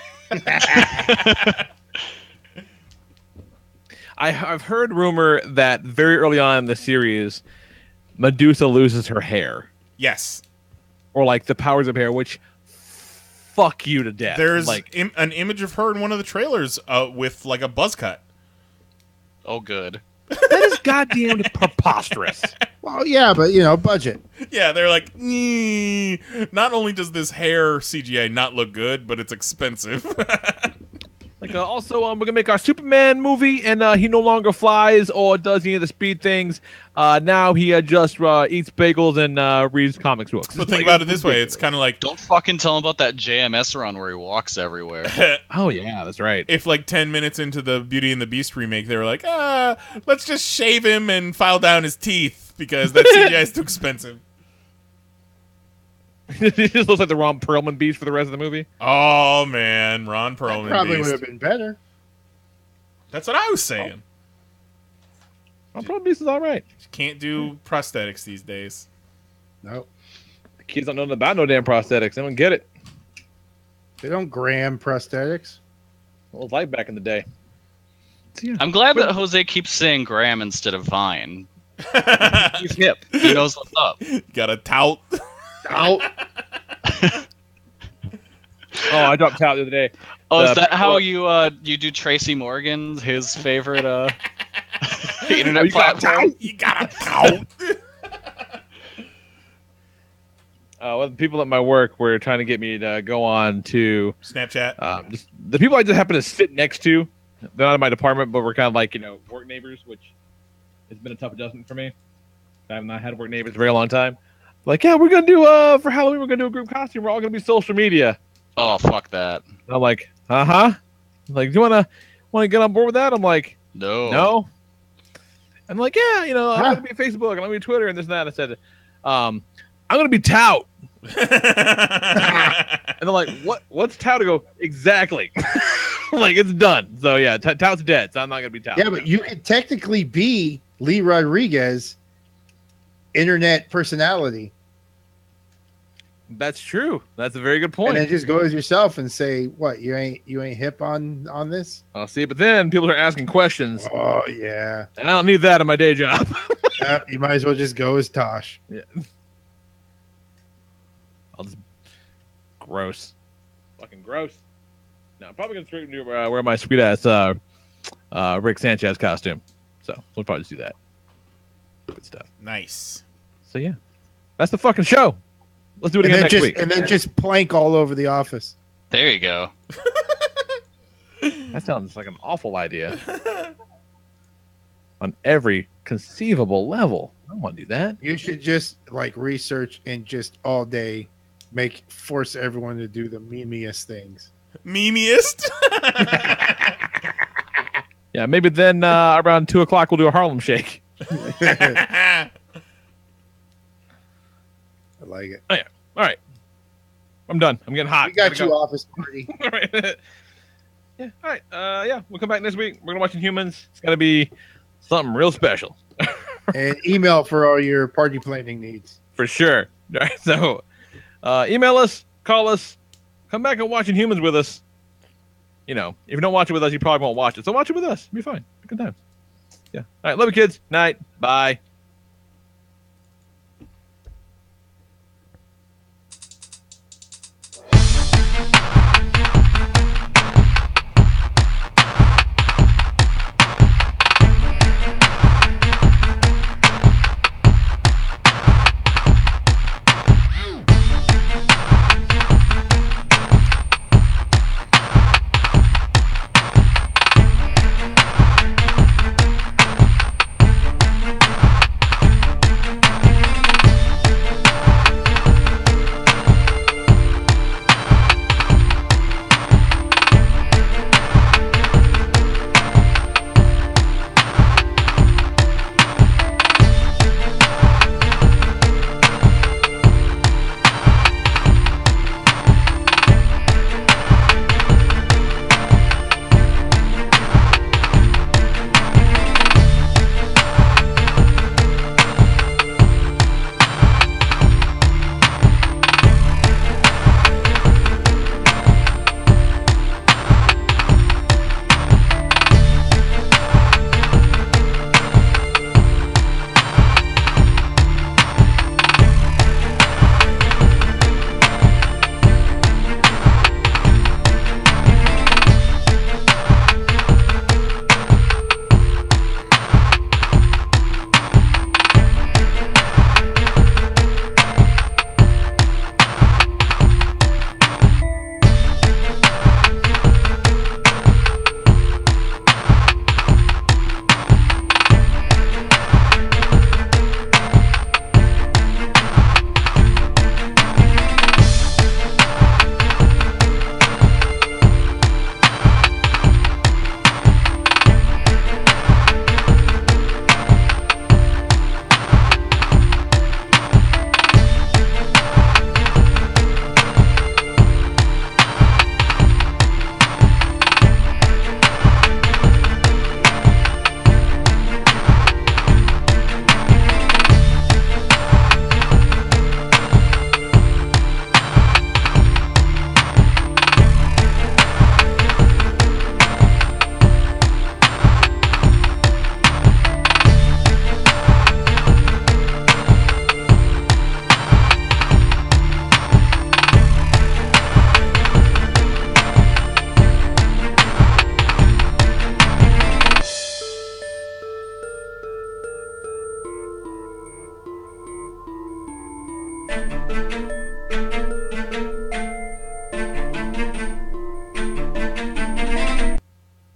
I've heard rumor that very early on in the series, Medusa loses her hair. Yes. Or like the powers of hair, which fuck you to death. There's like an image of her in one of the trailers with like a buzz cut. Oh, good. That is goddamn preposterous. Well, yeah, but budget. Yeah, they're like, not only does this hair CGI not look good, but it's expensive. Like also, we're gonna make our Superman movie, and he no longer flies or does any of the speed things. Now he just eats bagels and reads comics books. But think about it this way: it's kind of like, don't fucking tell him about that JMS run where he walks everywhere. Oh yeah, that's right. If like 10 minutes into the Beauty and the Beast remake, they were like, let's just shave him and file down his teeth because that CGI is too expensive. He just looks like the Ron Perlman Beast for the rest of the movie. Oh man, Ron Perlman Probably Beast would have been better. That's what I was saying. Ron Perlman Beast is all right. You can't do prosthetics these days. Nope. The kids don't know about no damn prosthetics. They don't get it. They don't gram prosthetics. Well, it was like back in the day. So, yeah. I'm glad that Jose keeps saying Graham instead of Vine. He's hip. He knows what's up. Got a tout. Out. Oh, I dropped out the other day. Oh, is that how you do Tracy Morgan's, his favorite internet platform? You got a tout. Well, the people at my work were trying to get me to go on to Snapchat. Just the people I just happen to sit next to. They're not in my department, but we're kind of like work neighbors, which has been a tough adjustment for me. I have not had work neighbors for a very long time. Like, yeah, we're gonna do for Halloween. We're gonna do a group costume. We're all gonna be social media. Oh, fuck that. I'm like, Like, do you wanna get on board with that? I'm like, no. I'm like, yeah, I'm gonna be Facebook, I'm gonna be Twitter, and this and that. I said, I'm gonna be tout. And they're like, what's tout? To go exactly. Like, it's done. So yeah, tout's dead. So I'm not gonna be tout. Yeah, but you could technically be Lee Rodriguez, internet personality. That's true. That's a very good point. And then just go as yourself and say, "What, you ain't hip on this?" I'll see, but then people are asking questions. Oh yeah, and I don't need that in my day job. You might as well just go as Tosh. Yeah. I'll just gross, fucking gross. No, I'm probably gonna straight into wear my sweet ass Rick Sanchez costume. So we'll probably just do that. Good stuff. Nice. So yeah, that's the fucking show. Let's do it again next week. And then just plank all over the office. There you go. That sounds like an awful idea. On every conceivable level. I don't want to do that. You should just research and just all day force everyone to do the memeiest things. Memeiest? Yeah, maybe then around 2:00 we'll do a Harlem Shake. I like it. Oh yeah. All right. I'm done. I'm getting hot. We got you, office party. All right. Yeah. All right. Yeah. We'll come back next week. We're gonna watch Inhumans. It's gonna be something real special. And email for all your party planning needs. For sure. All right. So, email us, call us, come back and watch Inhumans with us. If you don't watch it with us, you probably won't watch it. So watch it with us. It'll be fine. Good time. Yeah. All right. Love you, kids. Night. Bye.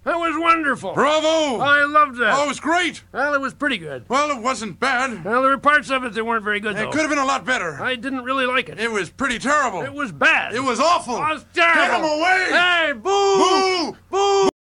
That was wonderful. Bravo! I loved that. Oh, it was great. Well, it was pretty good. Well, it wasn't bad. Well, there were parts of it that weren't very good, though. It could have been a lot better. I didn't really like it. It was pretty terrible. It was bad. It was awful. It was terrible. Get him away! Hey, boo! Boo! Boo!